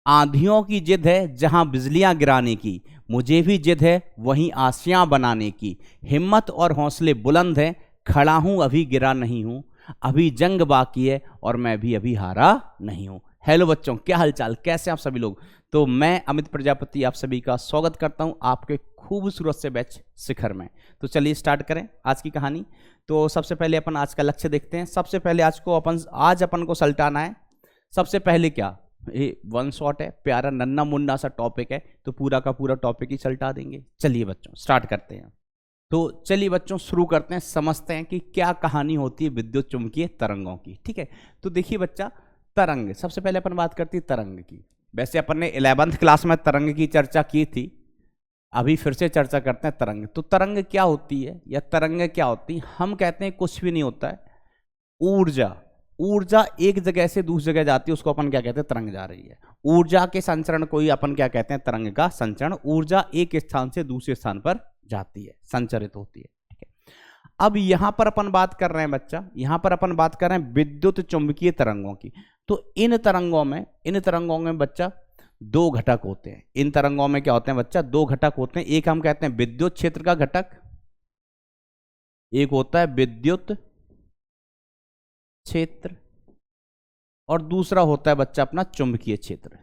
आंधियों की जिद है जहां बिजलियां गिराने की, मुझे भी जिद है वहीं आसियां बनाने की। हिम्मत और हौसले बुलंद हैं, खड़ा हूं अभी गिरा नहीं हूं, अभी जंग बाकी है और मैं भी अभी हारा नहीं हूं। हेलो बच्चों, क्या हालचाल, कैसे आप सभी लोग। तो मैं अमित प्रजापति आप सभी का स्वागत करता हूं आपके खूबसूरत से बैच शिखर में। तो चलिए स्टार्ट करें आज की कहानी। तो सबसे पहले अपन आज का लक्ष्य देखते हैं। सबसे पहले आज अपन को सल्टाना है। सबसे पहले क्या, ये वन शॉट है, प्यारा नन्ना मुन्ना सा टॉपिक है, तो पूरा का पूरा टॉपिक ही सल्टा देंगे। चलिए बच्चों स्टार्ट करते हैं। तो चलिए बच्चों शुरू करते हैं, समझते हैं कि क्या कहानी होती है विद्युत चुंबकीय तरंगों की। ठीक है, तो देखिए बच्चा, तरंग, सबसे पहले अपन बात करते हैं तरंग की। वैसे अपन ने 11th क्लास में तरंग की चर्चा की थी, अभी फिर से चर्चा करते हैं तरंग। तो तरंग क्या होती है या तरंग क्या होती है? हम कहते हैं कुछ भी नहीं होता है, ऊर्जा। ऊर्जा एक जगह से दूसरी जगह जाती है, उसको अपन क्या कहते हैं? तरंग जा रही है। ऊर्जा के संचरण को ही अपन क्या कहते हैं? तरंग का संचरण। ऊर्जा एक स्थान से दूसरे स्थान पर जाती है, संचरित होती है। ठीक है, अब यहां पर अपन बात कर रहे हैं बच्चा, यहां पर अपन बात कर रहे हैं विद्युत चुंबकीय तरंगों की। तो इन तरंगों में बच्चा दो घटक होते हैं। इन तरंगों में क्या होते हैं बच्चा? दो घटक होते हैं। एक हम कहते हैं विद्युत क्षेत्र का घटक, एक होता है विद्युत क्षेत्र, और दूसरा होता है बच्चा अपना चुंबकीय क्षेत्र।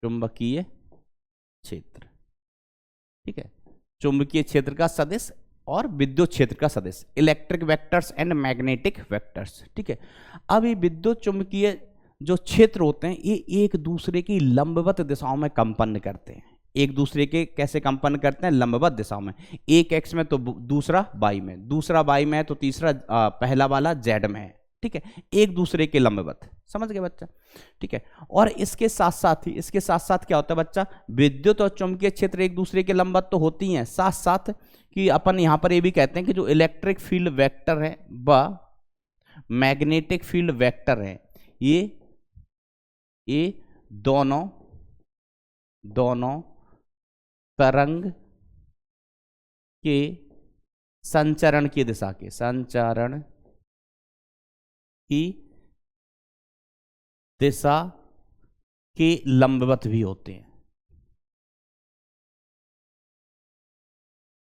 चुंबकीय क्षेत्र, ठीक है, चुंबकीय क्षेत्र का सदिश और विद्युत क्षेत्र का सदिश, electric vectors and magnetic vectors. ठीक है, अब ये विद्युत चुंबकीय जो क्षेत्र होते हैं ये एक दूसरे की लंबवत दिशाओं में कंपन करते हैं। एक दूसरे के कैसे कंपन करते हैं? लंबवत दिशाओं में। एक एक्स में तो दूसरा वाई में, दूसरा वाई में तो तीसरा पहला वाला जेड में है। ठीक है, एक दूसरे के लंबवत, समझ गए बच्चा? ठीक है, और इसके साथ साथ क्या होता है बच्चा? विद्युत और चुंबकीय क्षेत्र एक दूसरे के लंबवत तो होती हैं, साथ साथ कि अपन यहां पर ये भी कहते हैं कि जो इलेक्ट्रिक फील्ड वेक्टर है व मैग्नेटिक फील्ड वेक्टर है, ये दोनों तरंग के संचरण की दिशा के, संचरण की दिशा के लंबवत भी होते हैं।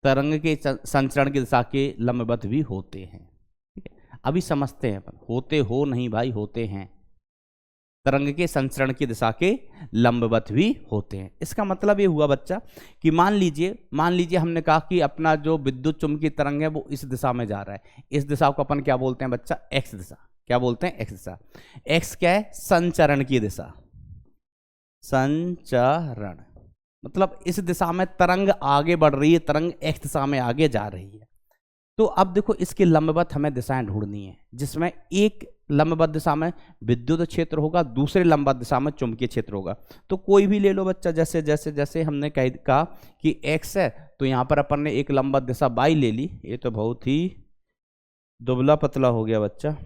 तरंग के संचरण की दिशा के लंबवत भी होते हैं। ठीक है, अभी समझते हैं अपन। होते हो नहीं भाई, होते हैं। तरंग के संचरण की दिशा के लंबवत भी होते हैं। इसका मतलब ये हुआ बच्चा कि मान लीजिए हमने कहा कि अपना जो विद्युत चुंबकीय तरंग है वो इस दिशा में जा रहा है। इस दिशा को अपन क्या बोलते हैं बच्चा? एक्स दिशा। क्या बोलते हैं? एक्स दिशा। एक्स क्या है? संचरण की दिशा। संचरण मतलब इस दिशा में तरंग आगे बढ़ रही है, तरंग एक्स दिशा में आगे जा रही है। तो अब देखो, इसके लंबवत हमें दिशाएं ढूंढनी है, जिसमें एक लंबवत दिशा में विद्युत क्षेत्र होगा, दूसरे लंबवत दिशा में चुंबकीय क्षेत्र होगा। तो कोई भी ले लो बच्चा, जैसे जैसे जैसे हमने कहा कि एक्स है, तो यहां पर अपन ने एक लंबवत दिशा बाई ले ली। ये तो बहुत ही दुबला पतला हो गया बच्चा।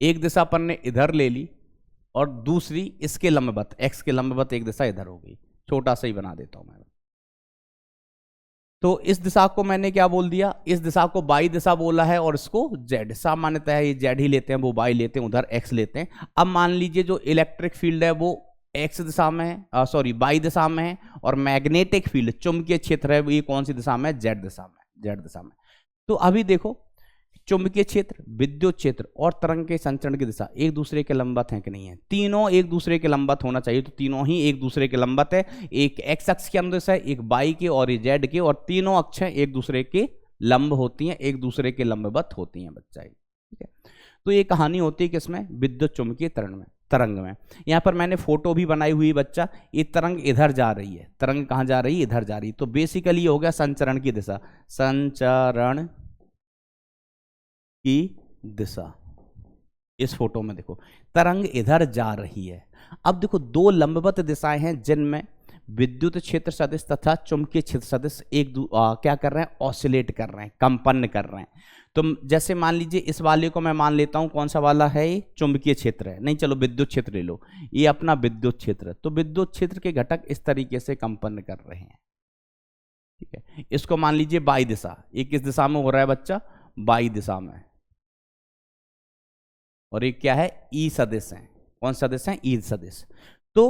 एक दिशा अपन ने इधर ले ली और दूसरी इसके लंबवत, एक्स के लंबवत एक दिशा इधर हो गई। छोटा सा ही बना देता हूं मैं। तो इस दिशा को मैंने क्या बोल दिया? इस दिशा को बाई दिशा बोला है और इसको जेड। सामान्यतः ये जेड ही लेते हैं, वो बाई लेते हैं, उधर एक्स लेते हैं। अब मान लीजिए जो इलेक्ट्रिक फील्ड है वो एक्स दिशा में है, सॉरी बाई दिशा में है, और मैग्नेटिक फील्ड चुंबकीय क्षेत्र है ये कौन सी दिशा में? जेड दिशा में, जेड दिशा में। तो अभी देखो, चुंबकीय क्षेत्र, विद्युत क्षेत्र और तरंग के संचरण की दिशा एक दूसरे के लंबवत हैं कि नहीं है? तीनों एक दूसरे के लंबवत होना चाहिए, तो तीनों ही एक दूसरे के लंबवत है। एक एक्स अक्ष के अनुदिश है, एक वाई के और एक जेड के, और तीनों अक्ष एक दूसरे के लंब होती हैं, एक दूसरे के लंबवत होती हैं बच्चा। ठीक है, तो ये कहानी होती है किसमें? विद्युत चुंबकीय तरंग में। यहाँ पर मैंने फोटो भी बनाई हुई बच्चा। ये तरंग इधर जा रही है, तरंग कहाँ जा रही है? इधर जा रही है। तो बेसिकली ये हो गया संचरण की दिशा, संचरण की दिशा। इस फोटो में देखो तरंग इधर जा रही है। अब देखो दो लंबवत दिशाएं हैं जिनमें विद्युत क्षेत्र सदिश तथा चुंबकीय क्षेत्र सदिश क्या कर रहे हैं? ऑसिलेट कर रहे हैं, कंपन कर रहे हैं। तो जैसे मान लीजिए इस वाले को मैं मान लेता हूं कौन सा वाला है? ये चुंबकीय क्षेत्र है। नहीं, चलो विद्युत क्षेत्र ले लो, ये अपना विद्युत क्षेत्र। तो विद्युत क्षेत्र के घटक इस तरीके से कंपन कर रहे हैं। ठीक है, इसको मान लीजिए बाई दिशा। ये किस दिशा में हो रहा है बच्चा? बाई दिशा में। और ये क्या है? ई सदिश है। कौन सदिश हैं? ईद सदिश। तो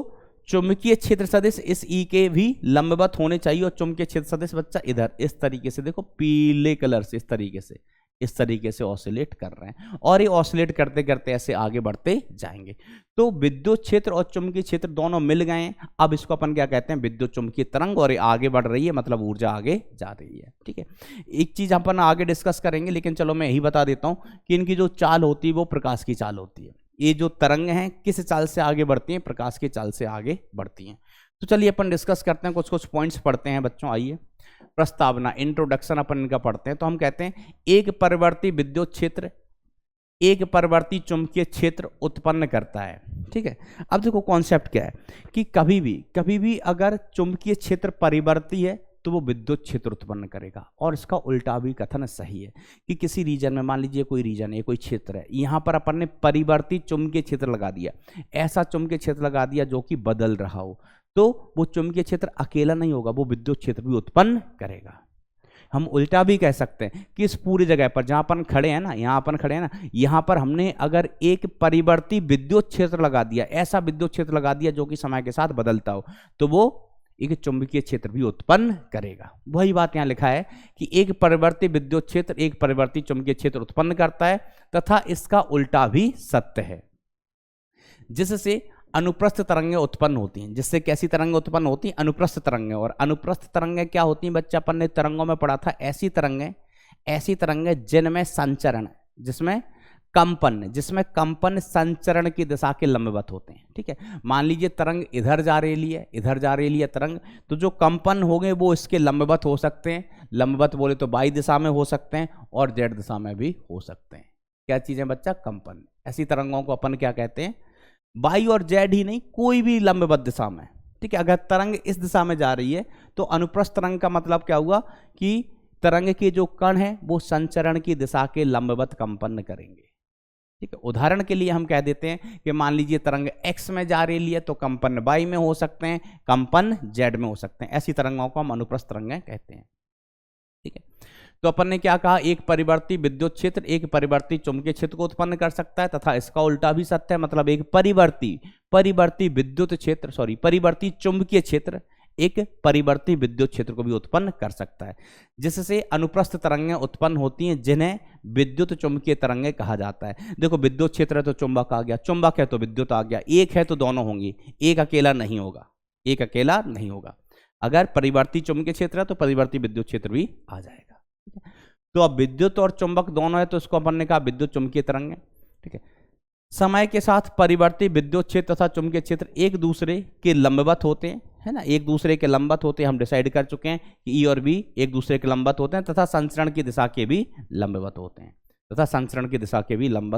चुंबकीय क्षेत्र सदिश इस ई के भी लंबवत होने चाहिए, और चुंबकीय क्षेत्र सदिश बच्चा इधर इस तरीके से, देखो पीले कलर से इस तरीके से ऑसिलेट कर रहे हैं, और ये ऑसिलेट करते करते ऐसे आगे बढ़ते जाएंगे। तो विद्युत क्षेत्र और चुंबकीय क्षेत्र दोनों मिल गए हैं। अब इसको अपन क्या कहते हैं? विद्युत चुंबकीय तरंग, और ये आगे बढ़ रही है, मतलब ऊर्जा आगे जा रही है। ठीक है, एक चीज अपन आगे डिस्कस करेंगे, लेकिन चलो मैं यही बता देता हूं कि इनकी जो चाल होती है वो प्रकाश की चाल होती है। ये जो तरंग हैं किस चाल से आगे बढ़ती हैं? प्रकाश की चाल से आगे बढ़ती हैं। तो चलिए अपन डिस्कस करते हैं, कुछ कुछ पॉइंट्स पढ़ते हैं बच्चों। आइए, प्रस्तावना, इंट्रोडक्शन अपन इनका पढ़ते हैं। तो हम कहते हैं एक परिवर्ती विद्युत क्षेत्र एक परिवर्ती चुंबकीय क्षेत्र उत्पन्न करता है। ठीक है, अब देखो कॉन्सेप्ट क्या है कि कभी भी अगर चुंबकीय क्षेत्र परिवर्ती है तो वो विद्युत क्षेत्र उत्पन्न करेगा, और इसका उल्टा भी कथन सही है कि किसी रीजन में, मान लीजिए कोई रीजन है, कोई क्षेत्र है, यहाँ पर अपन ने परिवर्ती चुंबकीय क्षेत्र लगा दिया, ऐसा चुंबकीय क्षेत्र लगा दिया जो कि बदल रहा हो, तो वो चुंबकीय क्षेत्र अकेला नहीं होगा, वो विद्युत क्षेत्र भी उत्पन्न करेगा। हम उल्टा भी कह सकते हैं कि इस पूरी जगह पर जहां अपन खड़े हैं ना, यहां पर हमने अगर एक परिवर्ती विद्युत क्षेत्र लगा दिया, ऐसा विद्युत क्षेत्र लगा दिया जो कि समय के साथ बदलता हो, तो वो एक चुंबकीय क्षेत्र भी उत्पन्न करेगा। वही बात यहां लिखा है कि एक परिवर्ती विद्युत क्षेत्र एक परिवर्ती चुंबकीय क्षेत्र उत्पन्न करता है, तथा इसका उल्टा भी सत्य है, जिससे अनुप्रस्थ तरंगें उत्पन्न होती हैं। जिससे कैसी तरंगें उत्पन्न होती हैं? अनुप्रस्थ तरंगें। और अनुप्रस्थ तरंगें क्या होती हैं बच्चा? अपन ने तरंगों में पढ़ा था, ऐसी तरंगें जिनमें संचरण, जिसमें कंपन संचरण की दिशा के लंबवत होते हैं। ठीक है, मान लीजिए तरंग इधर जा रही है तरंग, तो जो कंपन होंगे वो इसके लंबवत हो सकते हैं। लंबवत बोले तो वाई दिशा में हो सकते हैं और जेड दिशा में भी हो सकते हैं। क्या चीजें बच्चा? कंपन। ऐसी तरंगों को अपन क्या कहते हैं? वाई और जेड ही नहीं, कोई भी लंबवत दिशा में। ठीक है, अगर तरंग इस दिशा में जा रही है तो अनुप्रस्थ तरंग का मतलब क्या हुआ कि तरंग के जो कण हैं वो संचरण की दिशा के लंबवत कंपन करेंगे। ठीक है, उदाहरण के लिए हम कह देते हैं कि मान लीजिए तरंग एक्स में जा रही है तो कंपन वाई में हो सकते हैं, कंपन जेड में हो सकते हैं। ऐसी तरंगों को हम अनुप्रस्थ तरंगें कहते हैं। ठीक है, तो अपन ने क्या कहा? एक परिवर्ती विद्युत क्षेत्र एक परिवर्ती चुंबकीय क्षेत्र को उत्पन्न कर सकता है, तथा इसका उल्टा भी सत्य है। मतलब एक परिवर्ती विद्युत क्षेत्र, परिवर्ती चुंबकीय क्षेत्र एक परिवर्ती विद्युत क्षेत्र को भी उत्पन्न कर सकता है, जिससे अनुप्रस्थ तरंगें उत्पन्न होती हैं, जिन्हें विद्युत चुंबकीय तरंगें कहा जाता है। देखो, विद्युत क्षेत्र है तो चुंबक आ गया, चुंबक है तो विद्युत आ गया, एक है तो दोनों होंगी, एक अकेला नहीं होगा। अगर परिवर्ती चुंबकीय क्षेत्र है तो परिवर्ती विद्युत क्षेत्र भी आ जाएगा। तो अब विद्युत और चुंबक दोनों है तो इसको अपन ने कहा विद्युत चुंबकीय तरंगें। ठीक है, समय के साथ परिवर्ती विद्युत क्षेत्र तथा चुंबकीय क्षेत्र एक दूसरे के लंबवत होते हैं, है ना, एक दूसरे के लंबवत होते हैं। हम डिसाइड कर चुके हैं कि ई और बी एक दूसरे के लंबवत होते हैं, तथा संचरण की दिशा के भी लंबवत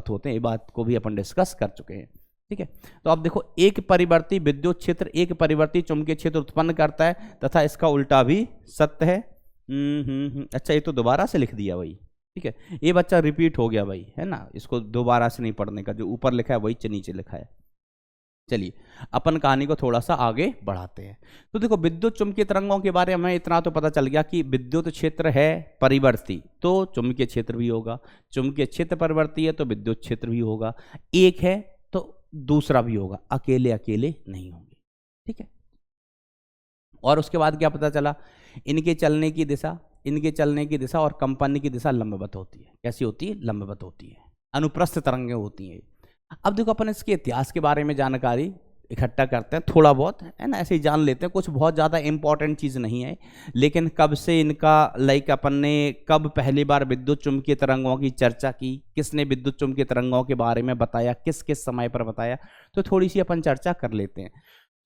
होते हैं, ये बात को भी अपन डिस्कस कर चुके हैं। ठीक है, तो अब देखो, एक परिवर्ती विद्युत क्षेत्र एक परिवर्ती चुंबकीय क्षेत्र उत्पन्न करता है, तथा इसका उल्टा भी सत्य है। अच्छा, ये तो दोबारा से लिख दिया भाई। ठीक है, ये बच्चा रिपीट हो गया भाई, है ना, इसको दोबारा से नहीं पढ़ने का, जो ऊपर लिखा है वही नीचे लिखा है। चलिए अपन कहानी को थोड़ा सा आगे बढ़ाते हैं। तो देखो, विद्युत चुंबकीय तरंगों के बारे में इतना तो पता चल गया कि विद्युत क्षेत्र है परिवर्ती तो चुंबकीय क्षेत्र भी होगा, चुंबकीय क्षेत्र परिवर्ती है तो विद्युत क्षेत्र भी होगा, एक है तो दूसरा भी होगा, अकेले नहीं होंगे। ठीक है, और उसके बाद क्या पता चला? इनके चलने की दिशा और कंपन की दिशा लंबवत होती है। कैसी होती है? लंबवत होती है, अनुप्रस्थ तरंगें होती हैं। अब देखो, अपन इसके इतिहास के बारे में जानकारी इकट्ठा करते हैं, थोड़ा बहुत, है ना, ऐसे ही जान लेते हैं। कुछ बहुत ज़्यादा इंपॉर्टेंट चीज़ नहीं है, लेकिन कब से इनका अपन ने कब पहली बार विद्युत चुंबकीय तरंगों की चर्चा की, किसने विद्युत चुंबकीय तरंगों के बारे में बताया, किस किस समय पर बताया, तो थोड़ी सी अपन चर्चा कर लेते हैं।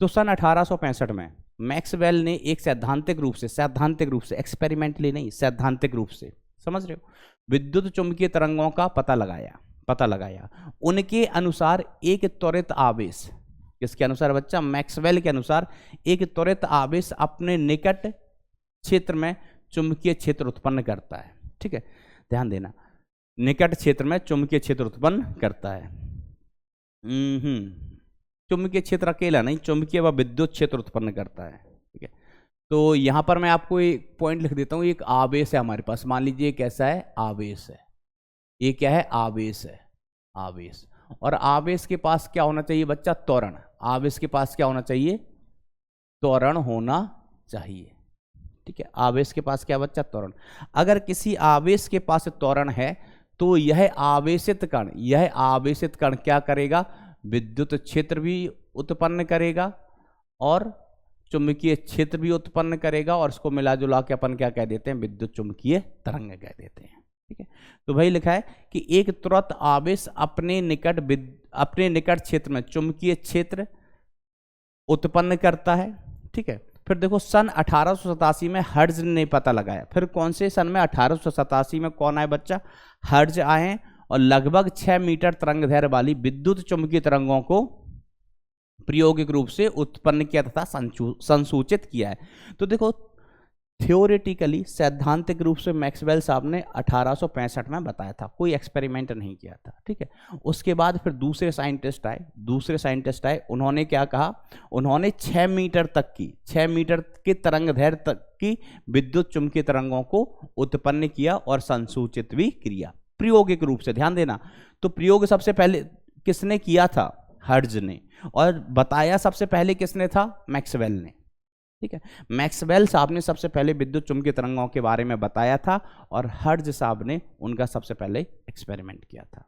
तो सन 1865 में मैक्सवेल ने एक सैद्धांतिक रूप से, एक्सपेरिमेंटली नहीं, सैद्धांतिक रूप से, समझ रहे हो, विद्युत चुंबकीय तरंगों का पता लगाया। उनके अनुसार एक त्वरित आवेश, किसके अनुसार बच्चा? मैक्सवेल के अनुसार एक त्वरित आवेश अपने निकट क्षेत्र में चुंबकीय क्षेत्र उत्पन्न करता है। ठीक है, ध्यान देना, निकट क्षेत्र में चुंबकीय क्षेत्र उत्पन्न करता है। चुंबकीय क्षेत्र अकेला नहीं, चुंबकीय व विद्युत क्षेत्र उत्पन्न करता है। ठीक है, तो यहां पर मैं आपको एक पॉइंट लिख देता हूं। एक आवेश है हमारे पास, मान लीजिए कैसा है? आवेश है। ये क्या है? आवेश है, आवेश। और आवेश के पास क्या होना चाहिए बच्चा? त्वरण। आवेश के पास क्या होना चाहिए? त्वरण होना चाहिए। ठीक है, आवेश के पास क्या बच्चा? त्वरण। अगर किसी आवेश के पास त्वरण है तो यह आवेशित कण क्या करेगा? विद्युत क्षेत्र भी उत्पन्न करेगा और चुंबकीय क्षेत्र भी उत्पन्न करेगा, और इसको मिला जुला के अपन क्या कह देते हैं? विद्युत चुंबकीय तरंग कह देते हैं। ठीक है, तो भाई लिखा है कि एक तुरंत आवेश अपने निकट क्षेत्र में चुंबकीय क्षेत्र उत्पन्न करता है। ठीक है, फिर देखो सन 1887 में हर्ट्ज ने पता लगाया। फिर कौन से सन में? 1887 में कौन आए बच्चा? हर्ट्ज आए, और लगभग 6 मीटर तरंग दैर्घ्य वाली विद्युत चुंबकीय तरंगों को प्रायोगिक रूप से उत्पन्न किया तथा संसूचित किया है। तो देखो थियोरेटिकली, सैद्धांतिक रूप से मैक्सवेल साहब ने 1865 में बताया था, कोई एक्सपेरिमेंट नहीं किया था। ठीक है, उसके बाद फिर दूसरे साइंटिस्ट आए, उन्होंने क्या कहा? उन्होंने 6 मीटर के तरंग दैर्घ्य तक की विद्युत चुंबकीय तरंगों को उत्पन्न किया और संसूचित भी किया प्रायोगिक रूप से। ध्यान देना, तो प्रयोग सबसे पहले किसने किया था? हर्ट्ज ने। और बताया सबसे पहले किसने था? मैक्सवेल ने। ठीक है, मैक्सवेल साहब ने सबसे पहले विद्युत चुंबकीय तरंगों के बारे में बताया था, और हर्ट्ज साहब ने उनका सबसे पहले एक्सपेरिमेंट किया था।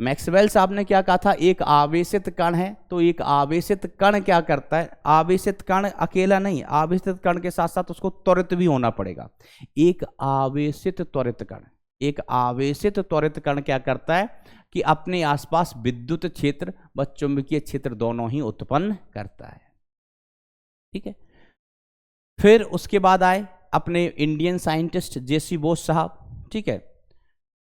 मैक्सवेल साहब ने क्या कहा था? एक आवेशित कण है, तो एक आवेशित कण क्या करता है? आवेशित कण अकेला नहीं, आवेशित कण के साथ साथ उसको त्वरित भी होना पड़ेगा। एक आवेशित त्वरित कण क्या करता है कि अपने आसपास विद्युत क्षेत्र व चुंबकीय क्षेत्र दोनों ही उत्पन्न करता है। ठीक है, फिर उसके बाद आए अपने इंडियन साइंटिस्ट जेसी बोस साहब। ठीक है,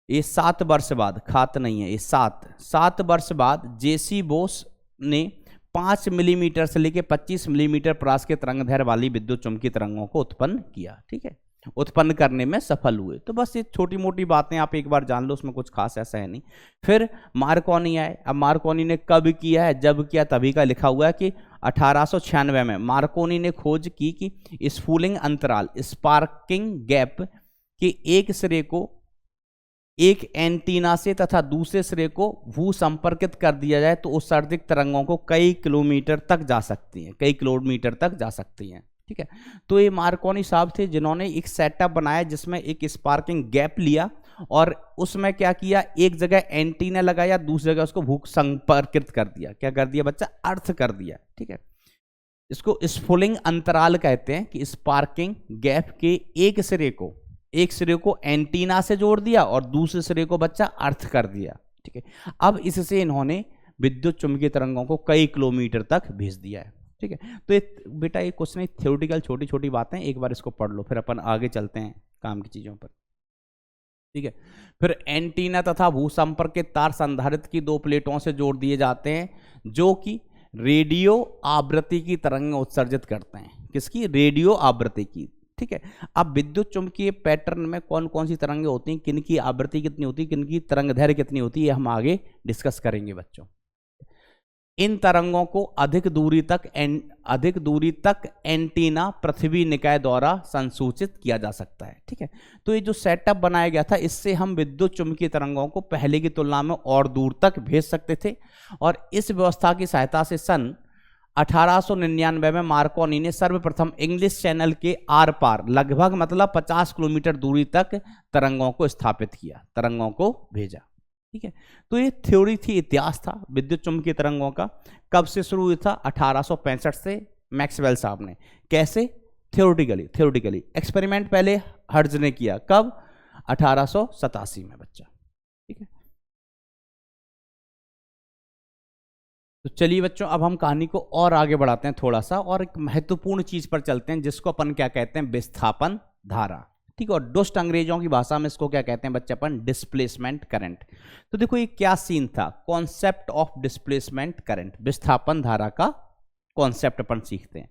ये 7 वर्ष बाद, खात नहीं है ये, 7 वर्ष बाद जेसी बोस ने 5 मिलीमीटर से लेकर 25 मिलीमीटर प्रकाश के तरंग दैर्घ्य वाली विद्युत चुंबकीय तरंगों को उत्पन्न किया। ठीक है, उत्पन्न करने में सफल हुए। तो बस ये छोटी मोटी बातें आप एक बार जान लो, उसमें कुछ खास ऐसा है नहीं। फिर मार्कोनी आए। अब मार्कोनी ने कब किया है? जब किया तभी का लिखा हुआ है कि 1896 में मार्कोनी ने खोज की कि स्फुलिंग अंतराल, स्पार्किंग गैप के एक सिरे को एक एंटीना से तथा दूसरे सिरे को भू संपर्कित कर दिया जाए तो उत्सर्जित तरंगों को कई किलोमीटर तक जा सकती हैं। ठीक है, तो ये मार्कोनी साहब थे जिन्होंने एक सेटअप बनाया जिसमें एक स्पार्किंग गैप लिया और उसमें क्या किया? एक जगह एंटीना लगाया, दूसरी जगह उसको भू संपर्कित कर दिया। क्या कर दिया बच्चा? अर्थ कर दिया। ठीक है, इसको स्फुलिंग अंतराल कहते हैं कि स्पार्किंग गैप के एक सिरे को एंटीना से जोड़ दिया और दूसरे सिरे को बच्चा अर्थ कर दिया। ठीक है, अब इससे इन्होंने विद्युत चुंबकीय तरंगों को कई किलोमीटर तक भेज दिया है। ठीक है, तो ये बेटा ये कुछ नहीं, थ्योरेटिकल छोटी छोटी बातें, एक बार इसको पढ़ लो, फिर अपन आगे चलते हैं काम की चीजों पर। ठीक है, फिर एंटीना तथा भू संपर्क के तार संधारित्र की 2 प्लेटों से जोड़ दिए जाते हैं जो कि रेडियो आवृत्ति की तरंग उत्सर्जित करते हैं। किसकी? रेडियो आवृत्ति की। ठीक है, अब विद्युत चुंबकीय पैटर्न में कौन कौन सी तरंगें होती हैं, किनकी आवृत्ति कितनी होती है, किनकी तरंग दैर्घ्य कितनी होती है, ये हम आगे डिस्कस करेंगे बच्चों। इन तरंगों को अधिक दूरी तक एंटीना पृथ्वी निकाय द्वारा संसूचित किया जा सकता है। ठीक है, तो ये जो सेटअप बनाया गया था इससे हम विद्युत चुंबकीय तरंगों को पहले की तुलना में और दूर तक भेज सकते थे, और इस व्यवस्था की सहायता से सन 1899 में मार्कोनी ने सर्वप्रथम इंग्लिश चैनल के आर पार लगभग 50 किलोमीटर दूरी तक तरंगों को स्थापित किया, तरंगों को भेजा। ठीक है, तो ये थ्योरी थी, इतिहास था विद्युत चुंबकीय तरंगों का। कब से शुरू हुआ था? 1865 से मैक्सवेल साहब ने। कैसे? थ्योरेटिकली। एक्सपेरिमेंट पहले हर्ट्ज ने किया। कब? 1887 में बच्चा। ठीक है, तो चलिए बच्चों, अब हम कहानी को और आगे बढ़ाते हैं थोड़ा सा, और एक महत्वपूर्ण चीज पर चलते हैं जिसको अपन क्या कहते हैं? विस्थापन धारा। ठीक है, और दुष्ट अंग्रेजों की भाषा में इसको क्या कहते हैं बच्चे? अपन डिस्प्लेसमेंट करंट। तो देखो ये क्या सीन था, कॉन्सेप्ट ऑफ डिस्प्लेसमेंट करंट, विस्थापन धारा का कॉन्सेप्ट अपन सीखते हैं।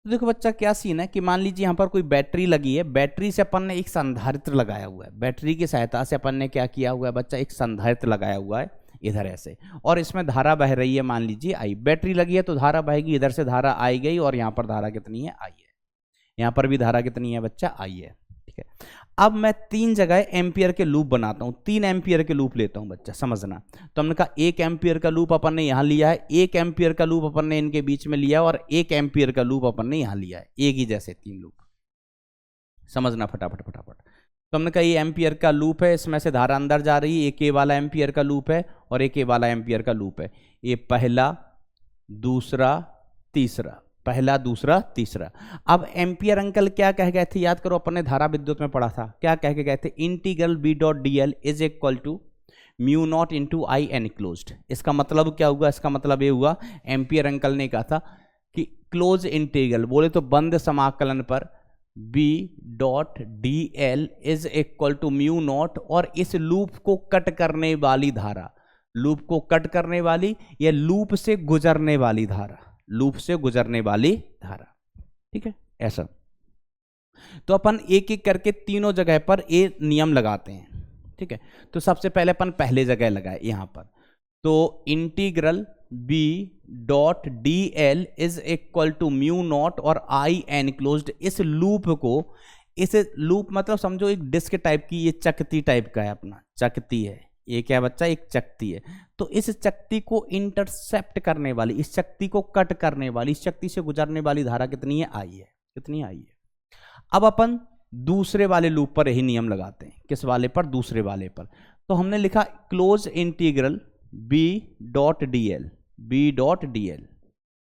तो देखो बच्चा क्या सीन है कि मान लीजिए यहाँ पर कोई बैटरी लगी है, बैटरी से अपन ने एक संधारित्र लगाया हुआ है, बैटरी की सहायता से अपन ने क्या किया हुआ है बच्चा? एक संधारित्र लगाया हुआ है इधर ऐसे, और इसमें धारा बह रही है, मान लीजिए आई। बैटरी लगी है तो धारा बहेगी, इधर से धारा आई गई, और यहाँ पर धारा कितनी है? आई है। यहाँ पर भी धारा कितनी है बच्चा? आई है। ठीक है, अब मैं 3 जगह एम्पियर के लूप बनाता हूं, 3 एम्पियर के लूप लेता हूं बच्चा, समझना। तो हमने कहा 1 एम्पियर का लूप अपन ने यहां लिया है, 1 एम्पियर का लूप अपन ने इनके बीच में लिया और 1 एम्पियर का लूप अपन ने यहां लिया है, एक ही जैसे 3 लूप, समझना फटाफट फटाफट। तो हमने कहा ये एम्पियर का लूप है, इसमें से धारा अंदर जा रही है, एक ए वाला एम्पियर का लूप है और एक ए वाला एम्पियर का लूप है। ये पहला, दूसरा, तीसरा, पहला, दूसरा, तीसरा। अब एम्पियर अंकल क्या कह गए थे, याद करो, अपन ने धारा विद्युत में पढ़ा था, क्या कह के गए थे, integral B dot D L is equal to mu naught into I enclosed. इसका मतलब क्या हुआ, इसका मतलब ये हुआ, एम्पियर अंकल ने कहा था कि क्लोज इंटीग्रल, बोले तो बंद समाकलन पर B dot D L is equal to mu naught, और इस लूप को कट करने वाली धारा, लूप को कट करने वाली या लूप से गुजरने वाली धारा, लूप से गुजरने वाली धारा, ठीक है, ऐसा। तो अपन एक एक करके तीनों जगह पर ये नियम लगाते हैं, ठीक है। तो सबसे पहले अपन पहले जगह लगाए यहां पर, तो integral B dot D L is equal to mu naught और आई एनक्लोज्ड, इस लूप को, इस लूप मतलब समझो एक डिस्क टाइप की, ये चकती टाइप का है अपना, चकती है ये, क्या बच्चा, एक चकती है। तो इस चकती को इंटरसेप्ट करने वाली, इस चकती को कट करने वाली, इस चकती से गुजरने वाली धारा कितनी है, आई है, कितनी आई है। अब अपन दूसरे वाले लूप पर यही नियम लगाते हैं, किस वाले पर, दूसरे वाले पर। तो हमने लिखा close integral B dot D L, B dot D L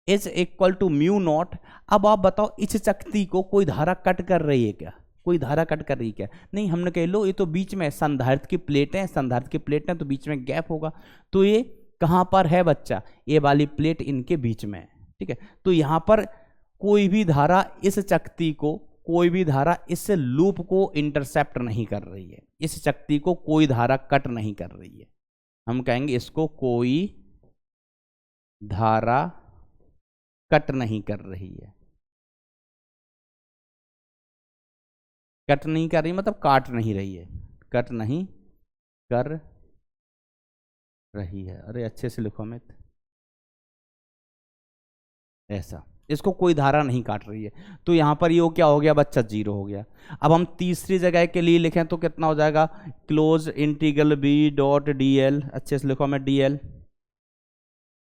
is equal to mu naught. अब आप बताओ इस चकती को कोई धारा कट कर रही है क्या, कोई धारा कट कर रही है क्या, नहीं। हमने कह लो ये तो बीच में संधारित्र की प्लेटें, संधारित्र की प्लेट है तो बीच में गैप होगा, तो ये कहां पर है बच्चा, ये वाली प्लेट इनके बीच में है, ठीक है। तो यहां पर कोई भी धारा इस चकती को, कोई भी धारा इस लूप को इंटरसेप्ट नहीं कर रही है, इस चकती को कोई धारा कट नहीं कर रही है, हम कहेंगे इसको कोई धारा कट नहीं कर रही है। कट नहीं कर रही मतलब काट नहीं रही है, कट नहीं कर रही है, अरे अच्छे से लिखो अमित, ऐसा, इसको कोई धारा नहीं काट रही है। तो यहां पर ये क्या हो गया बच्चा, 0 हो गया। अब हम तीसरी जगह के लिए लिखें तो कितना हो जाएगा, close integral B dot D L, अच्छे से लिखो मैं, D L,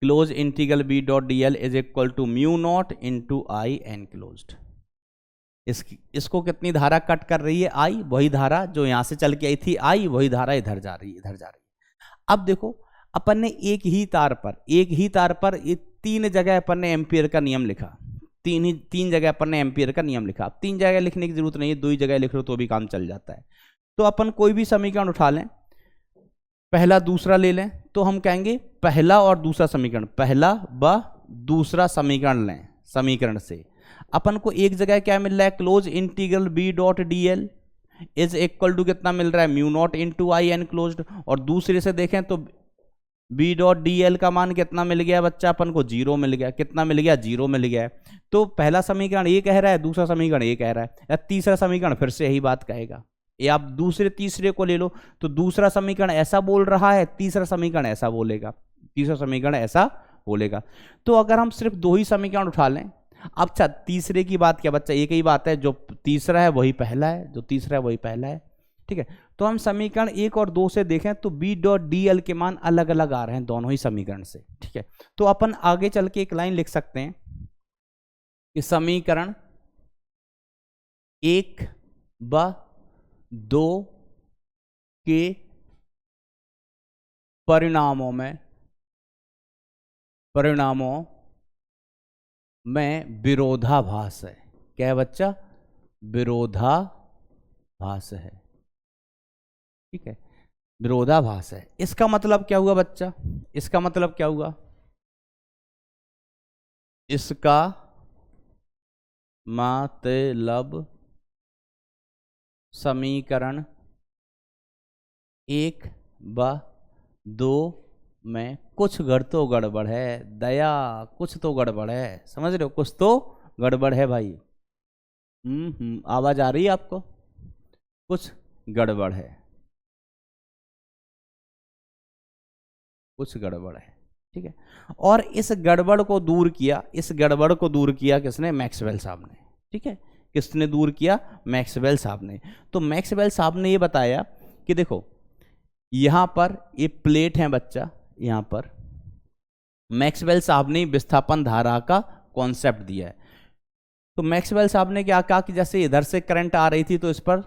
close integral B dot D L is equal to mu naught into I enclosed. इसको कितनी धारा कट कर रही है, आई, वही धारा जो यहां से चल के आई थी आई, वही धारा इधर जा रही है, इधर जा रही है। अब देखो अपन ने एक ही तार पर ये 3 जगह अपन ने एम्पियर का नियम लिखा, तीन जगह अपन ने एम्पियर का नियम लिखा। 3 जगह लिखने की जरूरत नहीं है, 2 ही जगह लिख लो तो भी काम चल जाता है। तो अपन कोई भी समीकरण उठा लें, पहला दूसरा ले लें, तो हम कहेंगे पहला और दूसरा समीकरण, पहला व दूसरा समीकरण लें, समीकरण से अपन को एक जगह क्या मिल रहा है, close integral B dot D L is equal to कितना मिल रहा है, mu naught into I enclosed, और दूसरे से देखें तो बी डॉट डी एल का मान कितना मिल गया बच्चा, अपन को 0 मिल गया, कितना मिल गया, 0 मिल गया। तो पहला समीकरण ये कह रहा है, दूसरा समीकरण ये कह रहा है, या तीसरा समीकरण फिर से यही बात कहेगा। ये आप दूसरे तीसरे को ले लो, तो दूसरा समीकरण ऐसा बोल रहा है, तीसरा समीकरण ऐसा बोलेगा, तीसरा समीकरण ऐसा बोलेगा। तो अगर हम सिर्फ 2 ही समीकरण उठा लें, अब अच्छा तीसरे की बात क्या बच्चा, एक ही बात है, जो तीसरा है वही पहला है, जो तीसरा है वही पहला है, ठीक है। तो हम समीकरण 1 और 2 से देखें तो बी डॉट डी एल के मान अलग अलग आ रहे हैं दोनों ही समीकरण से, ठीक है। तो अपन आगे चल के एक लाइन लिख सकते हैं कि समीकरण 1 व 2 के परिणामों में विरोधाभास है। क्या है बच्चा, विरोधाभास है, ठीक है, विरोधाभास है। इसका मतलब क्या हुआ बच्चा, इसका मतलब क्या हुआ, इसका मतलब समीकरण 1 व 2 में कुछ गड़बड़ है, दया कुछ तो गड़बड़ है, समझ रहे हो, कुछ तो गड़बड़ है भाई। आवाज आ रही है आपको, कुछ गड़बड़ है, कुछ गड़बड़ है, ठीक है। और इस गड़बड़ को दूर किया, किसने, मैक्सवेल साहब ने, ठीक है। किसने दूर किया? मैक्सवेल साहब ने। तो मैक्सवेल साहब ने ये बताया कि देखो यहां पर ये प्लेट है बच्चा, यहां पर मैक्सवेल साहब ने विस्थापन धारा का कॉन्सेप्ट दिया है। तो मैक्सवेल साहब ने क्या कहा कि जैसे इधर से करंट आ रही थी तो इस पर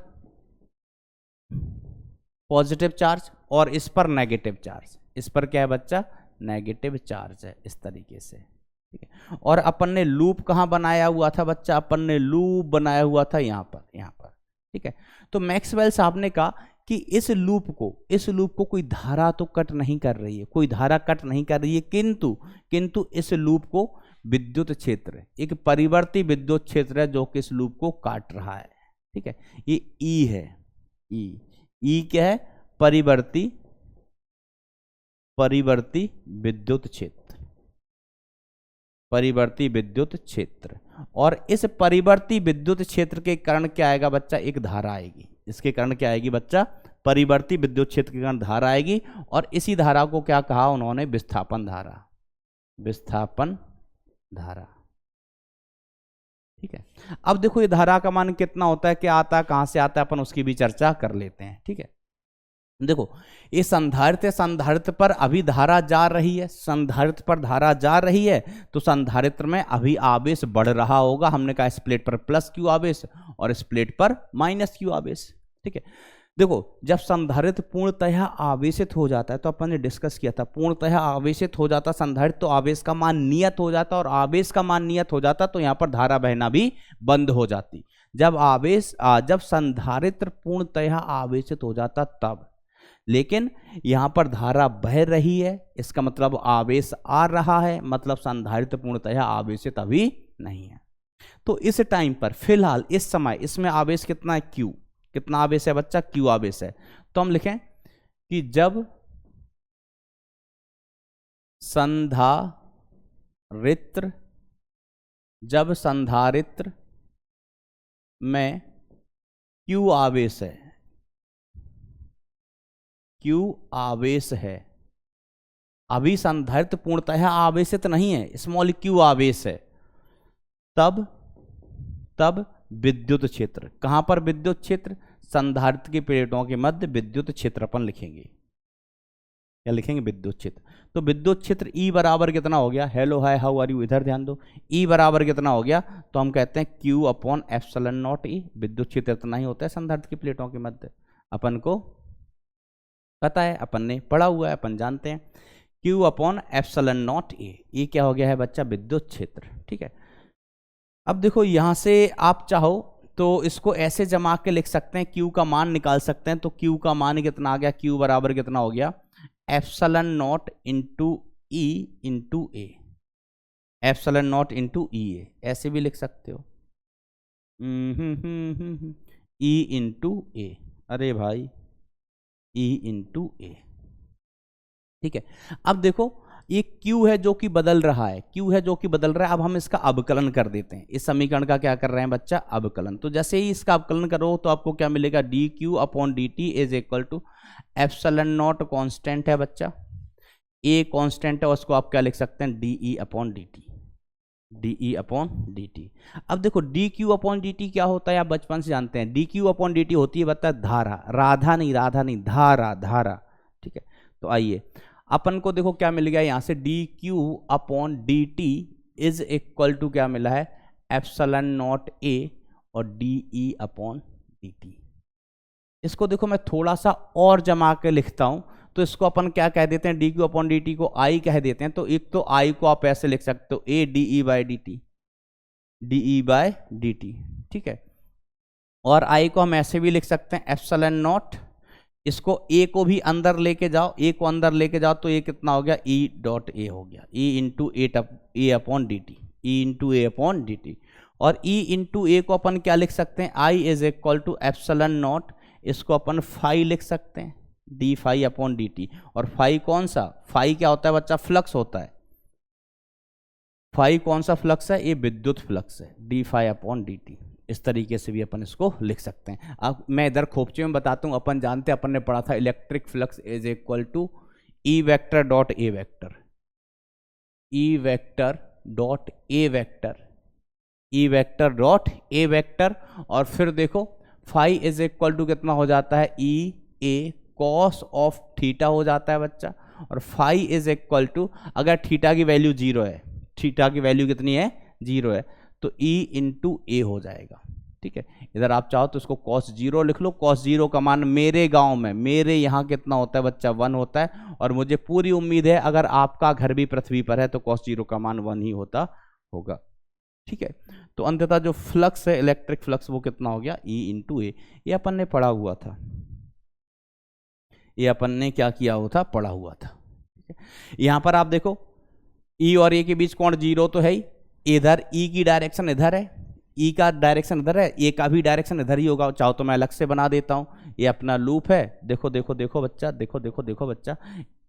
पॉजिटिव चार्ज और इस पर नेगेटिव चार्ज, इस पर क्या है बच्चा? नेगेटिव चार्ज है, इस तरीके से, ठीक है। और अपन ने लूप कहाँ बनाया हुआ था बच्चा? अपन ने लूप बनाया हुआ था यहाँ पर, यहाँ पर, ठीक है। तो मैक्सवेल साहब ने कहा कि इस लूप को कोई धारा तो कट नहीं कर रही है, कोई धारा कट नहीं कर रही है, किंतु इस लूप को विद्युत क्षेत्र, एक परिवर्ती विद्युत क्षेत्र है जो कि इस लूप को काट रहा है, ठीक है। ये ई है, ई क्या है? परिवर्ती विद्युत क्षेत्र, परिवर्ती विद्युत क्षेत्र। और इस परिवर्ती विद्युत क्षेत्र के कारण क्या आएगा बच्चा? एक धारा आएगी। इसके कारण क्या आएगी बच्चा? परिवर्ती विद्युत क्षेत्र के कारण धारा आएगी। और इसी धारा को क्या कहा उन्होंने? विस्थापन धारा, विस्थापन धारा, ठीक है। अब देखो ये धारा का मान कितना होता है, क्या आता है, कहां से आता है, अपन उसकी भी चर्चा कर लेते हैं, ठीक है। देखो ये संधारित्र है, संधारित्र पर अभी धारा जा रही है, संधारित्र पर धारा जा रही है, तो संधारित्र में अभी आवेश बढ़ रहा होगा। हमने कहा इस प्लेट पर प्लस क्यू आवेश और इस प्लेट पर माइनस क्यू आवेश, ठीक है। देखो जब संधारित्र पूर्णतः आवेशित हो जाता है, तो अपन ने डिस्कस किया था, पूर्णतः आवेशित हो जाता संधारित्र तो आवेश का मान नियत हो जाता, और आवेश का मान नियत हो जाता तो यहाँ पर धारा बहना भी बंद हो जाती। जब संधारित्र पूर्णतः आवेशित हो जाता तब, लेकिन यहां पर धारा बह रही है, इसका मतलब आवेश आ रहा है, मतलब संधारित्र पूर्णतः आवेशित अभी नहीं है। तो इस टाइम पर फिलहाल इस समय इसमें आवेश कितना है? Q। कितना आवेश है बच्चा? Q आवेश है। तो हम लिखें कि जब संधारित्र में Q आवेश है, Q आवेश है, अभी संधारित्र पूर्णतः आवेशित नहीं है, स्मॉल q आवेश है, तब विद्युत क्षेत्र, कहां पर विद्युत क्षेत्र? संधारित्र की प्लेटों के मध्य विद्युत क्षेत्र अपन लिखेंगे, क्या लिखेंगे? विद्युत क्षेत्र। तो विद्युत क्षेत्र E बराबर कितना हो गया? Hello hi how are you, इधर ध्यान दो। E बराबर कितना हो गया? तो हम कहते हैं Q upon epsilon not E। विद्युत क्षेत्र इतना ही होता है संधारित्र की प्लेटों के मध्य, अपन को पता है, अपन ने पढ़ा हुआ है, अपन जानते हैं। Q अपॉन एप्सिलॉन नॉट ए, ये क्या हो गया है बच्चा? विद्युत क्षेत्र, ठीक है। अब देखो यहां से आप चाहो तो इसको ऐसे जमा के लिख सकते हैं, Q का मान निकाल सकते हैं। तो Q का मान कितना आ गया? Q बराबर कितना हो गया? Epsilon naught into E into A, epsilon naught into E A, ऐसे भी लिख सकते हो, ई इंटू ए, अरे भाई ई इंटू ए, ठीक है। अब देखो ये Q है जो कि बदल रहा है, Q है जो कि बदल रहा है। अब हम इसका अवकलन कर देते हैं, इस समीकरण का क्या कर रहे हैं बच्चा? अवकलन। तो जैसे ही इसका अवकलन करो तो आपको क्या मिलेगा? D Q upon D T is equal to epsilon naught constant है बच्चा, ए कॉन्स्टेंट है, उसको आप क्या लिख सकते हैं? D E upon D T, D E upon D T. अब देखो D Q upon D T क्या होता है? आप बचपन से जानते हैं, D Q upon D T होती है बता धारा, राधा नहीं, धारा, ठीक है। तो आइए अपन को देखो क्या मिल गया यहाँ से, D Q upon D T is equal to क्या मिला है? एप्सिलॉन नॉट ए और D E upon D T. इसको देखो मैं थोड़ा सा और जमा के लिखता हूं, तो इसको अपन क्या कह देते हैं? D Q upon D T को आई कह देते हैं। तो एक तो आई को आप ऐसे लिख सकते हो, A D E by D T, D E by D T, ठीक है। और आई को हम ऐसे भी लिख सकते हैं, एप्सिलॉन नॉट, इसको ए को भी अंदर लेके जाओ, ए को अंदर लेके जाओ तो ये कितना हो गया? ई डॉट ए हो गया, E into A upon D T, E into A upon D T. और ई इंटू ए को अपन क्या लिख सकते हैं? I is equal to epsilon naught, इसको अपन फाई लिख सकते हैं, D phi upon D T. और फाई कौन सा? फाई क्या होता है बच्चा? फ्लक्स होता है। फाई कौन सा फ्लक्स है? ये विद्युत फ्लक्स है, D phi upon D T. इस तरीके से भी अपन इसको लिख सकते हैं। अब मैं इधर खोपचे में बताता हूँ, अपन जानते हैं, अपन ने पढ़ा था electric flux is equal to E vector dot A vector, E vector dot A vector E vector dot A vector, और फिर देखो फाई इज इक्वल टू कितना हो जाता है, ई ए कॉस ऑफ थीटा हो जाता है बच्चा। और फाई इज इक्वल टू, अगर थीटा की वैल्यू 0 है, थीटा की वैल्यू कितनी है, 0 है, तो ई इंटू ए हो जाएगा। ठीक है, इधर आप चाहो तो इसको cos 0 लिख लो। cos 0 का मान मेरे गांव में, मेरे यहाँ कितना होता है बच्चा, 1 होता है, और मुझे पूरी उम्मीद है अगर आपका घर भी पृथ्वी पर है तो cos 0 का मान 1 ही होता होगा। ठीक है, तो अंततः जो फ्लक्स है, इलेक्ट्रिक फ्लक्स, वो कितना हो गया, ई इंटू ए। ये अपन ने पढ़ा हुआ था, ये अपन ने क्या किया हुआ था, पढ़ा हुआ था। ठीक है, यहां पर आप देखो ई और ए के बीच कोण 0 तो है ही, इधर ई की डायरेक्शन इधर है, ई का डायरेक्शन इधर है, ए का भी डायरेक्शन इधर ही होगा। चाहो तो मैं अलग से बना देता हूं, ये अपना लूप है। देखो देखो देखो बच्चा, देखो देखो देखो बच्चा,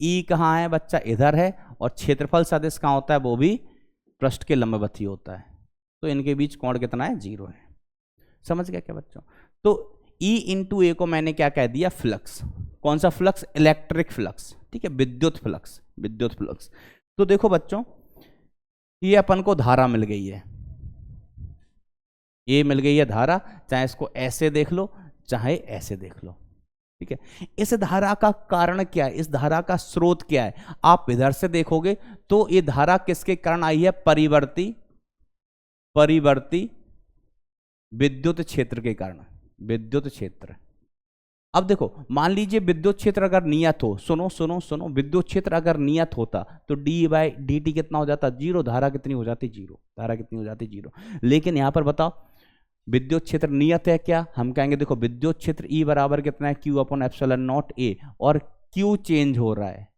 ई कहाँ है बच्चा, इधर है, और क्षेत्रफल सदिश कहाँ होता है, वो भी पृष्ठ के लंबवती होता है। तो इनके बीच कोण कितना है, 0 है। समझ गया क्या बच्चों? तो ई इंटू ए को मैंने क्या कह दिया, फ्लक्स। कौन सा फ्लक्स, इलेक्ट्रिक फ्लक्स। ठीक है, विद्युत फ्लक्स, विद्युत फ्लक्स। तो देखो बच्चों, ये अपन को धारा मिल गई है, ये मिल गई है धारा, चाहे इसको ऐसे देख लो चाहे ऐसे देख लो। ठीक है, इस धारा का कारण क्या है, इस धारा का स्रोत क्या है? आप इधर से देखोगे तो ये धारा किसके कारण आई है, परिवर्ती, परिवर्ती विद्युत क्षेत्र के कारण, विद्युत क्षेत्र। अब देखो, मान लीजिए विद्युत क्षेत्र अगर नियत हो, सुनो सुनो सुनो, विद्युत क्षेत्र अगर नियत होता तो डी बाई डी टी कितना हो जाता, 0, धारा कितनी हो जाती, 0, धारा कितनी हो जाती, 0। लेकिन यहां पर बताओ विद्युत क्षेत्र नियत है क्या, हम कहेंगे देखो विद्युत क्षेत्र ई बराबर कितना है, Q upon epsilon naught A, और क्यू चेंज हो रहा है,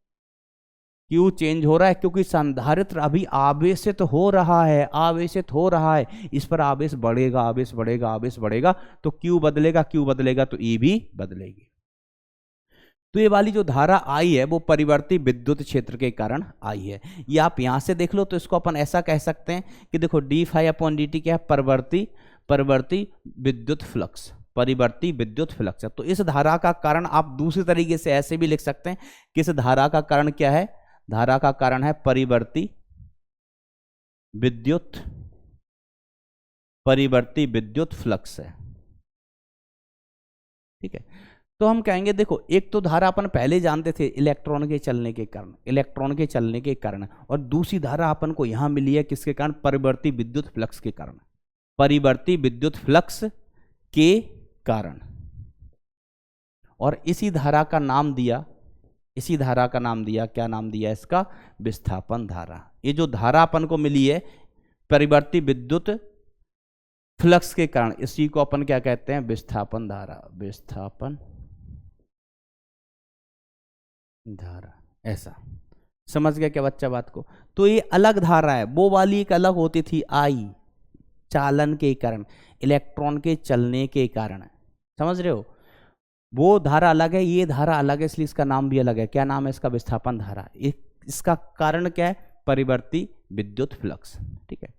क्यों चेंज हो रहा है, क्योंकि संधारित्र अभी आवेशित हो रहा है, आवेशित हो रहा है, इस पर आवेश बढ़ेगा, आवेश बढ़ेगा, आवेश बढ़ेगा, तो क्यू बदलेगा, क्यू बदलेगा तो ई भी बदलेगी। तो ये वाली जो धारा आई है वो परिवर्ती विद्युत क्षेत्र के कारण आई है। ये आप यहां से देख लो तो इसको अपन ऐसा कह सकते हैं कि देखो D phi upon D T क्या है, परिवर्ती, परिवर्ती विद्युत फ्लक्स, परिवर्ती विद्युत फ्लक्स है। तो इस धारा का कारण आप दूसरी तरीके से ऐसे भी लिख सकते हैं कि इस धारा का कारण क्या है, धारा का कारण है परिवर्ती विद्युत, परिवर्ती विद्युत फ्लक्स है। ठीक है, तो हम कहेंगे देखो, एक तो धारा अपन पहले जानते थे इलेक्ट्रॉन के चलने के कारण, इलेक्ट्रॉन के चलने के कारण, और दूसरी धारा अपन को यहां मिली है किसके कारण, परिवर्ती विद्युत फ्लक्स के कारण, परिवर्ती विद्युत फ्लक्स के कारण। और इसी धारा का नाम दिया, इसी धारा का नाम दिया, क्या नाम दिया इसका, विस्थापन धारा। ये जो धारा अपन को मिली है परिवर्ती विद्युत फ्लक्स के कारण, इसी को अपन क्या कहते हैं, विस्थापन धारा, विस्थापन धारा। ऐसा समझ गया क्या बच्चा बात को? तो ये अलग धारा है, वो वाली एक अलग होती थी आई, चालन के कारण, इलेक्ट्रॉन के चलने के कारण, समझ रहे हो, वो धारा अलग है, ये धारा अलग है, इसलिए इसका नाम भी अलग है। क्या नाम है इसका, विस्थापन धारा। इसका कारण क्या है, परिवर्ती विद्युत फ्लक्स। ठीक है,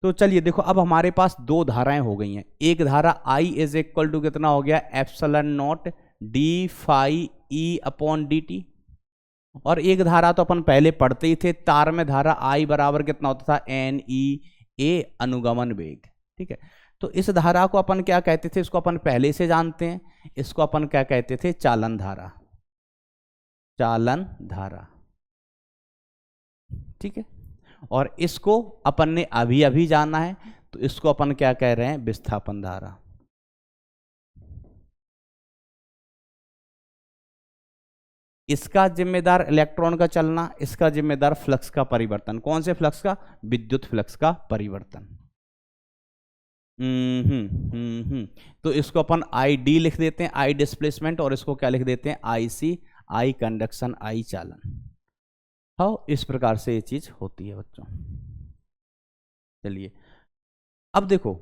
तो चलिए देखो, अब हमारे पास दो धाराएं हो गई हैं। एक धारा आई इज इक्वल टू कितना हो गया, epsilon naught D phi E upon D T, और एक धारा तो अपन पहले पढ़ते ही थे, तार में धारा आई बराबर कितना होता था, एन ई ए अनुगमन वेग। ठीक है, तो इस धारा को अपन क्या कहते थे, इसको अपन पहले से जानते हैं, इसको अपन क्या कहते थे, चालन धारा, चालन धारा। ठीक है, और इसको अपन ने अभी अभी जाना है, तो इसको अपन क्या कह रहे हैं, विस्थापन धारा। इसका जिम्मेदार इलेक्ट्रॉन का चलना, इसका जिम्मेदार फ्लक्स का परिवर्तन। कौन से फ्लक्स का, विद्युत फ्लक्स का परिवर्तन। तो इसको अपन आई डी लिख देते हैं, आई डिस्प्लेसमेंट, और इसको क्या लिख देते हैं, आई सी, आई कंडक्शन, आई चालन। हाँ, इस प्रकार से ये चीज होती है बच्चों। चलिए अब देखो,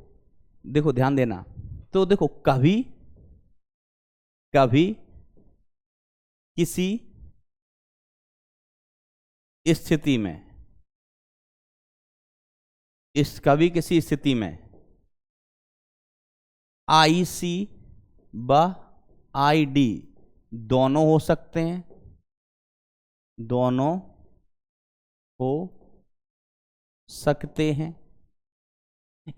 देखो ध्यान देना, तो देखो कभी कभी किसी स्थिति में, कभी किसी स्थिति में आई सी व आई डी दोनों हो सकते हैं, दोनों हो सकते हैं,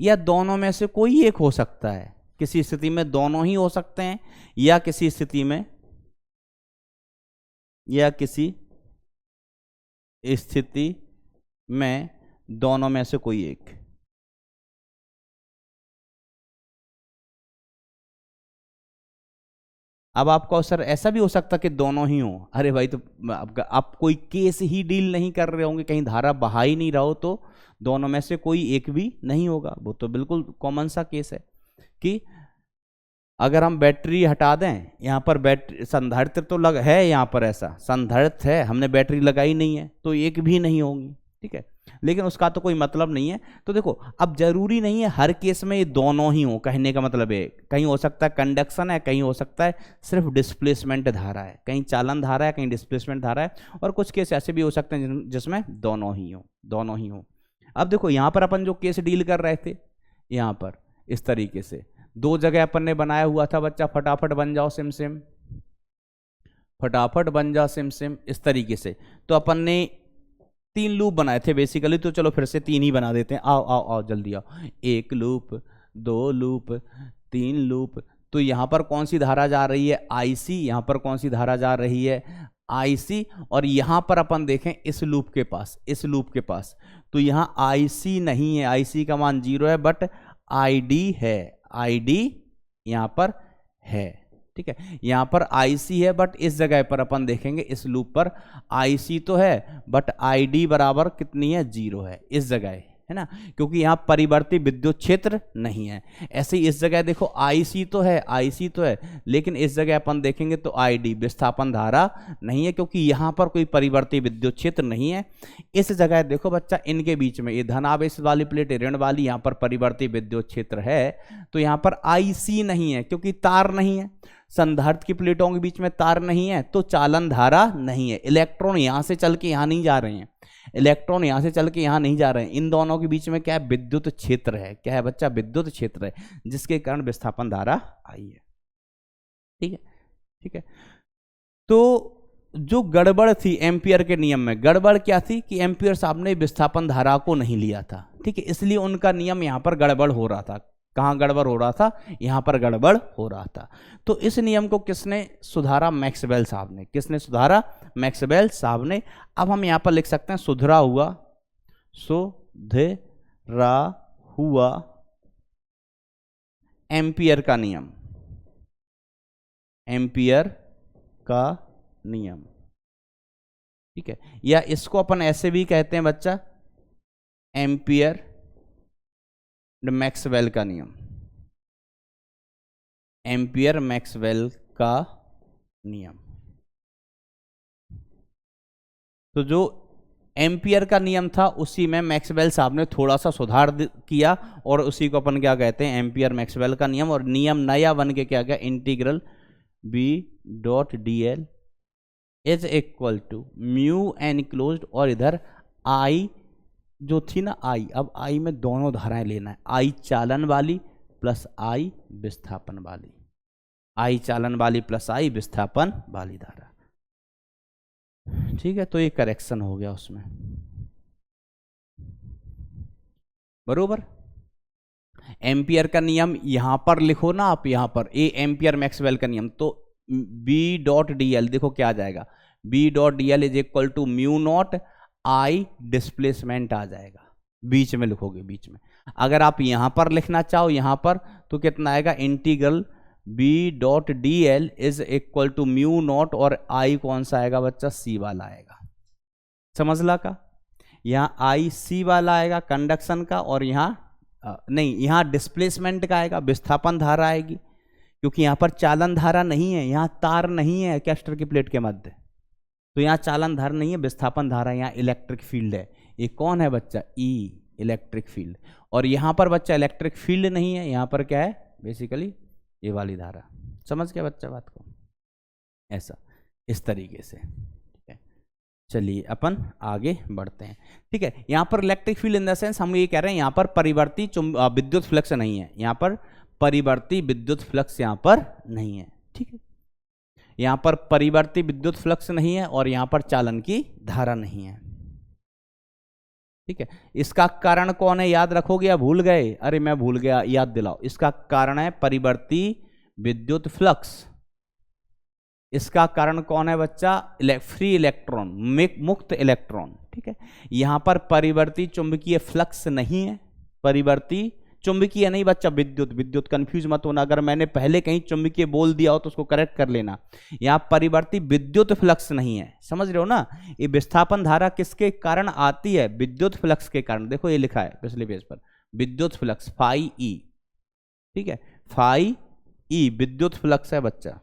या दोनों में से कोई एक हो सकता है। किसी स्थिति में दोनों ही हो सकते हैं, या किसी स्थिति में, या किसी स्थिति में दोनों में से कोई एक। अब आपको सर ऐसा भी हो सकता कि दोनों ही हो। अरे भाई, तो आप कोई केस ही डील नहीं कर रहे होंगे, कहीं धारा बहा ही नहीं रहा हो, तो दोनों में से कोई एक भी नहीं होगा। वो तो बिल्कुल कॉमन सा केस है कि अगर हम बैटरी हटा दें, यहाँ पर बैटरी संधारित्र तो लग है, यहाँ पर ऐसा संधारित्र है, हमने बैटरी लगाई नहीं है, तो एक भी नहीं होंगी। ठीक है, लेकिन उसका तो कोई मतलब नहीं है। तो देखो, अब जरूरी नहीं है हर केस में ये दोनों ही हो। कहने का मतलब है, कहीं हो सकता है कंडक्शन है, कहीं हो सकता है सिर्फ डिस्प्लेसमेंट धारा है, कहीं चालन धारा है, कहीं डिस्प्लेसमेंट धारा है, और कुछ केस ऐसे भी हो सकते हैं जिसमें दोनों ही हो, दोनों ही हो। अब देखो, यहाँ पर अपन जो केस डील कर रहे थे, यहाँ पर इस तरीके से दो जगह अपन ने बनाया हुआ था बच्चा, फटाफट बन जाओ सिम सिम, फटाफट बन जाओ सिम सिम, इस तरीके से। तो अपन ने 3 लूप बनाए थे बेसिकली, तो चलो फिर से 3 ही बना देते हैं। आओ आओ आओ जल्दी आओ। 1 लूप, 2 लूप, 3 लूप। तो यहाँ पर कौन सी धारा जा रही है? आईसी। यहाँ पर कौन सी धारा जा रही है? आईसी। और यहाँ पर अपन देखें इस लूप के पास, इस लूप के पास, तो यहाँ आईसी नहीं है, आईसी का मान 0 है, बट आईडी है, आईडी यहाँ पर है। ठीक है, यहाँ पर आईसी है, बट इस जगह पर अपन देखेंगे इस लूप पर आईसी तो है, बट आईडी बराबर कितनी है? 0 है इस जगह, है ना, क्योंकि यहाँ परिवर्ती विद्युत क्षेत्र नहीं है। ऐसे ही इस जगह देखो आईसी तो है, आईसी तो है, लेकिन इस जगह अपन देखेंगे तो आईडी विस्थापन धारा नहीं है, क्योंकि यहाँ पर कोई परिवर्ती विद्युत क्षेत्र नहीं है। इस जगह देखो बच्चा, इनके बीच में ये धनावेश वाली प्लेट, ऋण वाली, यहाँ पर परिवर्ती विद्युत क्षेत्र है, तो यहाँ पर आईसी नहीं है, क्योंकि तार नहीं है। संधारित्र की प्लेटों के बीच में तार नहीं है, तो चालन धारा नहीं है। इलेक्ट्रॉन यहां से चल के यहां नहीं जा रहे हैं, इलेक्ट्रॉन यहां से चल के यहां नहीं जा रहे हैं। इन दोनों के बीच में क्या है? विद्युत क्षेत्र है। क्या है बच्चा? विद्युत क्षेत्र है, जिसके कारण विस्थापन धारा आई है। ठीक है, ठीक है। तो जो गड़बड़ थी एम्पियर के नियम में, गड़बड़ क्या थी कि एम्पियर साहब ने विस्थापन धारा को नहीं लिया था। ठीक है, इसलिए उनका नियम यहां पर गड़बड़ हो रहा था। कहाँ गड़बड़ हो रहा था? यहाँ पर गड़बड़ हो रहा था। तो इस नियम को किसने सुधारा? मैक्सवेल साहब ने। किसने सुधारा? मैक्सवेल साहब ने। अब हम यहाँ पर लिख सकते हैं सुधरा हुआ, सुधरा हुआ एम्पियर का नियम, एम्पियर का नियम। ठीक है, या इसको अपन ऐसे भी कहते हैं बच्चा, एम्पियर मैक्सवेल का नियम, एम्पियर मैक्सवेल का नियम। तो जो एम्पियर का नियम था उसी में मैक्सवेल साहब ने थोड़ा सा सुधार किया, और उसी को अपन क्या कहते हैं? एम्पियर मैक्सवेल का नियम। और नियम नया बन के क्या गया? Integral B.dl is equal to mu enclosed, और इधर आई जो थी ना, आई, अब आई में दोनों धाराएं लेना है, आई चालन वाली प्लस आई विस्थापन वाली, आई चालन वाली प्लस आई विस्थापन वाली धारा। ठीक है, तो ये करेक्शन हो गया उसमें, बरोबर। एम्पियर का नियम यहां पर लिखो ना आप, यहां पर ए एम्पियर मैक्सवेल का नियम, तो B.dl देखो क्या आ जाएगा? B.dl is equal to mu naught I displacement आ जाएगा, बीच में लिखोगे, बीच में। अगर आप यहां पर लिखना चाहो यहां पर, तो कितना आएगा? Integral B.dl is equal to mu naught, और आई कौन सा आएगा बच्चा? सी वाला आएगा, समझला का। यहां आई सी वाला आएगा कंडक्शन का, और यहां नहीं, यहां डिस्प्लेसमेंट का आएगा, विस्थापन धारा आएगी, क्योंकि यहां पर चालन धारा नहीं है, यहां तार नहीं है कैस्टर की प्लेट के मध्य, तो यहाँ चालन धारा नहीं है, विस्थापन धारा। यहाँ इलेक्ट्रिक फील्ड है, ये कौन है बच्चा? ई, इलेक्ट्रिक फील्ड। और यहाँ पर बच्चा इलेक्ट्रिक फील्ड नहीं है, यहाँ पर क्या है? बेसिकली ये वाली धारा। समझ गया बच्चा बात को? ऐसा, इस तरीके से। ठीक है, चलिए अपन आगे बढ़ते हैं। ठीक है, यहाँ पर electric field in the sense हम ये कह रहे हैं यहाँ पर परिवर्ती विद्युत फ्लक्स नहीं है, यहाँ पर परिवर्ती विद्युत फ्लक्स यहाँ पर नहीं है। ठीक है, यहाँ पर परिवर्ती विद्युत फ्लक्स नहीं है, और यहाँ पर चालन की धारा नहीं है। ठीक है। इसका कारण कौन है, याद रखोगे या भूल गए? अरे मैं भूल गया, याद दिलाओ। इसका कारण है परिवर्ती विद्युत फ्लक्स। इसका कारण कौन है बच्चा? फ्री इलेक्ट्रॉन, मुक्त इलेक्ट्रॉन। ठीक है, यहां पर परिवर्ती चुंबकीय फ्लक्स नहीं है, परिवर्ती चुंबकीय नहीं बच्चा, विद्युत। विद्युत कंफ्यूज मत होना, अगर मैंने पहले कहीं चुंबकीय बोल दिया हो तो उसको करेक्ट कर लेना। यहां परिवर्ती विद्युत फ्लक्स नहीं है, समझ रहे हो ना? ये विस्थापन धारा किसके कारण आती है? विद्युत फ्लक्स के कारण। देखो ये लिखा है पिछले पेज पर, विद्युत फ्लक्स फाई ई। ठीक है, फाई ई विद्युत फ्लक्स है बच्चा,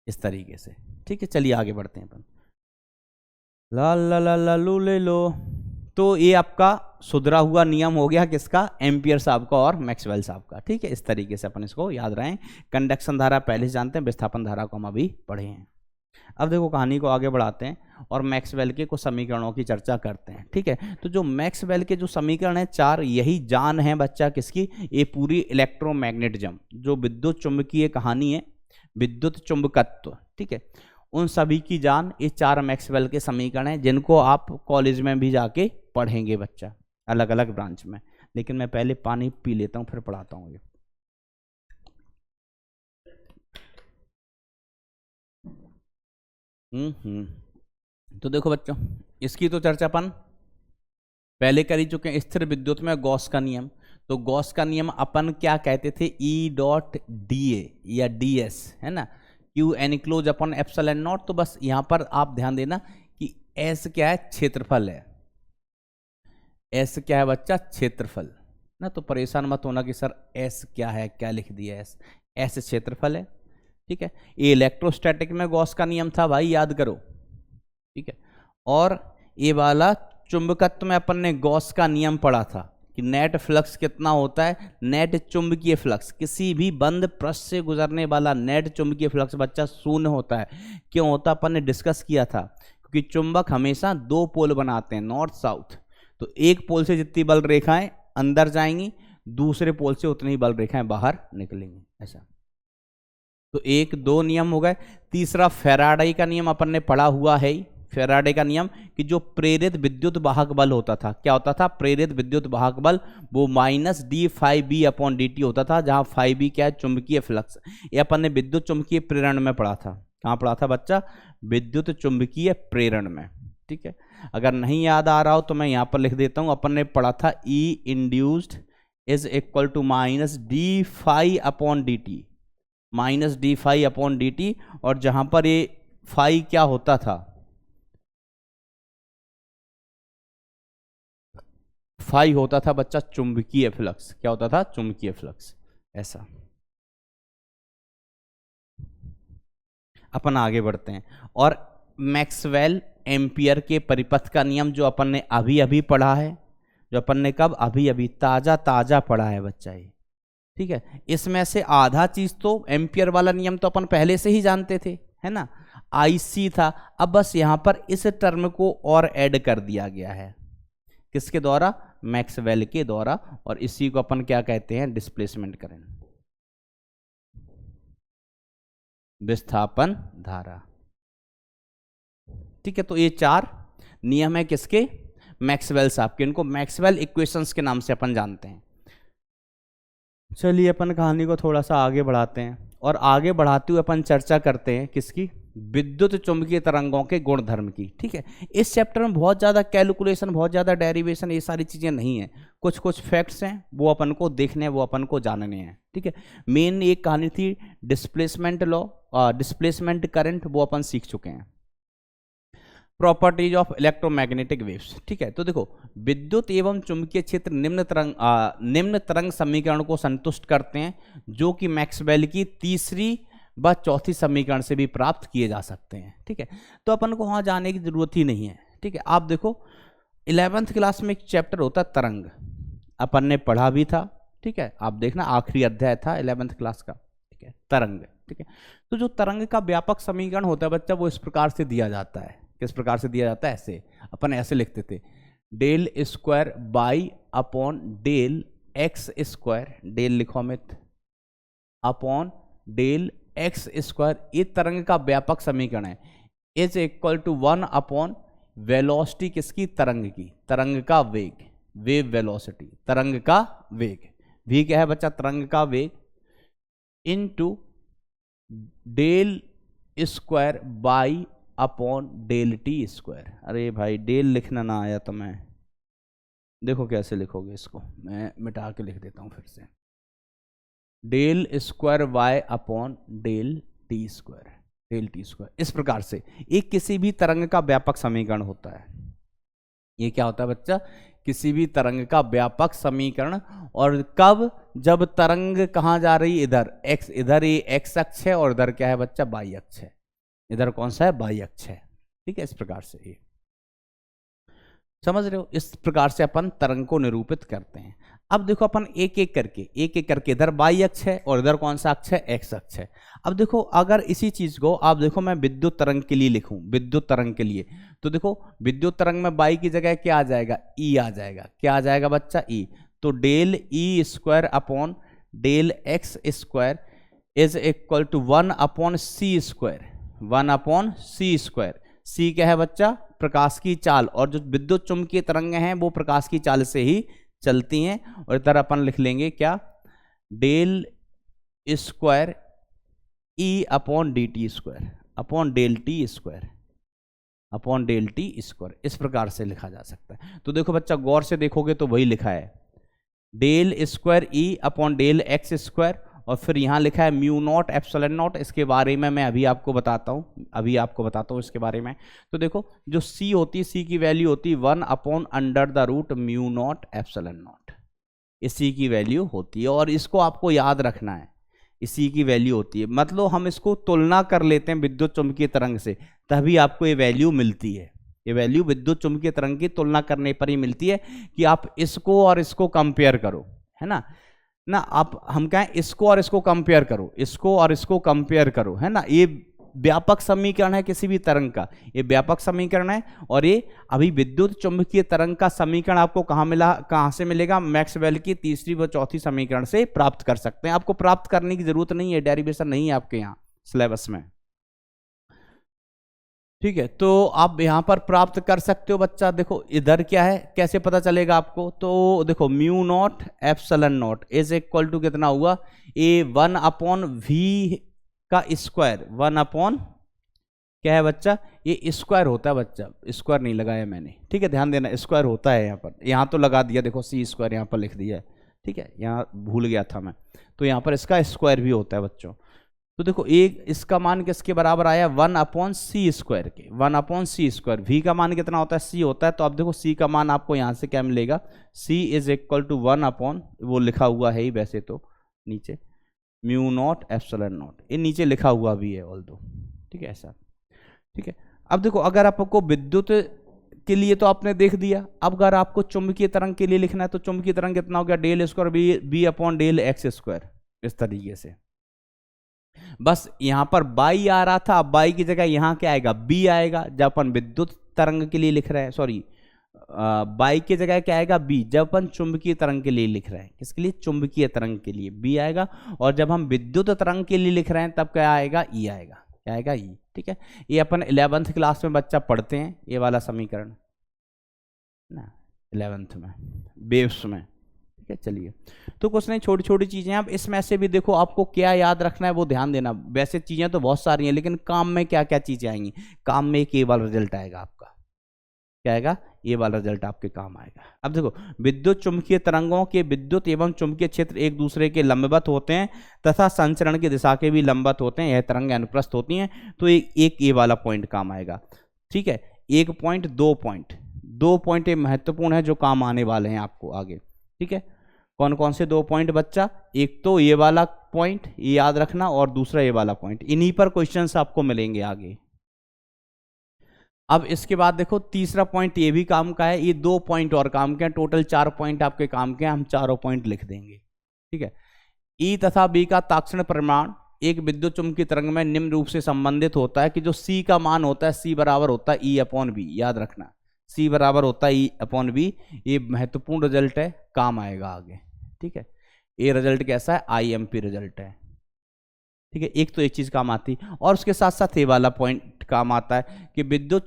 इस तरीके से। ठीक है, चलिए आगे बढ़ते हैं अपन। ला ला ला ला लू ले लो। तो ये आपका सुधरा हुआ नियम हो गया किसका? एम्पियर साहब का और मैक्सवेल साहब का। ठीक है, इस तरीके से अपन इसको याद रखें। कंडक्शन धारा पहले से जानते हैं, विस्थापन धारा को हम अभी पढ़े हैं। अब देखो कहानी को आगे बढ़ाते हैं और मैक्सवेल के कुछ समीकरणों की चर्चा करते हैं। ठीक है, तो जो मैक्सवेल के जो समीकरण है 4, यही जान है बच्चा किसकी? ये पूरी इलेक्ट्रोमैग्नेटिज्म, जो विद्युत चुंबकीय कहानी है, विद्युत चुंबकत्व। ठीक है, उन सभी की जान ये 4 मैक्सवेल के समीकरण हैं, जिनको आप कॉलेज में भी जाके पढ़ेंगे बच्चा, अलग अलग ब्रांच में। लेकिन मैं पहले पानी पी लेता हूं, फिर पढ़ाता हूं ये। तो देखो बच्चों, इसकी तो चर्चा अपन पहले कर ही चुके हैं। स्थिर विद्युत में गॉस का नियम, तो गॉस का नियम अपन क्या कहते थे? E.dA या ds, है ना? Q enclose upon epsilon not. तो बस यहां पर आप ध्यान देना कि एस क्या है? क्षेत्रफल है। एस क्या है बच्चा? क्षेत्रफल ना। तो परेशान मत होना कि सर एस क्या है, क्या लिख दिया एस। एस क्षेत्रफल है। ठीक है, ये इलेक्ट्रोस्टैटिक में गॉस का नियम था भाई, याद करो। ठीक है, और ये वाला चुंबकत्व में अपन ने गॉस का नियम पढ़ा था कि नेट फ्लक्स कितना होता है? नेट चुंबकीय फ्लक्स, किसी भी बंद पृष्ठ से गुजरने वाला नेट चुंबकीय फ्लक्स बच्चा शून्य होता है। क्यों होता? अपन ने डिस्कस किया था, क्योंकि चुंबक हमेशा 2 पोल बनाते हैं, नॉर्थ साउथ। तो एक पोल से जितनी बल रेखाएं अंदर जाएंगी, दूसरे पोल से उतनी ही बल रेखाएं बाहर निकलेंगी, ऐसा। तो 1 2 नियम हो गए। तीसरा फैराडे का नियम अपन ने पढ़ा हुआ है। फैराडे का नियम कि जो प्रेरित विद्युत वाहक बल होता था, क्या होता था? प्रेरित विद्युत वाहक बल, वो -d∅b/dt होता था, जहां φb क्या है? चुंबकीय फ्लक्स। ये अपन ने विद्युत चुंबकीय प्रेरण में पढ़ा था। कहां पढ़ा था बच्चा? विद्युत चुंबकीय प्रेरण में। ठीक है, अगर नहीं याद आ रहा हो तो मैं यहां पर लिख देता हूं। अपन ने पढ़ा था E induced is equal to -d∅/dt, -d∅/dt। और जहां पर ये फाई क्या होता था? फाई होता था बच्चा चुंबकीय फ्लक्स। क्या होता था? चुंबकीय फ्लक्स, ऐसा। अपन आगे बढ़ते हैं और मैक्सवेल एम्पियर के परिपथ का नियम जो अपन ने अभी अभी पढ़ा है, जो अपन ने कब? अभी अभी ताजा ताजा पढ़ा है बच्चा ये। ठीक है, इसमें से आधा चीज तो एम्पियर वाला नियम तो अपन पहले से ही जानते थे, है ना? IC था। अब बस यहां पर इस टर्म को और ऐड कर दिया गया है, किसके द्वारा? मैक्सवेल के द्वारा। और इसी को अपन क्या कहते हैं? डिस्प्लेसमेंट करंट, विस्थापन धारा। ठीक है, तो ये 4 नियम है किसके? मैक्सवेल साहब के। इनको मैक्सवेल इक्वेशंस के नाम से अपन जानते हैं। चलिए अपन कहानी को थोड़ा सा आगे बढ़ाते हैं और आगे बढ़ाते हुए अपन चर्चा करते हैं किसकी? विद्युत चुंबकीय तरंगों के गुणधर्म की। ठीक है, इस चैप्टर में बहुत ज़्यादा कैलकुलेशन, बहुत ज़्यादा डेरिवेशन, ये सारी चीज़ें नहीं है। कुछ कुछ फैक्ट्स हैं, वो अपन को देखने हैं, वो अपन को जानने हैं। ठीक है, मेन एक कहानी थी डिस्प्लेसमेंट लॉ, डिस्प्लेसमेंट करंट, वो अपन सीख चुके हैं। Properties of electromagnetic waves. ठीक है, तो देखो विद्युत एवं चुंबकीय क्षेत्र निम्न तरंग समीकरण को संतुष्ट करते हैं, जो कि मैक्सवेल की तीसरी व चौथी समीकरण से भी प्राप्त किए जा सकते हैं। ठीक है, तो अपन को वहां जाने की जरूरत ही नहीं है। ठीक है, आप देखो 11th क्लास में एक चैप्टर होता है तरंग, अपन ने पढ़ा भी था। ठीक है, आप देखना आखिरी अध्याय था 11th क्लास का। ठीक है, तरंग। ठीक है, तो जो तरंग का व्यापक समीकरण होता है बच्चा, वो इस प्रकार से दिया जाता है। किस प्रकार से दिया जाता है? ऐसे अपन ऐसे लिखते थे, del square Y upon del x square, del लिखो Amit, upon del x square. ये तरंग का व्यापक समीकरण है। Is equal to 1 upon velocity किसकी, तरंग की, तरंग का वेग, वेव वेलोसिटी, तरंग का वेग, v क्या है बच्चा, तरंग का वेग, into del square Y upon del T square. अरे भाई डेल लिखना ना आया तो मैं, देखो कैसे लिखोगे इसको, मैं मिटा के लिख देता हूं फिर से, del square Y upon del T square, del T square. इस प्रकार से एक किसी भी तरंग का व्यापक समीकरण होता है। ये क्या होता है बच्चा, किसी भी तरंग का व्यापक समीकरण। और कब, जब तरंग कहाँ जा रही, इधर x, इधर ये x अक्ष है और इधर क्या है बच्चा, y अक्ष है, इधर कौन सा है, y अक्ष है। ठीक है, इस प्रकार से ये समझ रहे हो, इस प्रकार से अपन तरंग को निरूपित करते हैं। अब देखो अपन एक एक करके इधर y अक्ष है और इधर कौन सा अक्ष है, x अक्ष है। अब देखो अगर इसी चीज को आप देखो मैं विद्युत तरंग के लिए लिखूं, विद्युत तरंग के लिए, तो देखो विद्युत तरंग में y की जगह क्या आ जाएगा, e आ जाएगा। क्या आ जाएगा बच्चा, e। तो del E square upon del x square is equal to 1 upon C square, 1 upon C square. C क्या है बच्चा, प्रकाश की चाल, और जो विद्युत चुंबकीय तरंगें हैं वो प्रकाश की चाल से ही चलती हैं। और इधर अपन लिख लेंगे क्या, del square E upon D T square upon del T square upon del T square. इस प्रकार से लिखा जा सकता है। तो देखो बच्चा गौर से देखोगे तो वही लिखा है, del square E upon del x square, और फिर यहाँ लिखा है म्यू नॉट एप्सिलॉन नॉट। इसके बारे में मैं अभी आपको बताता हूँ, इसके बारे में। तो देखो जो c होती है, c की वैल्यू होती है 1 upon under the root mu naught epsilon naught, इसी की वैल्यू होती है। और इसको आपको याद रखना है, इसी की वैल्यू होती है। मतलब हम इसको तुलना कर लेते हैं विद्युत चुंबकीय तरंग से, तभी आपको ये वैल्यू मिलती है। ये वैल्यू विद्युत चुंबकीय तरंग की तुलना करने पर ही मिलती है कि आप इसको और इसको कंपेयर करो, है ना। आप हम कहें इसको और इसको कंपेयर करो, इसको और इसको कंपेयर करो, है ना। ये व्यापक समीकरण है किसी भी तरंग का, ये व्यापक समीकरण है। और ये अभी विद्युत चुंबकीय तरंग का समीकरण आपको कहाँ से मिलेगा, मैक्सवेल की तीसरी व चौथी समीकरण से प्राप्त कर सकते हैं। आपको प्राप्त करने की जरूरत नहीं है, डेरिवेशन नहीं है आपके यहाँ सिलेबस में, ठीक है। तो आप यहां पर प्राप्त कर सकते हो बच्चा। देखो इधर क्या है, कैसे पता चलेगा आपको, तो देखो mu naught epsilon naught is equal to कितना हुआ, ए 1 अपॉन वी का स्क्वायर, 1 अपॉन क्या है बच्चा, ये स्क्वायर होता है बच्चा, स्क्वायर नहीं लगाया मैंने, ठीक है, ध्यान देना स्क्वायर होता है यहाँ पर, यहाँ तो लगा दिया, देखो सी स्क्वायर यहाँ पर लिख दिया है, ठीक है, यहाँ भूल गया था मैं, तो यहाँ पर इसका स्क्वायर भी होता है बच्चों। तो देखो एक इसका मान किसके बराबर आया, 1 अपॉन सी स्क्वायर के, 1 अपॉन सी स्क्वायर। वी का मान कितना होता है, सी होता है। तो अब देखो सी का मान आपको यहाँ से क्या मिलेगा, सी इज इक्वल टू 1 अपॉन, वो लिखा हुआ है ही वैसे तो नीचे, म्यू नॉट एप्सिलॉन नॉट, ये नीचे लिखा हुआ भी है ऑल दो, ठीक है ऐसा, ठीक है। अब देखो अगर आपको विद्युत के लिए तो आपने देख दिया, अब अगर आपको चुंबकीय तरंग के लिए लिखना है तो चुंबकीय तरंग कितना हो गया, del square B upon del x square, इस तरीके से। बस यहां पर बाई आ रहा था, अब बाई की जगह यहां क्या आएगा, बी आएगा, जब अपन विद्युत तरंग के लिए लिख रहे हैं, सॉरी बाई की जगह क्या आएगा, बी, जब अपन चुंबकीय तरंग के लिए लिख रहे हैं, किसके लिए, चुंबकीय तरंग के लिए बी आएगा, और जब हम विद्युत तरंग के लिए लिख रहे हैं तब क्या आएगा, ई आएगा, क्या आएगा, ई, ठीक है। ये अपन 11th क्लास में बच्चा पढ़ते हैं ये वाला समीकरण ना, 11th में वेव्स में, ठीक है। चलिए तो कुछ नहीं, छोटी छोटी चीजें, आप इसमें से भी देखो आपको क्या याद रखना है वो ध्यान देना। वैसे चीजें तो बहुत सारी हैं, लेकिन काम में क्या क्या चीजें आएंगी, काम में एक ये वाला रिजल्ट आएगा आपका, क्या आएगा, ये वाला रिजल्ट आपके काम आएगा। अब देखो विद्युत चुंबकीय तरंगों के विद्युत एवं चुंबकीय क्षेत्र एक दूसरे के लंबवत होते हैं तथा संचरण की दिशा के भी लंबवत होते हैं, यह तरंगें अनुप्रस्थ होती हैं। तो एक ये वाला पॉइंट काम आएगा, ठीक है। 1 पॉइंट, 2 पॉइंट, 2 पॉइंट ये महत्वपूर्ण है जो काम आने वाले हैं आपको आगे, ठीक है। कौन कौन से 2 पॉइंट बच्चा, एक तो ये वाला पॉइंट ये याद रखना, और दूसरा ये वाला पॉइंट, इन्हीं पर क्वेश्चंस आपको मिलेंगे आगे। अब इसके बाद देखो तीसरा पॉइंट ये भी काम का है, ये 2 पॉइंट और काम के हैं, टोटल 4 पॉइंट आपके काम के हैं, हम चारों पॉइंट लिख देंगे, ठीक है। ई तथा बी का ताक्षण परिमाण एक विद्युत चुंबकीय तरंग में निम्न रूप से संबंधित होता है कि जो सी का मान होता है, सी बराबर होता है ई अपॉन बी, याद रखना सी बराबर होता है ई अपॉन बी। ये महत्वपूर्ण रिजल्ट है, काम आएगा आगे, ठीक है। ये रिजल्ट कैसा है, IMP रिजल्ट है, ठीक है, एक तो एक चीज काम आती है, और उसके साथ साथ ये वाला पॉइंट काम आता है कि विद्युत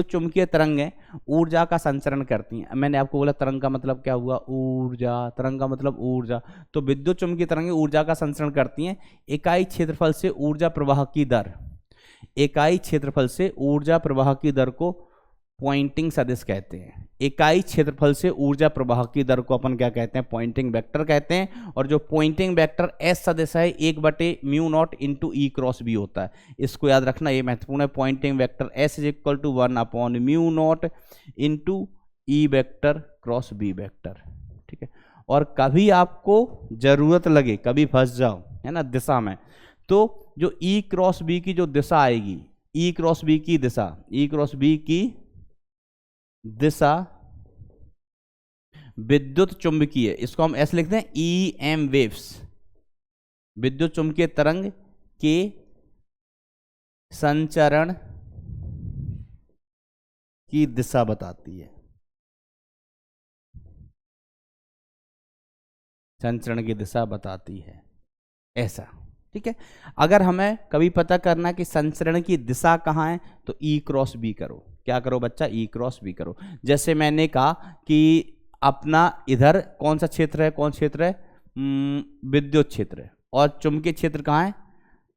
चुंबकीय तरंगें ऊर्जा का संचरण करती हैं। मैंने आपको बोला तरंग का मतलब क्या हुआ, ऊर्जा, तरंग का मतलब ऊर्जा। तो विद्युत चुंबकीय तरंगें ऊर्जा का संचरण करती हैं इकाई क्षेत्रफल से ऊर्जा प्रवाह की दर। इकाई क्षेत्रफल से ऊर्जा प्रवाह की दर को पॉइंटिंग सदिश कहते हैं। इकाई क्षेत्रफल से ऊर्जा प्रवाह की दर को अपन क्या कहते हैं, पॉइंटिंग वेक्टर कहते हैं। और जो पॉइंटिंग वेक्टर एस सदिश है 1/μ0 इंटू ई क्रॉस बी होता है। इसको याद रखना, ये महत्वपूर्ण है। Poynting vector S is equal to 1/μ0 into E vector cross B vector. ठीक है, और कभी आपको जरूरत लगे, कभी फंस जाओ है ना दिशा में, तो जो ई क्रॉस बी की जो दिशा आएगी, ई क्रॉस बी की दिशा, ई क्रॉस बी की दिशा विद्युत चुंबकीय, इसको हम ऐसे लिखते हैं ई एम वेव्स, विद्युत चुंबकीय तरंग के संचरण की दिशा बताती है, संचरण की दिशा बताती है ऐसा। ठीक है, अगर हमें कभी पता करना कि संचरण की दिशा कहाँ है तो ई क्रॉस बी करो। क्या करो बच्चा, ई क्रॉस बी करो। जैसे मैंने कहा कि अपना इधर कौन सा क्षेत्र है, कौन क्षेत्र है, विद्युत क्षेत्र है, और चुंबकीय क्षेत्र कहाँ है,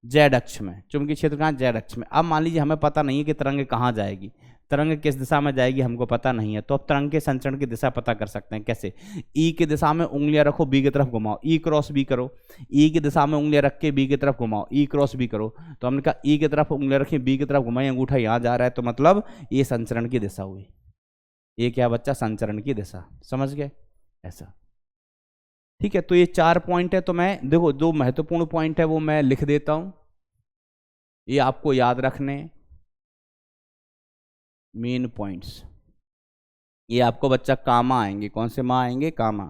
जेड अक्ष में। चुंबकीय क्षेत्र कहाँ है, जेड अक्ष में। अब मान लीजिए हमें पता नहीं है कि तरंग कहाँ जाएगी, तरंग किस दिशा में जाएगी हमको पता नहीं है, तो अब तरंग के संचरण की दिशा पता कर सकते हैं कैसे। ई की दिशा में उंगलियां रखो, बी की तरफ घुमाओ, ई क्रॉस बी करो। ई की दिशा में उंगलियां रख के बी की तरफ घुमाओ, ई क्रॉस बी करो। तो हमने कहा ई की तरफ उंगलियां रखी, बी की तरफ घुमाई, अंगूठा यहाँ जा रहा है, तो मतलब ये संचरण की दिशा हुई। ये क्या बच्चा, संचरण की दिशा। समझ गए ऐसा। ठीक है, तो ये 4 पॉइंट है। तो मैं देखो जो महत्वपूर्ण पॉइंट है वो मैं लिख देता हूं, ये आपको याद रखने, मेन पॉइंट्स ये आपको बच्चा कामा आएंगे। कौन से माँ आएंगे, कामा।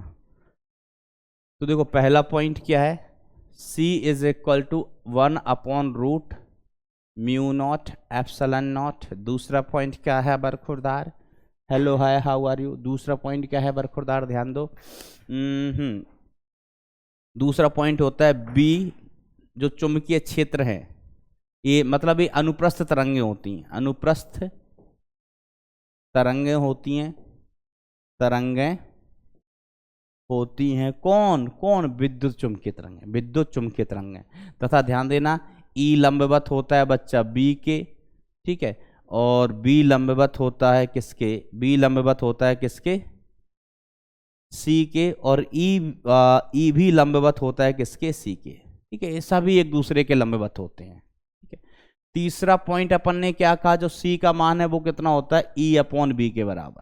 तो देखो पहला पॉइंट क्या है, C इज इक्वल टू 1/√μ0 ε0। दूसरा पॉइंट क्या है बरखुरदार, hello hi how are you. दूसरा पॉइंट क्या है बरखुरदार, ध्यान दो। दूसरा पॉइंट होता है B, जो चुंबकीय क्षेत्र है, ये मतलब ये अनुप्रस्थ तरंगें होती हैं, अनुप्रस्थ तरंगें होती हैं, तरंगें होती हैं कौन कौन, विद्युत चुंबकीय तरंगें, विद्युत चुंबकीय तरंगें। तथा ध्यान देना ई लंबवत होता है बच्चा बी के, ठीक है, और बी लंबवत होता है किसके, बी लंबवत होता है किसके, सी के, और ई भी लंबवत होता है किसके, सी के। ठीक है, ये सभी एक दूसरे के लंबवत होते हैं। ठीक है, तीसरा पॉइंट अपन ने क्या कहा, जो सी का मान है वो कितना होता है, E/B के बराबर,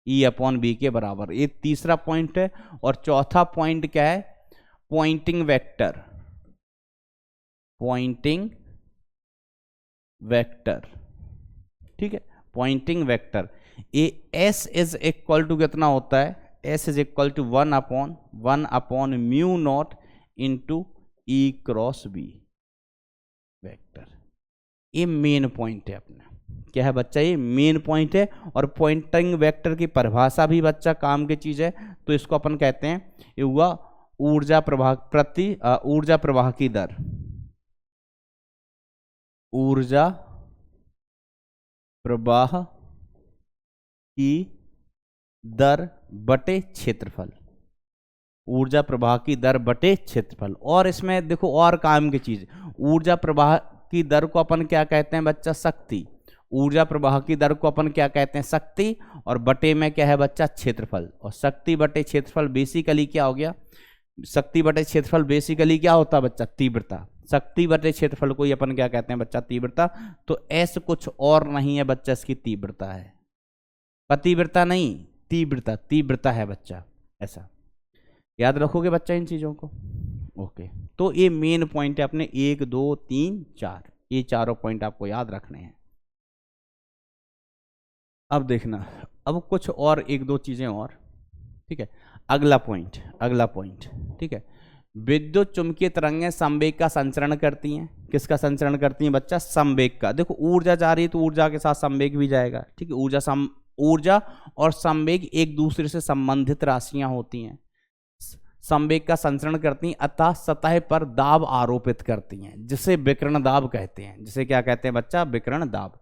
E/B के बराबर। ये तीसरा पॉइंट है। और चौथा पॉइंट क्या है, पॉइंटिंग वेक्टर, पॉइंटिंग वेक्टर। ठीक है, पॉइंटिंग वेक्टर, ये S इज इक्वल टू कितना होता है, S is equal to 1/μ0 into E cross B vector. ये मेन पॉइंट है अपना, क्या है बच्चा, ये मेन पॉइंट है। और पॉइंटिंग वेक्टर की परिभाषा भी बच्चा काम की चीज है, तो इसको अपन कहते हैं, ये हुआ ऊर्जा प्रवाह ऊर्जा प्रवाह की दर, ऊर्जा प्रवाह की दर बटे क्षेत्रफल, ऊर्जा प्रवाह की दर बटे क्षेत्रफल। और इसमें देखो और काम की चीज, ऊर्जा प्रवाह की दर को अपन क्या कहते हैं बच्चा, शक्ति। ऊर्जा प्रवाह की दर को अपन क्या कहते हैं, शक्ति, और बटे में क्या है बच्चा, क्षेत्रफल। और शक्ति बटे क्षेत्रफल बेसिकली क्या हो गया, शक्ति बटे क्षेत्रफल बेसिकली क्या होता है बच्चा, तीव्रता। शक्ति बटे क्षेत्रफल को ही अपन क्या कहते हैं बच्चा, तीव्रता। तो ऐसा कुछ और नहीं है बच्चा, इसकी तीव्रता है, पतिव्रता नहीं, तीव्रता, तीव्रता है बच्चा, ऐसा याद रखोगे बच्चा इन चीजों को। ओके, तो ये मेन पॉइंट है अपने 1 2 3 4, ये चारों पॉइंट आपको याद रखने हैं। अब देखना, अब कुछ और 1 2 चीजें और। ठीक है, अगला पॉइंट, अगला पॉइंट, ठीक है, विद्युत चुंबकीय तरंगें संवेग का संचरण करती हैं। किसका संचरण करती हैं बच्चा, संवेग का। देखो ऊर्जा जा रही है तो ऊर्जा के साथ संवेग भी जाएगा। ठीक है, ऊर्जा और संवेग एक दूसरे से संबंधित राशियां होती हैं। संवेग का संचरण करती हैं अतः सतह पर दाब आरोपित करती हैं, जिसे विकिरण दाब कहते हैं। जिसे क्या कहते हैं बच्चा? विकिरण दाब।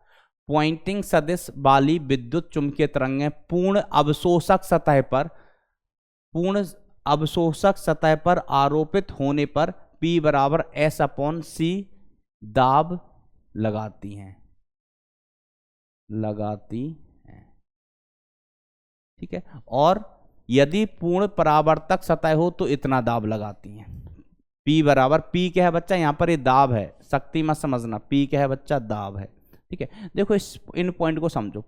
पॉइंटिंग सदिश वाली विद्युत चुंबकीय तरंगें पूर्ण अवशोषक सतह पर आरोपित होने पर P बराबर S/C दाब लगाती हैं। ठीक है। और यदि पूर्ण परावर्तक सतह हो तो इतना दाब लगाती हैं। P बराबर, P क्या है बच्चा? यहाँ पर ये दाब है, शक्ति मत समझना। P क्या है बच्चा? दाब है। ठीक है। देखो इन पॉइंट को समझो,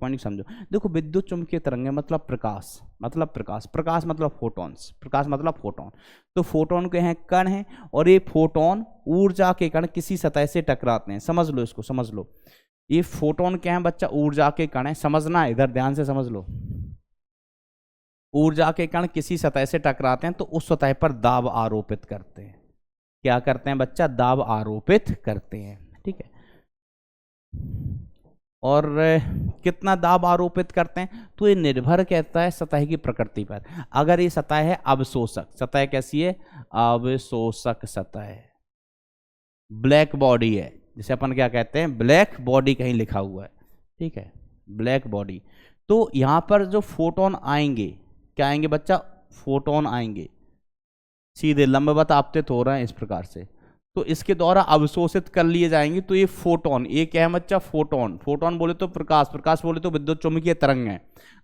देखो विद्युत चुंबकीय तरंगें मतलब प्रकाश मतलब फोटॉन्स, प्रकाश मतलब फोटोन। तो फोटोन के हैं कण हैं, और ये फोटोन ऊर्जा के कण किसी सतह से टकराते हैं। समझ लो इसको, समझ लो। ये फोटोन क्या है बच्चा? ऊर्जा के कण है। समझना है, इधर ध्यान से समझ लो। ऊर्जा के कण किसी सतह से टकराते हैं तो उस सतह पर दाब आरोपित करते हैं। क्या करते हैं बच्चा? दाब आरोपित करते हैं। ठीक है। और कितना दाब आरोपित करते हैं तो ये निर्भर करता है सतह की प्रकृति पर। अगर ये सतह है अवशोषक सतह, कैसी है? अवशोषक सतह, ब्लैक बॉडी है, जिसे अपन क्या कहते हैं? ब्लैक बॉडी कहीं लिखा हुआ है। ठीक है, ब्लैक बॉडी। तो यहां पर जो फोटोन आएंगे, क्या आएंगे बच्चा? फोटोन आएंगे, सीधे लंबवत आपतित हो रहे हैं इस प्रकार से, तो इसके द्वारा अवशोषित कर लिए जाएंगे। तो ये फोटोन, ये क्या है बच्चा? फोटोन बोले तो प्रकाश बोले तो विद्युत चुंबकीय तरंग है।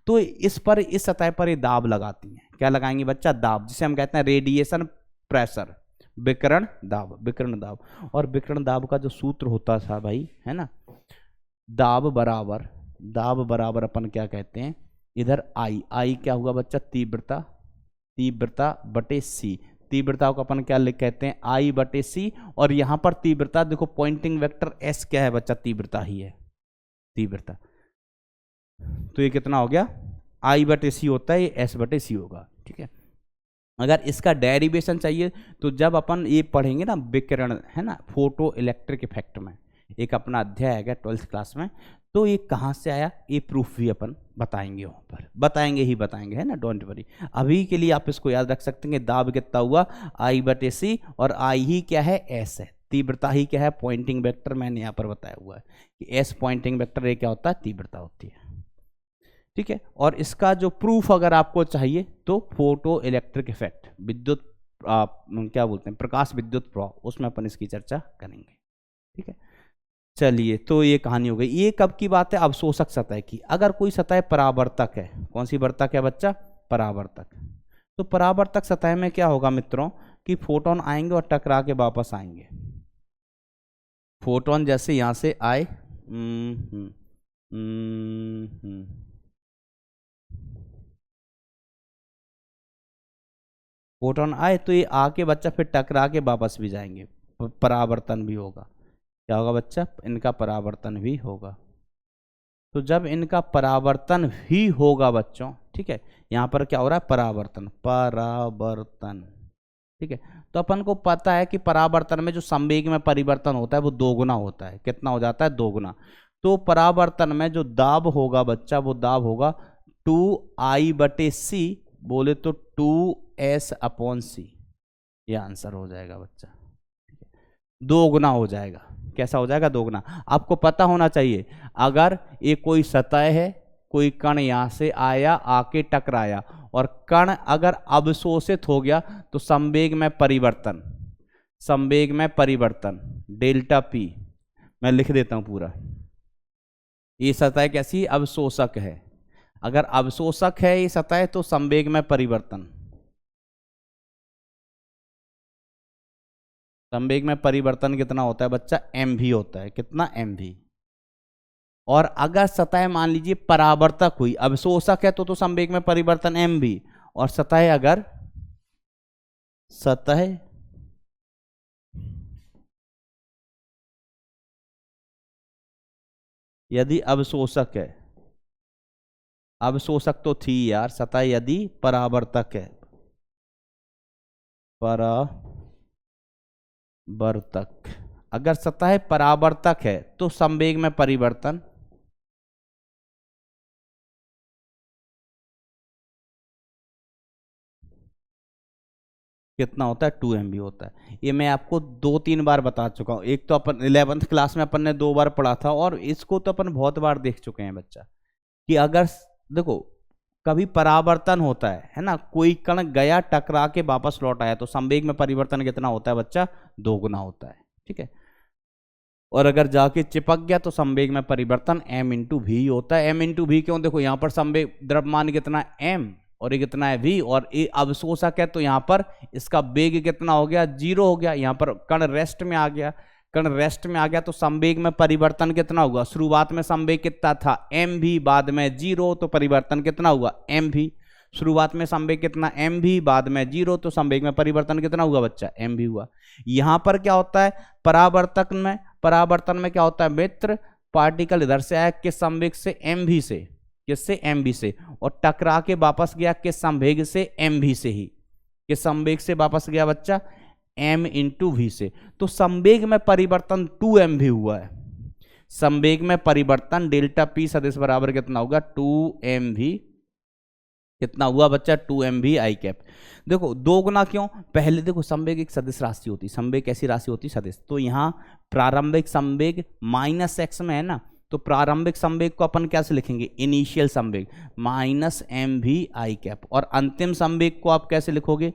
तो इस सतह पर ये दाब लगाती हैं। क्या लगाएंगे बच्चा? दाब, जिसे हम कहते हैं रेडिएशन प्रेशर, विकिरण दाब। और विकिरण दाब का जो सूत्र होता था भाई, है ना, दाब बराबर अपन क्या कहते हैं? इधर आई क्या हुआ बच्चा? तीव्रता बटे सी। तीव्रता को अपन क्या लिख कहते हैं? I बटे सी। और यहां पर तीव्रता देखो, पॉइंटिंग वेक्टर S क्या है बच्चा? तीव्रता ही है, तीव्रता। तो ये कितना हो गया? I बटे सी होता है, ये S बटे सी होगा। ठीक है। अगर इसका डेरिवेशन चाहिए तो जब अपन ये पढ़ेंगे ना विकिरण, है ना, फोटो इलेक्ट्रिक इफेक्ट में, एक अपना अध्याय है 12th क्लास में, तो ये कहाँ से आया ये प्रूफ भी अपन बताएंगे, वहाँ पर बताएंगे, है ना, डोंट वरी। अभी के लिए आप इसको याद रख सकते हैं, दाब कितना हुआ? I बटे सी, और I ही क्या है? S है। तीव्रता ही क्या है? Poynting vector. मैंने यहाँ पर बताया हुआ है कि S पॉइंटिंग वेक्टर, ये क्या होता है? तीव्रता होती है। ठीक है। और इसका जो प्रूफ अगर आपको चाहिए तो फोटो इलेक्ट्रिक इफेक्ट, विद्युत क्या बोलते हैं, प्रकाश विद्युत प्रभाव, उसमें अपन इसकी चर्चा करेंगे। ठीक है। चलिए, तो ये कहानी हो गई। ये कब की बात है? अवशोषक सतह की। अगर कोई सतह परावर्तक है, कौन सी वर्तक है बच्चा? परावर्तक। तो परावर्तक सतह में क्या होगा मित्रों कि फोटोन आएंगे और टकरा के वापस आएंगे। फोटोन जैसे यहां से आए, फोटोन आए तो ये आके बच्चा फिर टकरा के वापस भी जाएंगे, परावर्तन भी होगा। क्या होगा बच्चा? इनका परावर्तन भी होगा। तो जब इनका परावर्तन भी होगा बच्चों, ठीक है, यहाँ पर क्या हो रहा है? परावर्तन। ठीक है। तो अपन को पता है कि परावर्तन में जो संवेग में परिवर्तन होता है वो दोगुना होता है। कितना हो जाता है? दोगुना। तो परावर्तन में जो दाब होगा बच्चा, वो दाब होगा 2I बटे सी, बोले तो 2S/C। ये आंसर हो जाएगा बच्चा। दोगुना हो जाएगा। कैसा हो जाएगा? दोगुना। आपको पता होना चाहिए, अगर ये कोई सतह है, कोई कण यहां से आया, आके टकराया, और कण अगर अवशोषित हो गया तो संवेग में परिवर्तन डेल्टा P, मैं लिख देता हूं पूरा। ये सतह कैसी? अवशोषक है। अगर अवशोषक है ये सतह तो संवेग में परिवर्तन, संवेग में परिवर्तन कितना होता है बच्चा? mv होता है। कितना? mv। और अगर सतह मान लीजिए परावर्तक हुई, अवशोषक है तो संवेग में परिवर्तन mv, और सतह अगर यदि अवशोषक है, अवशोषक तो थी यार, सतह यदि परावर्तक है, परावर्तक, अगर सतह परावर्तक है तो संवेग में परिवर्तन, कितना होता है 2 MB होता है। ये मैं आपको 2-3 बार बता चुका हूँ। एक तो अपन 11th क्लास में अपन ने 2 बार पढ़ा था, और इसको तो अपन बहुत बार देख चुके हैं बच्चा, कि अगर देखो कभी परावर्तन होता है ना, कोई कण गया टकरा के वापस लौट आया, तो संवेग में परिवर्तन कितना होता है बच्चा, 2 गुना होता है। ठीक है, और अगर जाके चिपक गया तो संवेग में परिवर्तन m/v होता है। m/v क्यों, देखो यहाँ पर संवेग द्रव्यमान कितना m और ये कितना है v, और ये अवशोषक है तो यहाँ पर इसका वेग कितना हो गया, 0 हो गया। यहाँ पर कण रेस्ट में आ गया, कण रेस्ट में आ गया तो संवेग में परिवर्तन कितना हुआ, शुरुआत में संवेग कितना था mv, बाद में 0, तो परिवर्तन कितना हुआ mv। शुरुआत में संवेग कितना mv, बाद में 0, तो संवेग में परिवर्तन कितना हुआ बच्चा, mv हुआ। यहां पर क्या होता है, परावर्तन में क्या होता है मित्र, पार्टिकल इधर से आया किस संवेग से, mv से, किससे mv से, और टकरा के वापस गया किस संवेग से, mv से ही, किस संवेग से वापस गया बच्चा, m/v से। तो संवेग में परिवर्तन 2 mv हुआ है। संवेग में परिवर्तन डेल्टा p सदिश बराबर कितना होगा, 2 mv, कितना हुआ बच्चा, 2 mv आई कैप। देखो 2 गुना क्यों, पहले देखो संवेग एक सदिश राशि होती, संवेग कैसी राशि होती, सदिश। तो यहाँ प्रारंभिक संवेग -x में है ना, तो प्रारंभिक संवेग को अपन कैसे लिखेंगे, इनिशियल संवेग -mv आई कैप, और अंतिम संवेग को आप कैसे लिखोगे,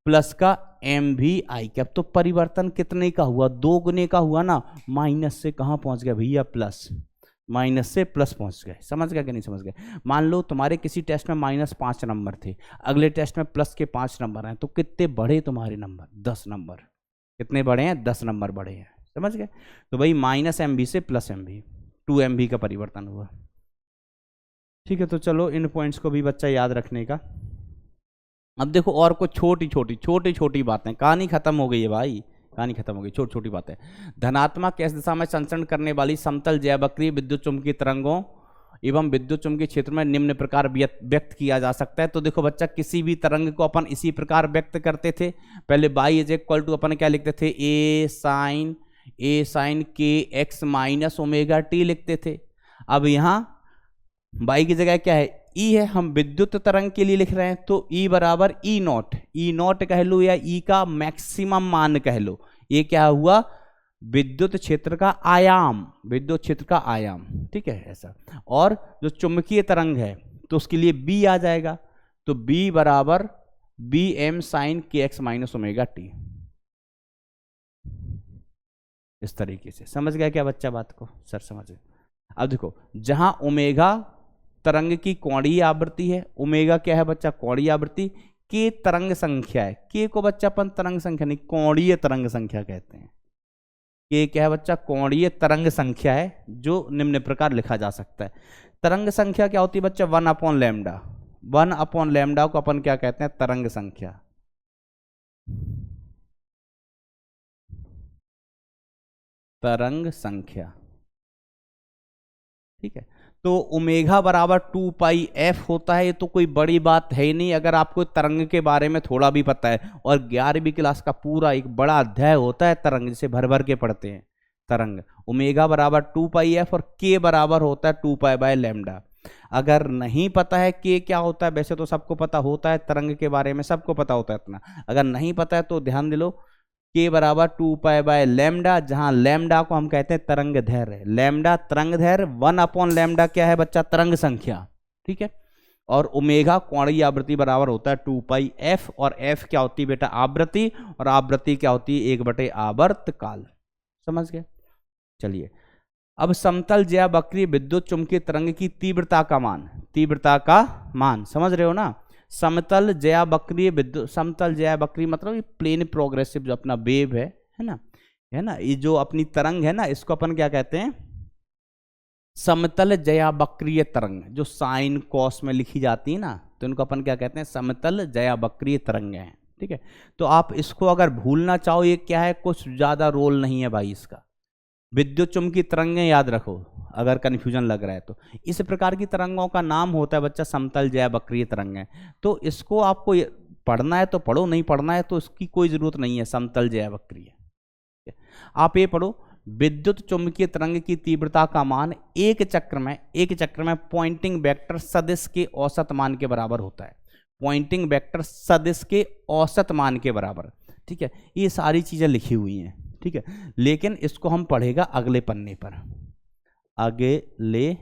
प्लस का mv आई कैप। तो परिवर्तन कितने का हुआ, 2 गुने का हुआ ना, माइनस से कहाँ पहुंच गया भैया, प्लस, माइनस से प्लस पहुंच गए। समझ गया कि नहीं समझ गए। मान लो तुम्हारे किसी टेस्ट में -5 नंबर थे, अगले टेस्ट में प्लस के 5 नंबर हैं, तो कितने बढ़े तुम्हारे नंबर, 10 नंबर। कितने बढ़े हैं, 10 नंबर बढ़े हैं। समझ गए। तो भाई -mv से +mv, 2 mv का परिवर्तन हुआ। ठीक है, तो चलो इन पॉइंट्स को भी बच्चा याद रखने का। अब देखो और कुछ छोटी छोटी बातें, कहानी खत्म हो गई है भाई, कहानी खत्म हो गई, छोटी छोटी बातें। धनात्मक s दिशा में संचरण करने वाली समतल जयवक्रीय विद्युत चुम्बकीय तरंगों एवं विद्युत चुम्बकीय क्षेत्र में निम्न प्रकार व्यक्त किया जा सकता है। तो देखो बच्चा, किसी भी तरंग को अपन इसी प्रकार व्यक्त करते थे। पहले y = अपन क्या लिखते थे, a sin kx - omega t लिखते थे। अब यहाँ y की जगह क्या है, E है, हम विद्युत तरंग के लिए लिख रहे हैं, तो E बराबर E0 कह लो, या E का मैक्सिमम मान कह लो। ये क्या हुआ, विद्युत क्षेत्र का आयाम, विद्युत क्षेत्र का आयाम। ठीक है ऐसा। और जो चुंबकीय तरंग है तो उसके लिए B आ जाएगा, तो B बराबर Bm sin kx - omega t। इस तरीके से समझ गया क्या बच्चा बात को, सर समझ गए। अब देखो, जहां ओमेगा तरंग की कोणीय आवृत्ति है, ओमेगा क्या है बच्चा, कोणीय आवृत्ति, के तरंग संख्या है, के को बच्चा अपन तरंग संख्या नहीं, कोणीय तरंग संख्या कहते हैं। के क्या है बच्चा, कोणीय तरंग संख्या है, जो निम्न प्रकार लिखा जा सकता है। तरंग संख्या क्या होती है बच्चा, 1/λ। 1/λ को अपन क्या कहते हैं, तरंग संख्या। तरंग संख्या। ठीक है, तो ओमेगा बराबर 2πf होता है। ये तो कोई बड़ी बात है ही नहीं अगर आपको तरंग के बारे में थोड़ा भी पता है। और 11वीं क्लास का पूरा एक बड़ा अध्याय होता है तरंग, जिसे भर भर के पढ़ते हैं तरंग। ओमेगा बराबर 2πf और k बराबर होता है 2π/λ। अगर नहीं पता है k क्या होता है, वैसे तो सबको पता होता है तरंग के बारे में, सबको पता होता है इतना। अगर नहीं पता है तो ध्यान दे लो, k बराबर 2π/λ, जहां लैम्डा को हम कहते हैं तरंग दैर्घ्य। लैम्डा तरंग दैर्घ्य, 1/λ क्या है बच्चा, तरंग संख्या। ठीक है, और ओमेगा कोणीय आवृत्ति बराबर होता है 2πf, और f क्या होती है बेटा, आवृत्ति, और आवृत्ति क्या होती है, 1/आवर्तकाल। समझ गए। चलिए, अब समतल ज्यावक्रीय विद्युत चुम्बकीय तरंग की तीव्रता का मान समझ रहे हो ना। समतल ज्यावक्रीय विद्युत, समतल ज्यावक्रीय मतलब ये प्लेन प्रोग्रेसिव जो अपना वेव है ना, ये जो अपनी तरंग है ना, इसको अपन क्या कहते हैं, समतल ज्यावक्रीय तरंग। जो साइन कॉस में लिखी जाती है ना, तो इनको अपन क्या कहते हैं, समतल ज्यावक्रीय तरंग है। ठीक है, तो आप इसको अगर भूलना चाहो, ये क्या है, कुछ ज्यादा रोल नहीं है भाई इसका। विद्युत चुम्बकीय तरंगें याद रखो अगर कन्फ्यूजन लग रहा है तो। इस प्रकार की तरंगों का नाम होता है बच्चा समतल ज्यावक्रीय तरंगें। तो इसको आपको पढ़ना है तो पढ़ो, नहीं पढ़ना है तो इसकी कोई जरूरत नहीं है। समतल ज्यावक्रीय आप ये पढ़ो, विद्युत चुम्बकीय तरंग की तीव्रता का मान एक चक्र में पॉइंटिंग वेक्टर सदिश के औसत मान के बराबर होता है। पॉइंटिंग वेक्टर सदिश के औसत मान के बराबर। ठीक है, ये सारी चीजें लिखी हुई हैं। ठीक है, लेकिन इसको हम पढ़ेगा अगले पन्ने पर, अगले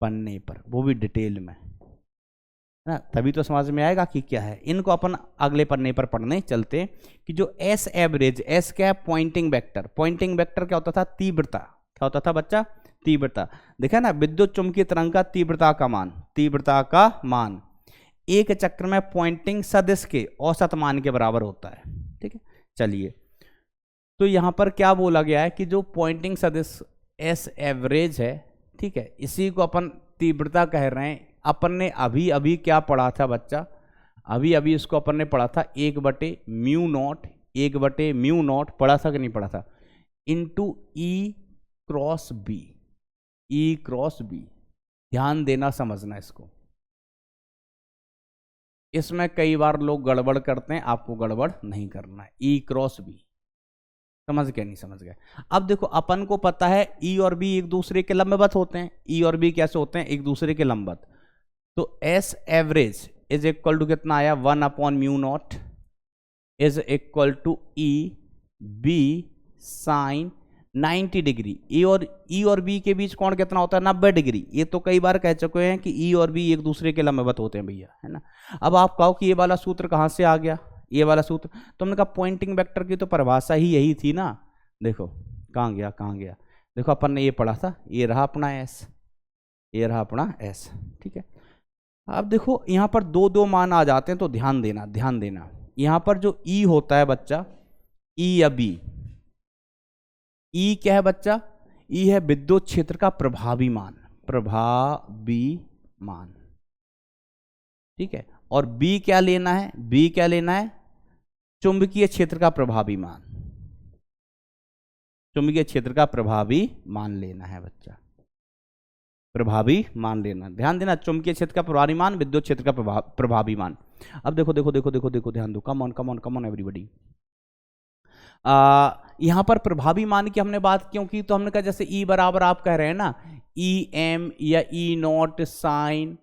पन्ने पर, वो भी डिटेल में ना, तभी तो समझ में आएगा कि क्या है। इनको अपन अगले पन्ने पर पढ़ने चलते हैं कि जो एस एवरेज, एस क्या है, पॉइंटिंग वेक्टर। पॉइंटिंग वेक्टर क्या होता था, तीव्रता। क्या होता था बच्चा, तीव्रता। देखा ना, विद्युत चुम्बकीय तरंग का तीव्रता का मान, तीव्रता का मान एक चक्र में पॉइंटिंग सदिश के औसत मान के बराबर होता है। ठीक है, चलिए, तो यहां पर क्या बोला गया है कि जो पॉइंटिंग सदिश एस एवरेज है, ठीक है, इसी को अपन तीव्रता कह रहे हैं। अपन ने अभी अभी क्या पढ़ा था बच्चा, अभी अभी इसको अपन ने पढ़ा था 1/μ0, 1/μ0 पढ़ा था कि नहीं पढ़ा था, into E cross B, E cross B. ध्यान देना, समझना इसको। इसमें कई बार लोग गड़बड़ करते हैं, आपको गड़बड़ नहीं करना है। E क्रॉस बी, समझ गए नहीं समझ गए। अब देखो, अपन को पता है E और B एक दूसरे के लंबवत होते हैं। E और B कैसे होते हैं, एक दूसरे के लंबवत। तो S average is equal to कितना आया, 1/μ0 is equal to E B sine 90 degree. E और B के बीच कोण कितना होता है, 90 डिग्री। ये तो कई बार कह चुके हैं कि E और B एक दूसरे के लंबवत होते हैं भैया, है ना। अब आप कहो कि ये वाला सूत्र कहाँ से आ गया, ये वाला सूत्र, तो हमने कहा पॉइंटिंग वेक्टर की तो परिभाषा ही यही थी ना। देखो कहाँ गया, कहाँ गया, देखो अपन ने ये पढ़ा था, ये रहा अपना S, ये रहा अपना S। ठीक है, अब देखो यहाँ पर दो दो मान आ जाते हैं, तो ध्यान देना, ध्यान देना। यहाँ पर जो E होता है बच्चा, E या B, E क्या है बच्चा, E है विद्युत क्षेत्र का प्रभावी मान, प्रभावी मान। ठीक है, और B क्या लेना है, B क्या लेना है, चुंबकीय क्षेत्र का प्रभावी मान, चुंबकीय क्षेत्र का प्रभावी मान लेना है बच्चा, प्रभावी मान लेना। ध्यान देना, चुंबकीय क्षेत्र का प्रभावी मान, विद्युत क्षेत्र का प्रभावी मान। अब देखो देखो देखो देखो देखो, ध्यान दो, come on come on come on everybody. यहां पर प्रभावी मान की हमने बात क्यों की, तो हमने कहा जैसे E बराबर आप कह रहे हैं ना, EM या E0 sine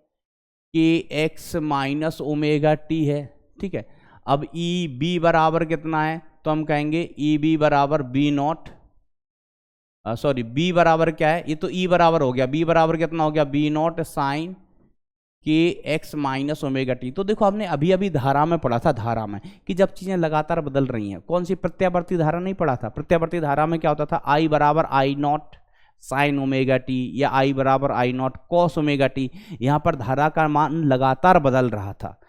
kx minus omega t है। ठीक है, अब EB बराबर कितना है, तो हम कहेंगे EB बराबर B0, सॉरी B बराबर क्या है, ये तो E बराबर हो गया, B बराबर कितना हो गया, B0 sine kx minus omega t. तो देखो, हमने अभी अभी धारा में पढ़ा था, धारा में, कि जब चीजें लगातार बदल रही हैं, कौन सी प्रत्यावर्ती धारा नहीं पढ़ा था। प्रत्यावर्ती धारा में क्या होता था, I बराबर I0 साइन ओमेगा टी या I बराबर I0 कॉस ओमेगा टी। यहाँ पर धारा का मान लगातार बदल रहा था।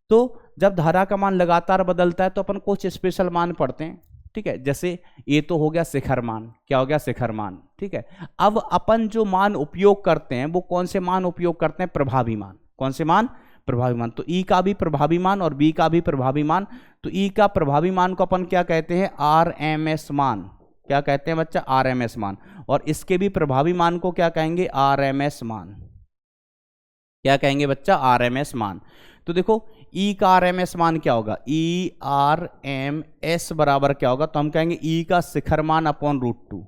तो जब धारा का मान लगातार बदलता है तो अपन कुछ स्पेशल मान पढ़ते हैं। ठीक है, जैसे ये तो हो गया शिखर मान, क्या हो गया, शिखर मान। ठीक है, अब अपन जो मान उपयोग करते हैं वो कौन से मान उपयोग करते हैं, प्रभावी मान। कौन से मान, प्रभावी मान। तो E का भी प्रभावी मान और B का भी प्रभावी मान। तो E का प्रभावी मान को अपन क्या कहते हैं, RMS मान। क्या कहते हैं बच्चा, RMS मान। और इसके भी प्रभावी मान को क्या कहेंगे, RMS मान। क्या कहेंगे बच्चा, RMS मान। तो देखो E का RMS मान क्या होगा, ERMS बराबर क्या होगा, तो हम कहेंगे E का शिखर मान अपॉन √2,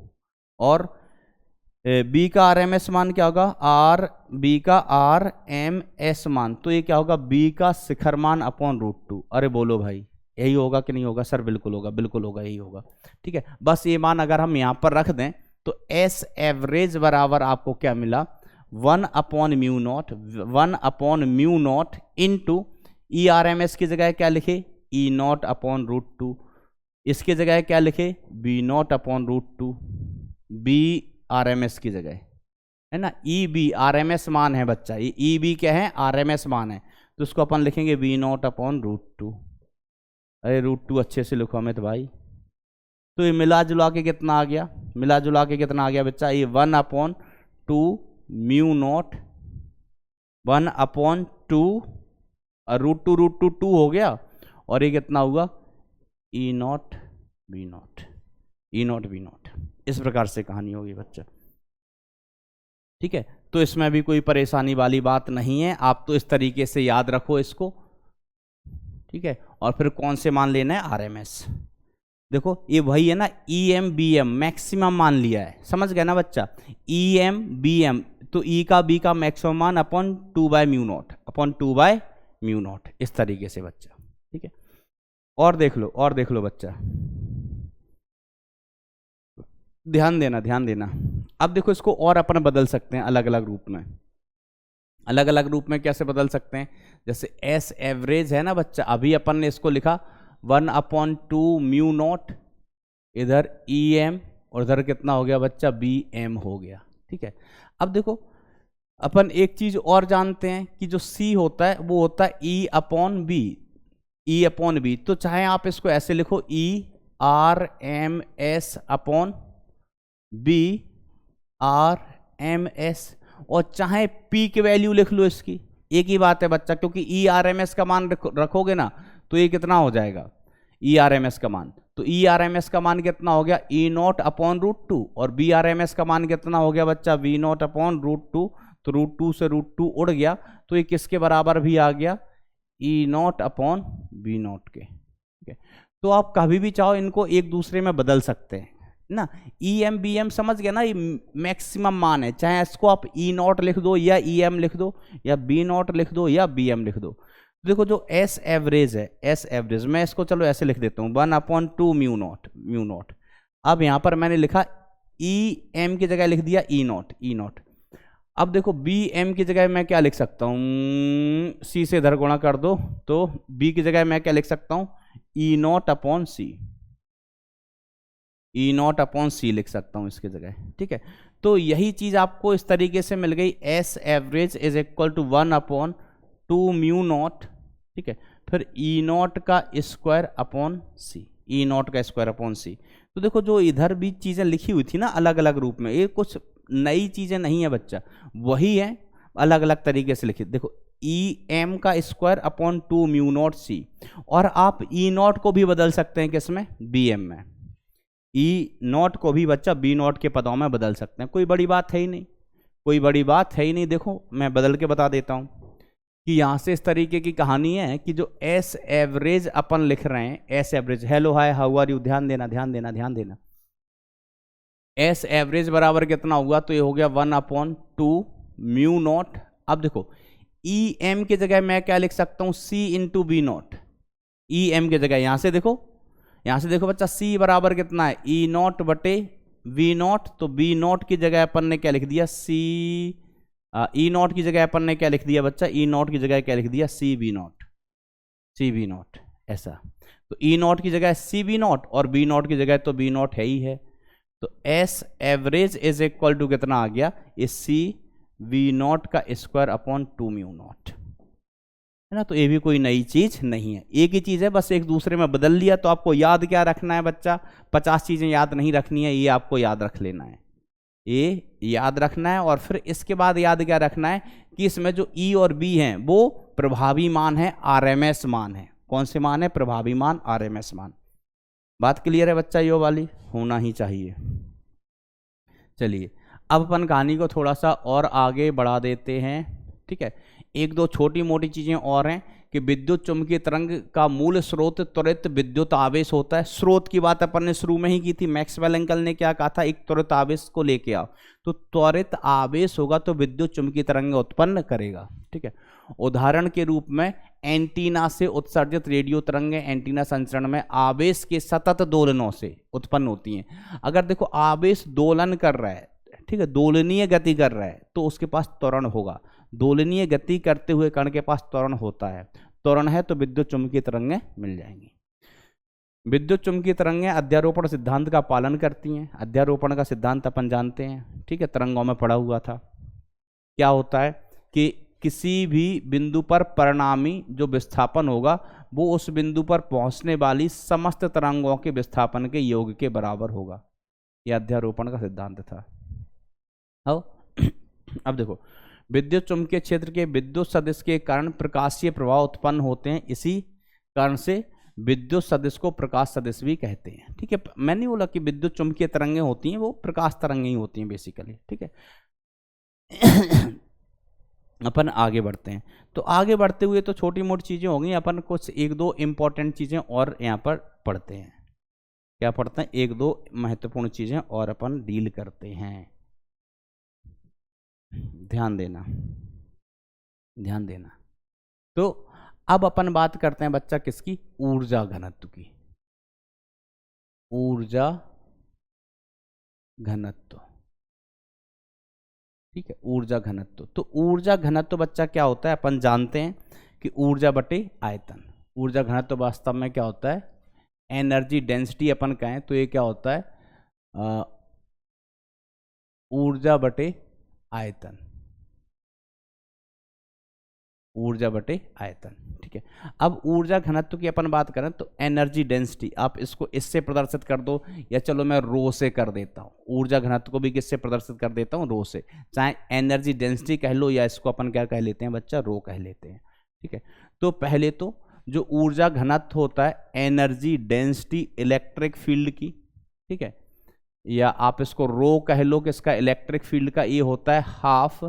और B का RMS मान क्या होगा, B का RMS मान। तो ये क्या होगा, B का शिखर मान अपॉन √2। अरे बोलो भाई, यही होगा कि नहीं होगा, सर बिल्कुल होगा, बिल्कुल होगा, यही होगा। ठीक है, बस ये मान अगर हम यहाँ पर रख दें तो S एवरेज बराबर आपको क्या मिला, 1/μ0 इंटू ERMS की जगह क्या लिखे, E0 अपॉन √2। इसकी जगह क्या लिखे, B0 अपॉन √2, BRMS की जगह, है ना। EB RMS मान है बच्चा, ये EB क्या है, RMS मान है, तो उसको अपन लिखेंगे B0 अपॉन √2। अरे √2 अच्छे से लिखो अमित भाई। तो ये मिला जुला के कितना आ गया, मिला जुला के कितना आ गया बच्चा, ये 1/2μ0, 1/2 √2 2 हो गया, और ये कितना हुआ, E0 B0, E0 B0। इस प्रकार से कहानी होगी बच्चा। ठीक है, तो इसमें भी कोई परेशानी वाली बात नहीं है, आप तो इस तरीके से याद रखो इसको। ठीक है, और फिर कौन से मान लेना है, RMS। देखो ये वही है ना, EM BM मैक्सिमम मान लिया है, समझ गए ना बच्चा। EM BM, तो E का B का मैक्सिमम मान अपॉन 2/μ0, अपॉन 2/μ0। म्यू नॉट, इस तरीके से बच्चा। ठीक है, और देख लो बच्चा, ध्यान देना ध्यान देना। अब देखो इसको और अपन बदल सकते हैं अलग अलग रूप में। अलग अलग रूप में कैसे बदल सकते हैं? जैसे एस एवरेज है ना बच्चा, अभी अपन ने इसको लिखा 1/2 म्यू नॉट, इधर ई एम, और इधर कितना हो गया बच्चा, बी एम हो गया। ठीक है, अब देखो अपन एक चीज और जानते हैं कि जो सी होता है वो होता है E upon B, E upon B. तो चाहे आप इसको ऐसे लिखो E R M S upon B R M S, और चाहे पी की वैल्यू लिख लो इसकी, एक ही बात है बच्चा, क्योंकि ई आर एम एस का मान रखोगे ना तो ये कितना हो जाएगा, ई आर एम एस का मान। तो ई आर एम एस का मान कितना हो गया, ई नॉट अपॉन √2, और बी आर एम एस का मान कितना हो गया बच्चा, वी नॉट अपॉन √2। तो √2 से √2 उड़ गया, तो ये किसके बराबर भी आ गया, ई नॉट अपॉन बी नॉट के। ठीक है, तो आप कभी भी चाहो इनको एक दूसरे में बदल सकते हैं ना। ई एम बी एम समझ गया ना, ये मैक्सिमम मान है, चाहे इसको आप ई नॉट लिख दो या ई एम लिख दो या बी नॉट लिख दो या बी एम लिख दो। देखो जो एस एवरेज है, एस एवरेज मैं इसको चलो ऐसे लिख देता हूँ 1/2 म्यू नॉट। अब यहाँ पर मैंने लिखा ई एम की जगह लिख दिया ई नॉट। अब देखो बी एम की जगह मैं क्या लिख सकता हूँ, सी से इधर गुणा कर दो, तो बी की जगह मैं क्या लिख सकता हूँ, ई नॉट अपॉन सी, ई नॉट अपॉन सी लिख सकता हूँ इसकी जगह। ठीक है, तो यही चीज आपको इस तरीके से मिल गई, S average is equal to 1/2 mu naught. ठीक है, फिर ई नॉट का स्क्वायर अपॉन सी, ई नॉट का स्क्वायर अपॉन सी। तो देखो जो इधर भी चीजें लिखी हुई थी ना अलग अलग रूप में, ये कुछ नई चीजें नहीं है बच्चा, वही है अलग अलग तरीके से लिखी। देखो ई एम का स्क्वायर अपॉन 2 म्यू नॉट सी, और आप ई नॉट को भी बदल सकते हैं किसमें, बी एम में। ई नॉट को भी बच्चा बी नॉट के पदों में बदल सकते हैं, कोई बड़ी बात है ही नहीं, कोई बड़ी बात है ही नहीं। देखो मैं बदल के बता देता हूं कि यहां से इस तरीके की कहानी है कि जो एस एवरेज अपन लिख रहे हैं, S average, hello hi how are you, ध्यान देना ध्यान देना ध्यान देना। एस एवरेज बराबर कितना हुआ, तो ये हो गया 1/2 म्यू नॉट। अब देखो ई एम की जगह मैं क्या लिख सकता हूं, C into B naught. E M की जगह यहां से देखो बच्चा, सी बराबर कितना है, ई नॉट बटे वी नॉट। तो बी नॉट की जगह अपन ने क्या लिख दिया, सी, ई नॉट की जगह अपन ने क्या लिख दिया बच्चा, ई नॉट की जगह क्या लिख दिया, सी बी नॉट, ऐसा। तो ई नॉट की जगह सी बी नॉट, और बी नॉट की जगह तो बी नॉट है ही है। तो S average is equal to कितना आ गया, इस सी वी नॉट का स्क्वायर अपॉन 2 म्यू नॉट, है ना। तो ये भी कोई नई चीज नहीं है, एक ही चीज है, बस एक दूसरे में बदल लिया। तो आपको याद क्या रखना है बच्चा, 50 चीजें याद नहीं रखनी है, ये आपको याद रख लेना है, ये याद रखना है। और फिर इसके बाद याद क्या रखना है कि इसमें जो ई और बी हैं वो प्रभावी मान है, आरएमएस मान है। कौन से मान है, प्रभावी मान, आरएमएस मान। बात क्लियर है बच्चा, यो वाली होना ही चाहिए। चलिए अब अपन कहानी को थोड़ा सा और आगे बढ़ा देते हैं। ठीक है, एक दो छोटी मोटी चीजें और हैं कि विद्युत चुम्बकीय तरंग का मूल स्रोत त्वरित विद्युत आवेश होता है। स्रोत की बात अपन ने शुरू में ही की थी, मैक्सवेल अंकल ने क्या कहा था, एक त्वरित आवेश को लेके आओ, तो त्वरित आवेश होगा तो विद्युत चुम्बकीय तरंग उत्पन्न करेगा। ठीक है, उदाहरण के रूप में एंटीना से उत्सर्जित रेडियो तरंगें एंटीना संचरण में आवेश के सतत दोलनों से उत्पन्न होती हैं। अगर देखो आवेश दोलन कर रहा है, ठीक है, दोलनीय गति कर रहा है, तो उसके पास त्वरण होगा। दोलनीय गति करते हुए कण के पास त्वरण होता है, त्वरण है तो विद्युत चुम्बकीय तरंगें मिल जाएंगी। विद्युत चुम्बकीय तरंगें अध्यारोपण सिद्धांत का पालन करती हैं। अध्यारोपण का सिद्धांत अपन जानते हैं, ठीक है, तरंगों में पढ़ा हुआ था। क्या होता है कि किसी भी बिंदु पर परिणामी जो विस्थापन होगा वो उस बिंदु पर पहुंचने वाली समस्त तरंगों के विस्थापन के योग के बराबर होगा। यह अध्यारोपण का सिद्धांत था। अब देखो, विद्युत चुम्बकीय क्षेत्र के विद्युत सदिश के कारण प्रकाशीय प्रभाव उत्पन्न होते हैं, इसी कारण से विद्युत सदिश को प्रकाश सदिश भी कहते हैं। ठीक है, मैंने नहीं बोला कि विद्युत चुम्बकीय तरंगें होती हैं, वो प्रकाश तरंगें ही होती हैं बेसिकली। ठीक है, अपन आगे बढ़ते हैं। तो आगे बढ़ते हुए तो छोटी मोटी चीजें हो गई, अपन कुछ एक दो इंपॉर्टेंट चीजें और यहाँ पर पढ़ते हैं। क्या पढ़ते हैं, एक दो महत्वपूर्ण चीजें और अपन डील करते हैं। ध्यान देना ध्यान देना। तो अब अपन बात करते हैं बच्चा किसकी, ऊर्जा घनत्व की। ऊर्जा घनत्व, ठीक है, ऊर्जा घनत्व। तो ऊर्जा घनत्व बच्चा क्या होता है, अपन जानते हैं कि ऊर्जा बटे आयतन। ऊर्जा घनत्व वास्तव में क्या होता है, एनर्जी डेंसिटी अपन कहें तो ये क्या होता है, ऊर्जा बटे आयतन। ऊर्जा बटे आयतन, ठीक है। अब ऊर्जा घनत्व की अपन बात करें तो एनर्जी डेंसिटी, आप इसको इससे प्रदर्शित कर दो, या चलो मैं रो से कर देता हूँ। ऊर्जा घनत्व को भी किससे प्रदर्शित कर देता हूँ, रो से। चाहे एनर्जी डेंसिटी कह लो, या इसको अपन क्या कह लेते हैं बच्चा, रो कह लेते हैं, ठीक है। तो पहले तो जो ऊर्जा घनत्व होता है, एनर्जी डेंसिटी इलेक्ट्रिक फील्ड की, ठीक है, या आप इसको रो कह लो कि इसका इलेक्ट्रिक फील्ड का ये होता है half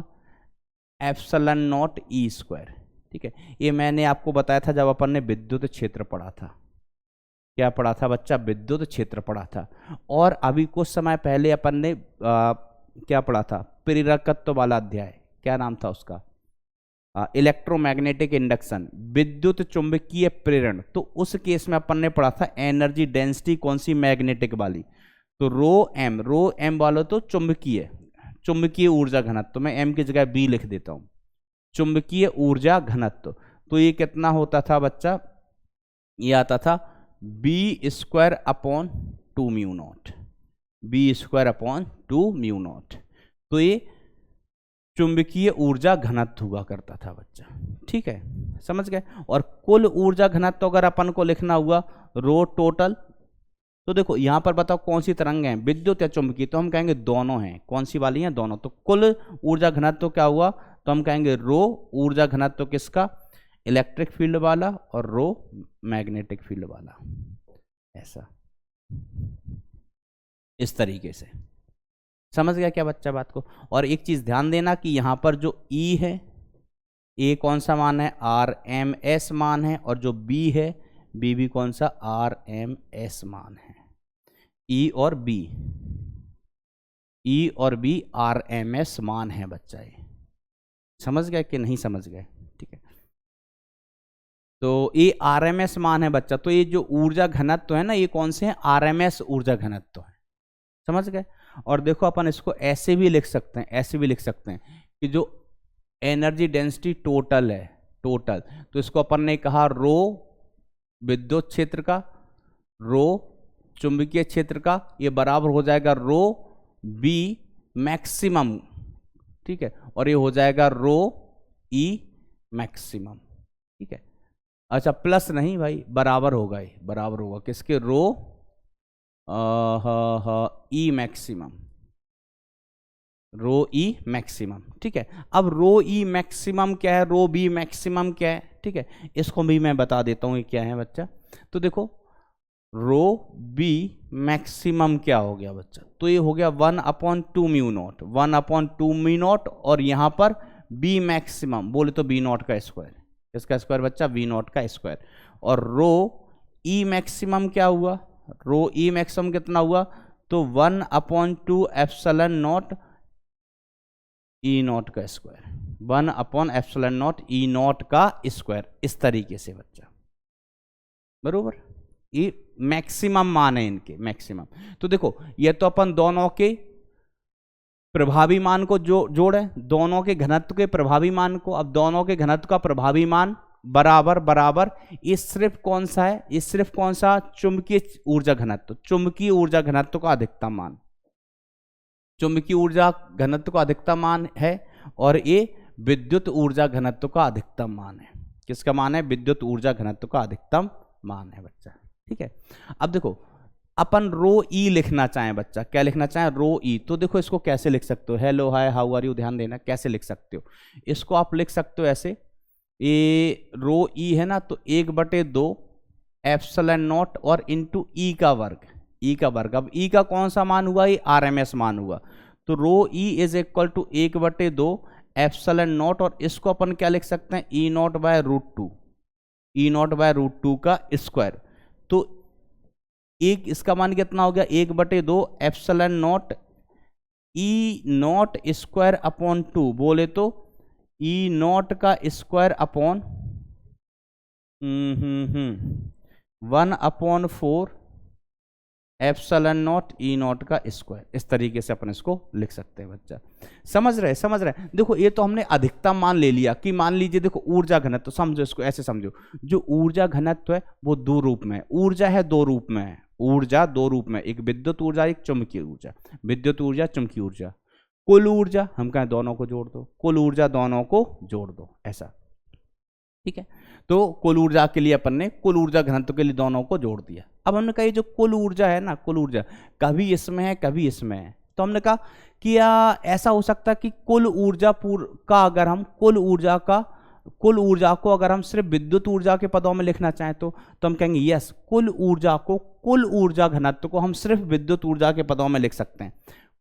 epsilon naught E square, ठीक है। ये मैंने आपको बताया था जब अपन ने विद्युत क्षेत्र पढ़ा था। क्या पढ़ा था बच्चा, विद्युत क्षेत्र पढ़ा था। और अभी कुछ समय पहले अपन ने क्या पढ़ा था, प्रेरकत्व वाला अध्याय, क्या नाम था उसका, इलेक्ट्रोमैग्नेटिक इंडक्शन, विद्युत चुंबकीय प्रेरण। तो उस केस में अपन ने पढ़ा था एनर्जी डेंसिटी कौन सी, मैग्नेटिक वाली। तो रो एम वाला तो चुंबकीय ऊर्जा घनत्व, तो मैं एम की जगह बी लिख देता हूं, चुंबकीय ऊर्जा घनत्व। तो ये कितना होता था बच्चा, ये आता था B square upon 2 mu naught, B square upon 2 mu naught. तो ये चुंबकीय ऊर्जा घनत्व हुआ करता था बच्चा, ठीक है, समझ गए। और कुल ऊर्जा घनत्व अगर अपन को लिखना हुआ रो टोटल, तो देखो यहां पर बताओ कौन सी तरंग है, विद्युत या चुंबकीय, तो हम कहेंगे दोनों हैं। कौन सी वाली हैं, दोनों। तो कुल ऊर्जा घनत्व क्या हुआ, तो हम कहेंगे रो ऊर्जा घनत्व किसका, इलेक्ट्रिक फील्ड वाला, और रो मैग्नेटिक फील्ड वाला, ऐसा, इस तरीके से। समझ गया क्या बच्चा बात को। और एक चीज ध्यान देना कि यहां पर जो E है, ए कौन सा मान है, RMS मान है, और जो बी है, बी भी कौन सा, RMS मान है। ई और बी RMS मान है बच्चा, ये समझ गए कि नहीं समझ गए, ठीक है। तो ये RMS मान है बच्चा। तो ये जो ऊर्जा घनत्व है ना, ये कौन से हैं, RMS ऊर्जा घनत्व है, समझ गए। और देखो अपन इसको ऐसे भी लिख सकते हैं, ऐसे भी लिख सकते हैं कि जो एनर्जी डेंसिटी टोटल है, टोटल, तो इसको अपन ने कहा रो विद्युत क्षेत्र का, रो चुंबकीय क्षेत्र का, ये बराबर हो जाएगा रो बी मैक्सिमम, ठीक है, और ये हो जाएगा रो ई मैक्सिमम, ठीक है। अच्छा प्लस नहीं भाई, बराबर होगा, ये बराबर होगा किसके, रो ई मैक्सिमम, रो ई मैक्सिमम, ठीक है। अब रो ई मैक्सिमम क्या है, रो बी मैक्सिमम क्या है, ठीक है, इसको भी मैं बता देता हूं ये क्या है बच्चा। तो देखो रो बी मैक्सिमम क्या हो गया बच्चा, तो ये हो गया 1/2 म्यू नॉट, 1/2 म्यू नॉट, और यहां पर बी मैक्सिमम बोले तो बी नॉट का स्क्वायर, इसका स्क्वायर बच्चा वी नॉट का स्क्वायर। और रो ई मैक्सिमम क्या हुआ, रो ई मैक्सिमम कितना हुआ, तो 1/2 एप्सिलॉन नॉट ई नॉट का square, 1 epsilon naught E naught का स्क्वायर, इस तरीके से बच्चा, बरोबर। ये मैक्सिमम मान है इनके, मैक्सिमम। तो देखो ये तो अपन दोनों के प्रभावी मान को जोड़े, दोनों के घनत्व के प्रभावी मान को। अब दोनों के घनत्व का प्रभावी मान बराबर बराबर, ये सिर्फ कौन सा है, ये सिर्फ कौन सा, चुंबकीय ऊर्जा घनत्व, चुंबकीय ऊर्जा घनत्व का अधिकतम मान, चुंबकीय ऊर्जा घनत्व का अधिकतम मान है, और ये विद्युत ऊर्जा घनत्व का अधिकतम मान है। किसका मान है, विद्युत ऊर्जा घनत्व का अधिकतम मान है बच्चा, ठीक है। अब देखो अपन रो ई लिखना चाहें बच्चा, क्या लिखना चाहें, रो ई, तो देखो इसको कैसे लिख सकते हो, hello hi how are you, ध्यान देना कैसे लिख सकते हो। इसको आप लिख सकते हो ऐसे, ये रो ई है ना, तो 1/2 एप्सिलॉन नॉट और इंटू ई का वर्ग, ई का वर्ग। अब ई का कौन सा मान हुआ, ये RMS मान हुआ, तो rho E is equal to 1/2 epsilon naught, और इसको अपन क्या लिख सकते हैं, E naught by root two, E naught by root two का स्क्वायर। तो एक इसका मान कितना हो गया, 1/2 epsilon naught E naught square upon 2, बोले तो ई नॉट का square upon 1/4 epsilon naught E naught का स्क्वायर, इस तरीके से अपन इसको लिख सकते हैं बच्चा। समझ रहे देखो ये तो हमने अधिकतम मान ले लिया कि मान लीजिए देखो ऊर्जा घनत्व, तो समझो इसको ऐसे समझो, जो ऊर्जा घनत्व है वो दो रूप में है, ऊर्जा है दो रूप में है, ऊर्जा दो रूप में, एक विद्युत ऊर्जा एक चुंबकीय ऊर्जा, विद्युत ऊर्जा चुंबकीय ऊर्जा। कुल ऊर्जा हम कहें दोनों को जोड़ दो, कुल ऊर्जा दोनों को जोड़ दो ऐसा, ठीक है। तो कुल ऊर्जा के लिए अपन ने कुल ऊर्जा घनत्व के लिए दोनों को जोड़ दिया। अब हमने कहा जो कुल ऊर्जा है ना, कुल ऊर्जा कभी इसमें है कभी इसमें है, तो हमने कहा कि या ऐसा हो सकता है कि कुल ऊर्जा का अगर हम कुल ऊर्जा को अगर हम सिर्फ विद्युत ऊर्जा के पदों में लिखना चाहें तो हम कहेंगे यस, कुल ऊर्जा को, कुल ऊर्जा घनत्व को हम सिर्फ विद्युत ऊर्जा के पदों में लिख सकते हैं।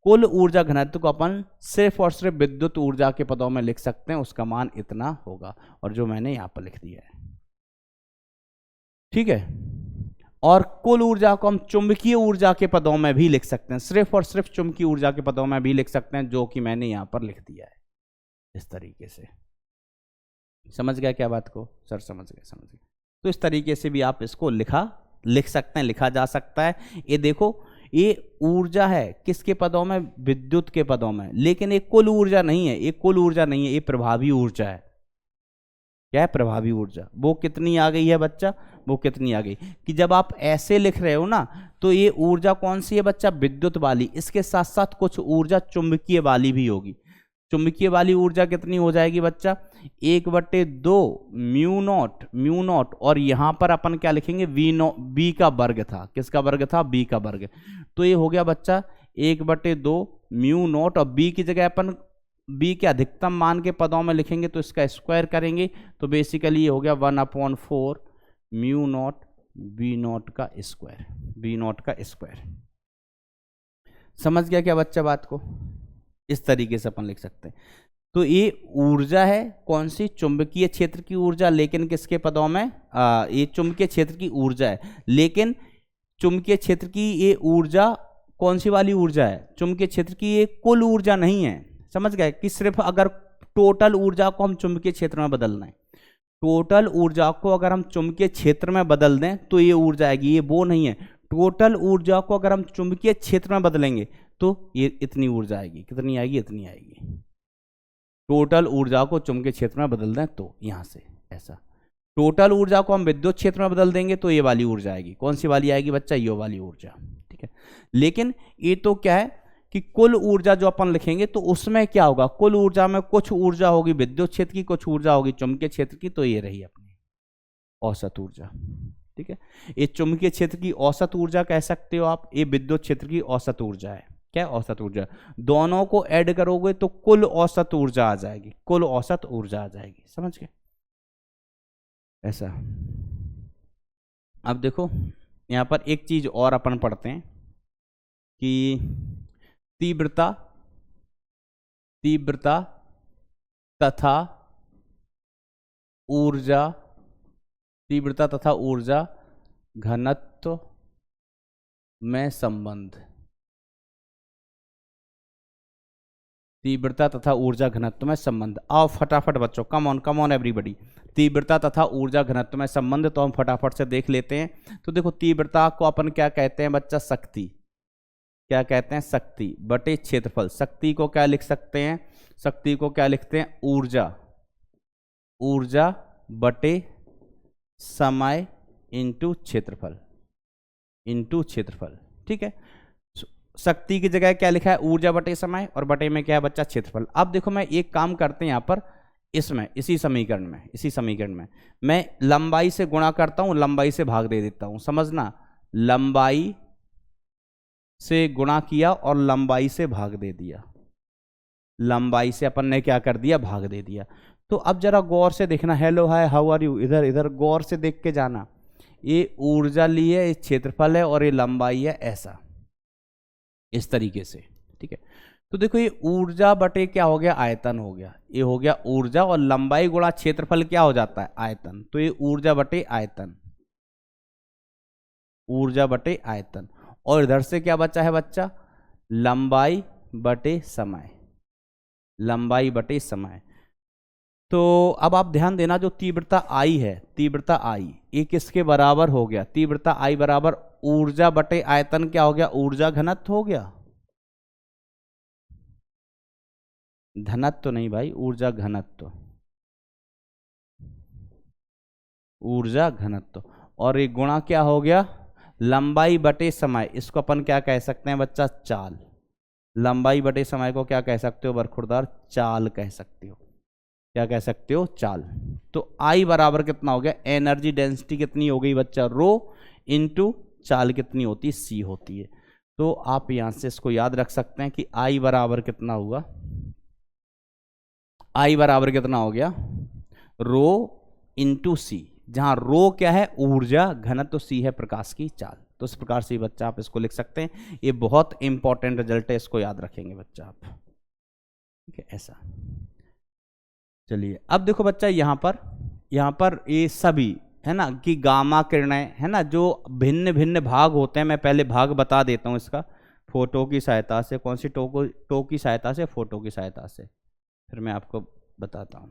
कुल ऊर्जा घनत्व को अपन सिर्फ और सिर्फ विद्युत ऊर्जा के पदों में लिख सकते हैं, उसका मान इतना होगा, और जो मैंने यहां पर लिख दिया है, ठीक है। और कुल ऊर्जा को हम चुंबकीय ऊर्जा के पदों में भी लिख सकते हैं, सिर्फ और सिर्फ चुंबकीय ऊर्जा के पदों में भी लिख सकते हैं, जो कि मैंने यहां पर लिख दिया है इस तरीके से। समझ गया क्या बात को सर? समझ गए। तो इस तरीके से भी आप इसको लिख सकते हैं, लिखा जा सकता है। ये देखो ये ऊर्जा है किसके पदों में? विद्युत के पदों में, लेकिन ये कुल ऊर्जा नहीं है, ये कुल ऊर्जा नहीं है, ये प्रभावी ऊर्जा है। क्या है? प्रभावी ऊर्जा। वो कितनी आ गई है बच्चा? वो कितनी आ गई कि जब आप ऐसे लिख रहे हो ना, तो ये ऊर्जा कौन सी है बच्चा? विद्युत वाली। इसके साथ साथ कुछ ऊर्जा चुंबकीय वाली भी होगी। चुंबकीय वाली ऊर्जा कितनी हो जाएगी बच्चा? 1/2 म्यू नॉट, और यहां पर अपन क्या लिखेंगे? बी का वर्ग था। किसका वर्ग था? बी का वर्ग। तो ये हो गया बच्चा 1/2 म्यू नॉट, और बी की जगह अपन बी के अधिकतम मान के पदों में लिखेंगे तो इसका स्क्वायर करेंगे, तो बेसिकली ये हो गया 1/4 म्यू नॉट बी नॉट का स्क्वायर, बी नॉट का स्क्वायर। समझ गया क्या बच्चा बात को? इस तरीके से अपन लिख सकते हैं। तो ये ऊर्जा है कौन सी? चुंबकीय क्षेत्र की ऊर्जा, लेकिन किसके पदों में? ये चुंबकीय क्षेत्र की ऊर्जा है, लेकिन चुंबकीय क्षेत्र की ये ऊर्जा कौन सी वाली ऊर्जा है? चुंबकीय क्षेत्र की ये कुल ऊर्जा नहीं है। समझ गए कि सिर्फ अगर टोटल ऊर्जा को हम चुंबकीय क्षेत्र में बदलना है, टोटल ऊर्जा को अगर हम चुंबकीय क्षेत्र में बदल दें तो ये ऊर्जा आएगी, ये वो नहीं है। टोटल ऊर्जा को अगर हम चुंबकीय क्षेत्र में बदलेंगे तो ये इतनी ऊर्जा आएगी। कितनी आएगी? इतनी आएगी। टोटल ऊर्जा को चुंबकीय क्षेत्र में बदल दें तो यहां से ऐसा। टोटल ऊर्जा को हम विद्युत क्षेत्र में बदल देंगे तो ये वाली ऊर्जा आएगी। कौन सी वाली आएगी बच्चा? ये वाली ऊर्जा, ठीक है। लेकिन ये तो क्या है कि कुल ऊर्जा जो अपन लिखेंगे तो उसमें क्या होगा? कुल ऊर्जा में कुछ ऊर्जा होगी विद्युत क्षेत्र की, कुछ ऊर्जा होगी चुंबकीय क्षेत्र की, तो ये रही अपनी औसत ऊर्जा, ठीक है। ये चुंबकीय क्षेत्र की औसत ऊर्जा कह सकते हो आप, ये विद्युत क्षेत्र की औसत ऊर्जा है। क्या? औसत ऊर्जा। दोनों को ऐड करोगे तो कुल औसत ऊर्जा आ जाएगी, कुल औसत ऊर्जा आ जाएगी। समझ गए? ऐसा। अब देखो यहां पर एक चीज और अपन पढ़ते हैं कि तीव्रता तथा ऊर्जा, तीव्रता तथा ऊर्जा घनत्व में संबंध, तीव्रता तथा ऊर्जा घनत्व में संबंध। आओ फटाफट बच्चों, कम ऑन एवरीबॉडी। तीव्रता तथा ऊर्जा घनत्व में संबंध तो हम फटाफट से देख लेते हैं। तो देखो तीव्रता को अपन क्या कहते हैं बच्चा? शक्ति। क्या कहते हैं? शक्ति बटे क्षेत्रफल। शक्ति को क्या लिख सकते हैं? शक्ति को क्या लिखते हैं? ऊर्जा, ऊर्जा बटे समय इंटू क्षेत्रफल, इंटू क्षेत्रफल, ठीक है। शक्ति की जगह क्या लिखा है? ऊर्जा बटे समय, और बटे में क्या है बच्चा? क्षेत्रफल। अब देखो मैं एक काम करते हैं यहां पर, इसमें इसी समीकरण में मैं लंबाई से गुणा करता हूं, लंबाई से भाग दे देता हूं। समझना, लंबाई से गुणा किया और लंबाई से भाग दे दिया। लंबाई से अपन ने क्या कर दिया? भाग दे दिया। तो अब जरा गौर से देखना, hello hi how are you, इधर इधर गौर से देख के जाना। ये ऊर्जा ली है, ये क्षेत्रफल है, और ये लंबाई है, ऐसा इस तरीके से, ठीक है। तो देखो ये ऊर्जा बटे क्या हो गया? आयतन हो गया। ये हो गया ऊर्जा, और लंबाई गुणा क्षेत्रफल क्या हो जाता है? आयतन। तो ये ऊर्जा बटे आयतन, ऊर्जा बटे आयतन। और इधर से क्या बचा है बच्चा? लंबाई बटे समय, लंबाई बटे समय। तो अब आप ध्यान देना, जो तीव्रता आई है, तीव्रता आई, ये किसके बराबर हो गया? तीव्रता आई बराबर ऊर्जा बटे आयतन क्या हो गया? ऊर्जा घनत्व हो गया। धनत्व तो नहीं भाई, ऊर्जा घनत्व, ऊर्जा घनत्व। और ये गुणा क्या हो गया? लंबाई बटे समय। इसको अपन क्या कह सकते हैं बच्चा? चाल। लंबाई बटे समय को क्या कह सकते हो बरखुरदार? चाल कह सकते हो। क्या कह सकते हो? चाल। तो आई बराबर कितना हो गया? एनर्जी डेंसिटी कितनी हो गई बच्चा? रो इंटू चाल कितनी होती है? सी होती है। तो आप यहां से इसको याद रख सकते हैं कि आई बराबर कितना हुआ? आई बराबर कितना हो गया? रो इंटू सी, जहां रो क्या है? ऊर्जा घनत्व, तो सी है प्रकाश की चाल। तो इस प्रकार से बच्चा आप इसको लिख सकते हैं। ये बहुत इंपॉर्टेंट रिजल्ट है, इसको याद रखेंगे बच्चा आप। ठीक है, ऐसा। चलिए अब देखो बच्चा, यहाँ पर ये सभी है ना कि गामा किरणें है ना, जो भिन्न भिन्न भाग होते हैं। मैं पहले भाग बता देता हूँ इसका। फोटो की सहायता से, कौन सी टो की सहायता से? फोटो की सहायता से। फिर मैं आपको बताता हूँ।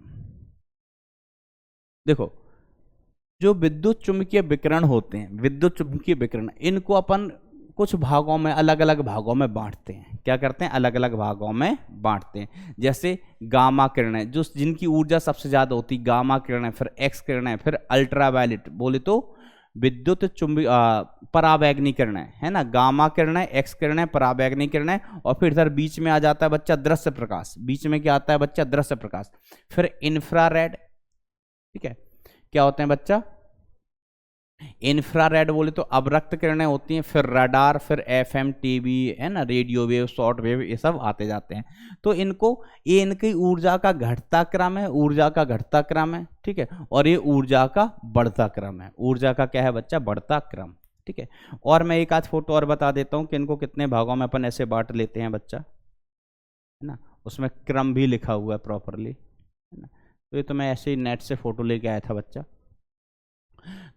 देखो, जो विद्युत चुंबकीय विकिरण होते हैं, विद्युत चुंबकीय विकिरण, इनको अपन कुछ भागों में, अलग अलग भागों में बांटते हैं। क्या करते हैं? अलग अलग भागों में बांटते हैं। जैसे गामा किरणें, जो जिनकी ऊर्जा सबसे ज्यादा होती, गामा किरणें, फिर एक्स किरणें, फिर अल्ट्रावायलेट, बोले तो विद्युत चुंबकीय परावैंगनी किरणें, है ना। गामा किरणें, एक्स किरणें, परावैंगनी किरणें, और फिर इधर बीच में आ जाता है बच्चा दृश्य प्रकाश। बीच में क्या आता है बच्चा? दृश्य प्रकाश। फिर इंफ्रारेड, ठीक है। क्या होते हैं बच्चा? इंफ्रारेड बोले तो अवरक्त किरणें होती हैं। फिर रडार, फिर एफएम, टीवी, है ना, रेडियो वेव, शॉर्ट वेव, ये सब आते जाते हैं। तो इनको, ये इनकी ऊर्जा का घटता क्रम है, ऊर्जा का घटता क्रम है, ठीक है। और ये ऊर्जा का बढ़ता क्रम है। ऊर्जा का क्या है बच्चा? बढ़ता क्रम, ठीक है। और मैं एक आध फोटो और बता देता हूँ कि इनको कितने भागों में अपन ऐसे बांट लेते हैं बच्चा, है ना। उसमें क्रम भी लिखा हुआ है प्रॉपरली, है ना। तो ये तो मैं ऐसे ही नेट से फोटो लेके आया था बच्चा।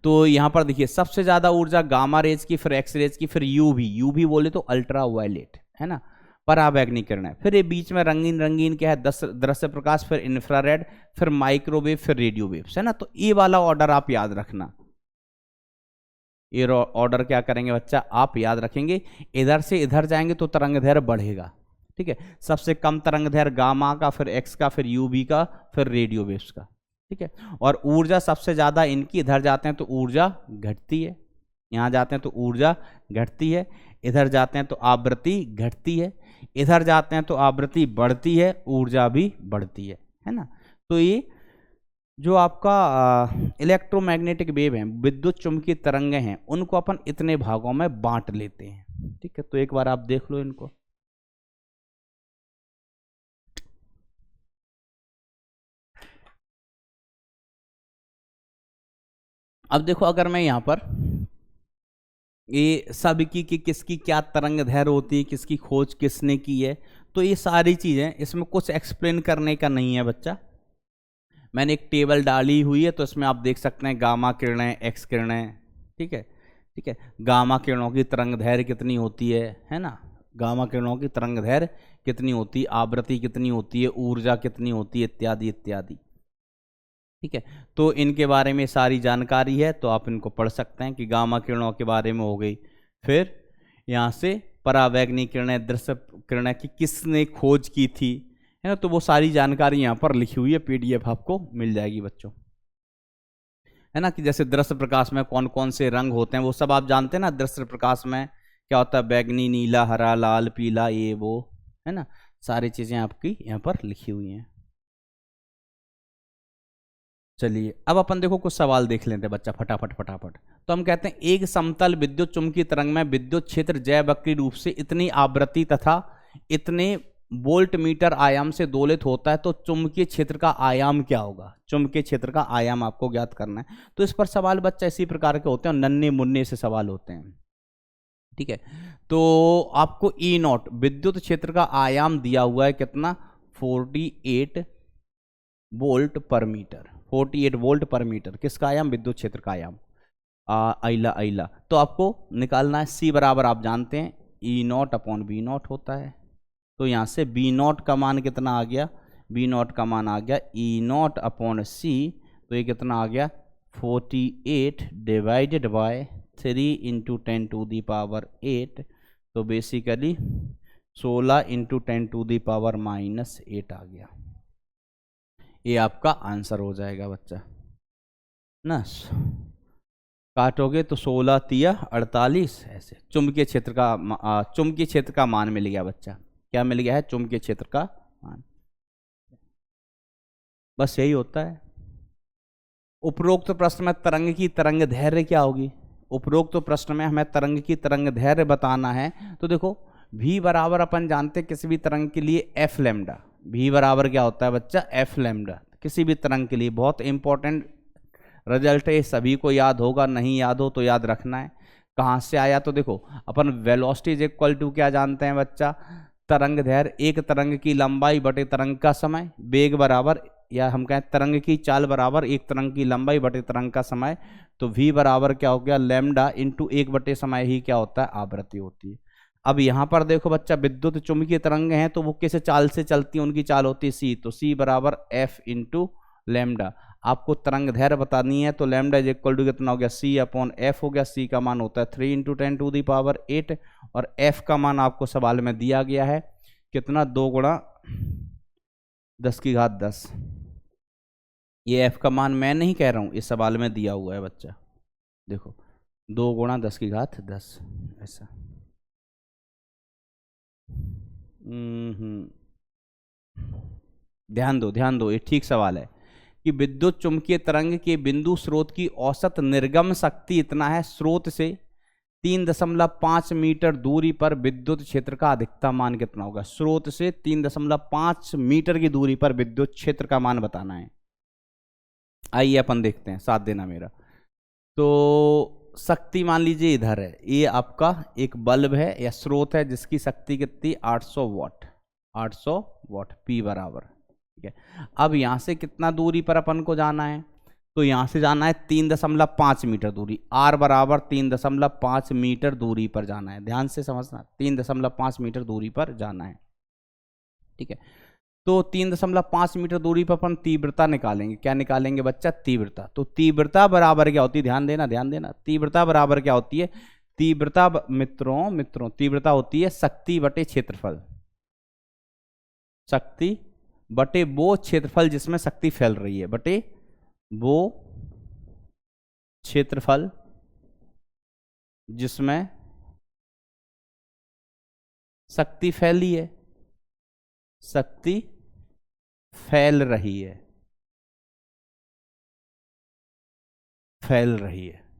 तो यहां पर देखिए, सबसे ज्यादा ऊर्जा गामा रेज की, फिर एक्स रेज की, फिर यूवी। यूवी बोले तो अल्ट्रा वायलेट, है ना, परावैंगनी किरणें। फिर ये बीच में रंगीन रंगीन क्या है? दृश्य प्रकाश, फिर इंफ्रारेड, फिर माइक्रोवेव, फिर रेडियो वेव्स, है ना। तो ये वाला ऑर्डर आप याद रखना। ये ऑर्डर क्या करेंगे बच्चा? आप याद रखेंगे। इधर से इधर जाएंगे तो तरंग दैर्घ्य बढ़ेगा, ठीक है। सबसे कम तरंग दैर्घ्य गामा का, फिर एक्स का, फिर यूवी का, फिर रेडियो वेव्स का, ठीक है। और ऊर्जा सबसे ज्यादा इनकी, इधर जाते हैं तो ऊर्जा घटती है, यहां जाते हैं तो ऊर्जा घटती है, इधर जाते हैं तो आवृत्ति घटती है, इधर जाते हैं तो आवृत्ति बढ़ती है, ऊर्जा भी बढ़ती है ना। तो ये जो आपका इलेक्ट्रोमैग्नेटिक वेव है, विद्युत चुंबकीय तरंगें हैं, उनको अपन इतने भागों में बांट लेते हैं, ठीक है। तो एक बार आप देख लो इनको। अब देखो, अगर मैं यहां पर ये सब की किसकी क्या तरंग दैर्घ्य होती है, किसकी खोज किसने की है, तो ये सारी चीजें, इसमें कुछ एक्सप्लेन करने का नहीं है बच्चा। मैंने एक टेबल डाली हुई है, तो इसमें आप देख सकते हैं गामा किरणें, एक्स किरणें, ठीक है, ठीक है। गामा किरणों की तरंग दैर्घ्य कितनी होती है ना। गामा किरणों की तरंग दैर्घ्य कितनी होती है, आवृत्ति कितनी होती है, ऊर्जा कितनी होती है, इत्यादि इत्यादि, ठीक है। तो इनके बारे में सारी जानकारी है, तो आप इनको पढ़ सकते हैं कि गामा किरणों के बारे में हो गई। फिर यहाँ से परावैंगनी किरणें, दृश्य किरणें की किसने खोज की थी, है ना। तो वो सारी जानकारी यहाँ पर लिखी हुई है, पीडीएफ आपको मिल जाएगी बच्चों, है ना। कि जैसे दृश्य प्रकाश में कौन कौन से रंग होते हैं, वो सब आप जानते हैं ना। दृश्य प्रकाश में क्या होता है? बैगनी, नीला, हरा, लाल, पीला, ये वो, है ना। सारी चीजें आपकी यहाँ पर लिखी हुई हैं। चलिए अब अपन देखो कुछ सवाल देख लेते हैं बच्चा, फटाफट फटाफट। तो हम कहते हैं, एक समतल विद्युत चुम्बकीय तरंग में विद्युत क्षेत्र जैवक्रीय रूप से इतनी आवृत्ति तथा इतने वोल्ट मीटर आयाम से दोलित होता है, तो चुंबकीय क्षेत्र का आयाम क्या होगा? चुंबकीय क्षेत्र का आयाम आपको ज्ञात करना है। तो इस पर सवाल बच्चा इसी प्रकार के होते हैं, नन्हे मुन्ने से सवाल होते हैं, ठीक है। तो आपको ई नॉट विद्युत क्षेत्र का आयाम दिया हुआ है, कितना? 48 वोल्ट पर मीटर। 48 वोल्ट पर मीटर किसका आयाम? विद्युत क्षेत्र का आयाम। अइला अइला तो आपको निकालना है। सी बराबर आप जानते हैं E naught upon B not होता है। तो यहाँ से बी नॉट का मान कितना आ गया? बी नॉट का मान आ गया ई नॉट अपॉन सी, तो ये कितना आ गया 48 divided by 3 into 10 to the power 8, तो basically 16 into 10 to the power -8 आ गया। ये आपका आंसर हो जाएगा बच्चा ना। काटोगे तो 16 तिया 48, ऐसे चुंबकीय क्षेत्र का मान मिल गया बच्चा। क्या मिल गया है? चुंबकीय क्षेत्र का मान। बस यही होता है। उपरोक्त प्रश्न में तरंग की तरंग दैर्घ्य क्या होगी? उपरोक्त प्रश्न में हमें तरंग की तरंग दैर्घ्य बताना है। तो देखो v बराबर अपन जानते हैं किसी भी तरंग के लिए एफ लैम्डा। v बराबर क्या होता है बच्चा? F lambda. किसी भी तरंग के लिए बहुत इंपॉर्टेंट रिजल्ट है, सभी को याद होगा, नहीं याद हो तो याद रखना है। कहाँ से आया? तो देखो अपन वेलोसिटी इज इक्वल टू क्या जानते हैं बच्चा? तरंग दैर्घ्य एक तरंग की लंबाई बटे तरंग का समय। वेग बराबर, या हम कहें तरंग की चाल बराबर एक तरंग की लंबाई बटे तरंग का समय। तो v बराबर क्या हो गया? लैम्डा इंटू 1 समय ही क्या होता है? आवृत्ति होती है। अब यहाँ पर देखो बच्चा, विद्युत चुंबकीय तरंग हैं तो वो किस चाल से चलती है? उनकी चाल होती है c, तो c बराबर f इंटू लैम्डा। आपको तरंग दैर्घ्य बतानी है तो लैम्डा इज इक्वल टू कितना हो गया? c अपॉन f हो गया। c का मान होता है 3 इंटू 10 टू दी पावर 8, और f का मान आपको सवाल में दिया गया है कितना? 2 गुणा 10⁻10। ये f का मान मैं नहीं कह रहा हूं, इस सवाल में दिया हुआ है बच्चा। देखो 2 गुणा 10⁻10 ऐसा। ध्यान दो, ये ठीक सवाल है कि विद्युत चुंबकीय तरंग के बिंदु स्रोत की औसत निर्गम शक्ति इतना है, स्रोत से 3.5 मीटर दूरी पर विद्युत क्षेत्र का अधिकतम मान कितना होगा? स्रोत से 3.5 मीटर की दूरी पर विद्युत क्षेत्र का मान बताना है। आइए अपन देखते हैं, साथ देना मेरा। तो शक्ति मान लीजिए इधर है, ये आपका एक बल्ब है या स्रोत है जिसकी शक्ति कितनी? 800 वाट। 800 वाट P बराबर, ठीक है। अब यहाँ से कितना दूरी पर अपन को जाना है? तो यहाँ से जाना है 3.5 मीटर दूरी। R बराबर 3.5 मीटर दूरी पर जाना है। ध्यान से समझना, 3.5 मीटर दूरी पर जाना है, ठीक है। तो 3.5 मीटर दूरी पर अपन तीव्रता निकालेंगे। क्या निकालेंगे बच्चा? तीव्रता। तो तीव्रता बराबर क्या होती है? ध्यान देना। तीव्रता बराबर क्या होती है? तीव्रता मित्रों तीव्रता होती है शक्ति बटे क्षेत्रफल। शक्ति बटे वो क्षेत्रफल जिसमें शक्ति फैल रही है, बटे वो क्षेत्रफल जिसमें शक्ति फैली है, शक्ति फैल रही है,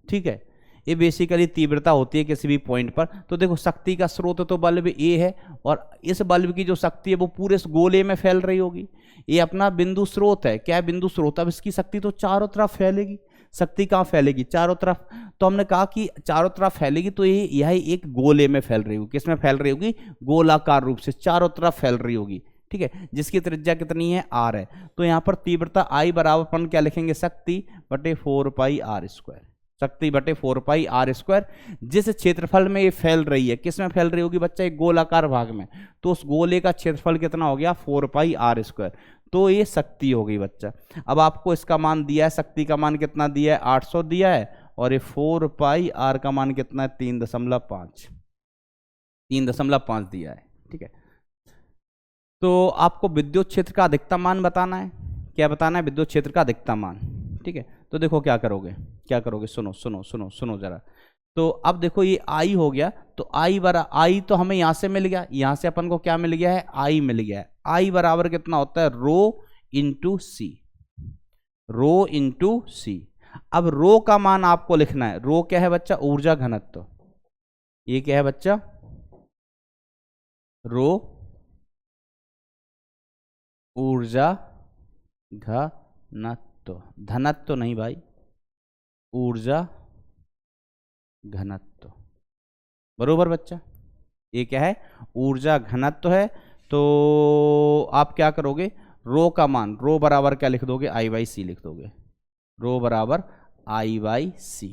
ठीक है। ये बेसिकली तीव्रता होती है किसी भी पॉइंट पर। तो देखो शक्ति का स्रोत तो बल्ब ए है, और इस बल्ब की जो शक्ति है वो पूरे इस गोले में फैल रही होगी। ये अपना बिंदु स्रोत है। क्या है? बिंदु स्रोत। अब इसकी शक्ति तो चारों तरफ फैलेगी। शक्ति कहाँ फैलेगी? चारों तरफ। तो हमने कहा कि चारों तरफ फैलेगी, तो ये यह एक गोले में फैल रही होगी। किसमें फैल रही होगी? गोलाकार रूप से चारों तरफ फैल रही होगी, ठीक है। जिसकी त्रिज्या कितनी है? r है। तो यहाँ पर तीव्रता I बराबर अपन क्या लिखेंगे? शक्ति बटे 4 पाई r स्क्वायर। शक्ति बटे 4 पाई r स्क्वायर। जिस क्षेत्रफल में ये फैल रही है, किस में फैल रही होगी बच्चा? एक गोलाकार भाग में। तो उस गोले का क्षेत्रफल कितना हो गया? 4 पाई r स्क्वायर। तो ये शक्ति हो गई बच्चा। अब आपको इसका मान दिया है, शक्ति का मान कितना दिया है? 800 दिया है, और ये 4 पाई r का मान कितना है? 3.5 दिया है, ठीक है। तो आपको विद्युत क्षेत्र का अधिकतम मान बताना है। क्या बताना है? विद्युत क्षेत्र का अधिकतम मान, ठीक है। तो देखो क्या करोगे? सुनो जरा। तो अब देखो ये I हो गया, तो I तो हमें यहां से मिल गया, यहां से अपन को क्या मिल गया है? I मिल गया है। I बराबर कितना होता है? रो इंटू सी। अब रो का मान आपको लिखना है। रो क्या है बच्चा? ऊर्जा घनत्व। ये क्या है बच्चा? रो ऊर्जा घनत्व। धनत्व नहीं भाई, ऊर्जा घनत्व। बरोबर बच्चा? ये क्या है? ऊर्जा घनत्व है। तो आप क्या करोगे? रो का मान, रो बराबर क्या लिख दोगे? I/C लिख दोगे। रो बराबर I/C,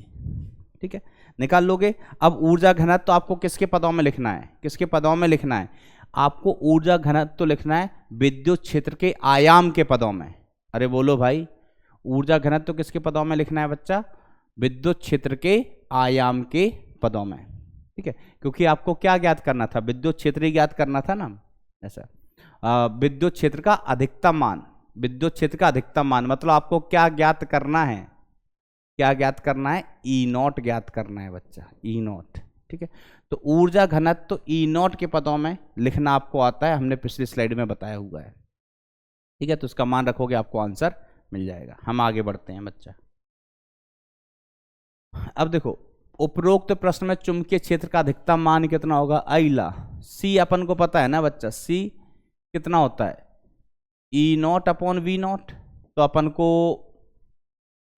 ठीक है, निकाल लोगे। अब ऊर्जा घनत्व तो आपको किसके पदों में लिखना है? किसके पदों में लिखना है? आपको ऊर्जा घनत्व तो लिखना है विद्युत क्षेत्र के आयाम के पदों में। अरे बोलो भाई, ऊर्जा घनत्व तो किसके पदों में लिखना है बच्चा? विद्युत क्षेत्र के आयाम के पदों में, ठीक है। क्योंकि आपको क्या ज्ञात करना था? विद्युत क्षेत्र ही ज्ञात करना था ना, ऐसा। विद्युत क्षेत्र का अधिकतम मान, विद्युत क्षेत्र का अधिकतम मान मतलब आपको क्या ज्ञात करना है? क्या ज्ञात करना है? ई नॉट ज्ञात करना है बच्चा, ई नॉट, ठीक है। तो ऊर्जा घनत्व तो ई नॉट के पदों में लिखना आपको आता है, हमने पिछली स्लाइड में बताया हुआ है, ठीक है। तो उसका मान रखोगे आपको आंसर मिल जाएगा। हम आगे बढ़ते हैं बच्चा। अब देखो, उपरोक्त प्रश्न में चुंबकीय क्षेत्र का अधिकतम मान कितना होगा? अइला सी अपन को पता है ना बच्चा, सी कितना होता है? ई नॉट अपॉन वी नॉट। तो अपन को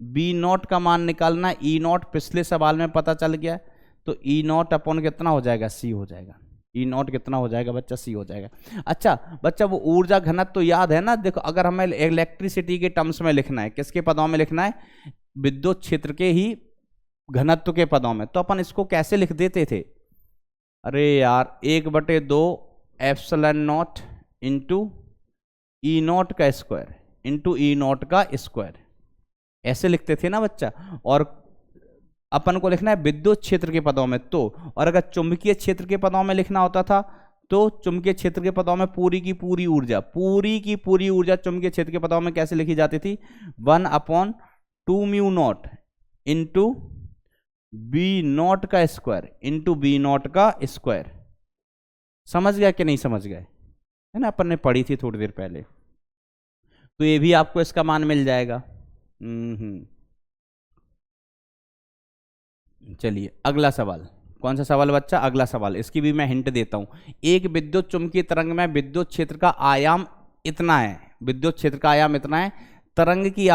बी नॉट का मान निकालना है। ई नॉट पिछले सवाल में पता चल गया, तो ई नॉट अपॉन कितना हो जाएगा? सी हो जाएगा। ई नॉट कितना हो जाएगा बच्चा? सी हो जाएगा। अच्छा बच्चा, वो ऊर्जा घनत्व तो याद है ना? देखो, अगर हमें इलेक्ट्रिसिटी के टर्म्स में लिखना है, किसके पदों में लिखना है? विद्युत क्षेत्र के ही घनत्व के पदों में। तो अपन इसको कैसे लिख देते थे? अरे यार, 1/2 एप्सिलॉन नॉट इंटू ई नॉट का स्क्वायर इंटू ई नॉट का स्क्वायर, ऐसे लिखते थे ना बच्चा। और अपन को लिखना है विद्युत क्षेत्र के पदों में। तो और अगर चुंबकीय क्षेत्र के पदों में लिखना होता था, तो चुंबकीय क्षेत्र के पदों में पूरी की पूरी ऊर्जा चुंबकीय क्षेत्र के पदों में कैसे लिखी जाती थी? 1/2 mu naught into B naught का स्क्वायर इंटू बी नॉट का स्क्वायर। समझ गया कि नहीं समझ गए? है ना, अपन ने पढ़ी थी थोड़ी देर पहले। तो ये भी आपको इसका मान मिल जाएगा। चलिए अगला सवाल। कौन सा सवाल बच्चा? अगला सवाल। इसकी भी मैं हिंट देता हूं। एक विद्युत चुंबकीय तरंग में विद्युत क्षेत्र का आयाम इतना है, विद्युत क्षेत्र का आयाम इतना है। तरंग की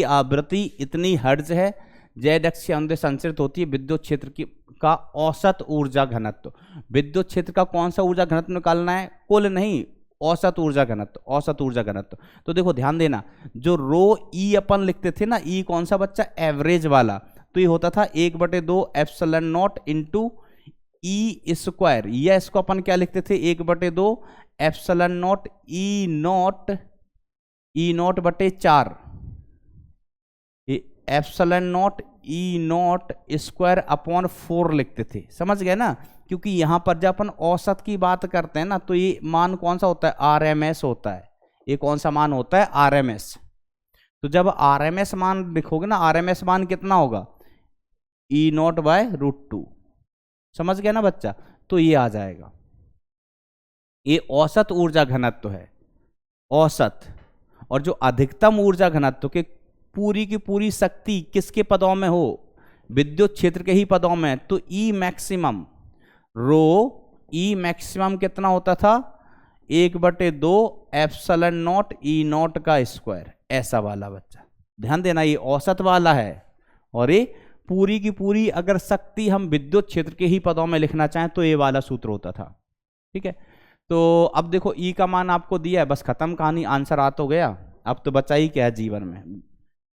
आवृत्ति इतनी हर्ट्ज है। जेड अक्ष के अनुदिश संचरित होती है विद्युत क्षेत्र की का औसत ऊर्जा घनत्व। विद्युत क्षेत्र का कौन सा ऊर्जा घनत्व निकालना है? कुल नहीं, औसत ऊर्जा घनत्व, औसत ऊर्जा घनत्व। तो देखो ध्यान देना, जो रो ई अपन लिखते थे ना, ई कौन सा बच्चा? एवरेज वाला। तो ये होता था 1/2 epsilon naught into E square, या इसको अपन क्या लिखते थे? 1/2 एप्सिलॉन नॉट ई नॉट बटे 4, epsilon naught E naught square upon 4 लिखते थे। समझ गए ना? क्योंकि यहां पर जब अपन औसत की बात करते हैं ना, तो ये मान कौन सा होता है? आरएमएस होता है। ये कौन सा मान होता है? आरएमएस। तो जब आरएमएस मान लिखोगे ना, आरएमएस मान कितना होगा? ई नॉट बाय √2। समझ गया ना बच्चा? तो ये आ जाएगा। ये औसत ऊर्जा घनत्व है, औसत। और जो अधिकतम ऊर्जा घनत्व के पूरी की पूरी शक्ति किसके पदों में हो? विद्युत क्षेत्र के ही पदों में। तो ई मैक्सिमम, ई मैक्सिमम कितना होता था? 1/2 एप्सिलॉन नॉट ई नॉट का स्क्वायर, ऐसा वाला बच्चा। ध्यान देना, ये औसत वाला है। और ये पूरी की पूरी अगर शक्ति हम विद्युत क्षेत्र के ही पदों में लिखना चाहें तो ये वाला सूत्र होता था, ठीक है। तो अब देखो, ई का मान आपको दिया है, बस खत्म कहानी, आंसर आ तो गया। अब तो बचा ही क्या है जीवन में?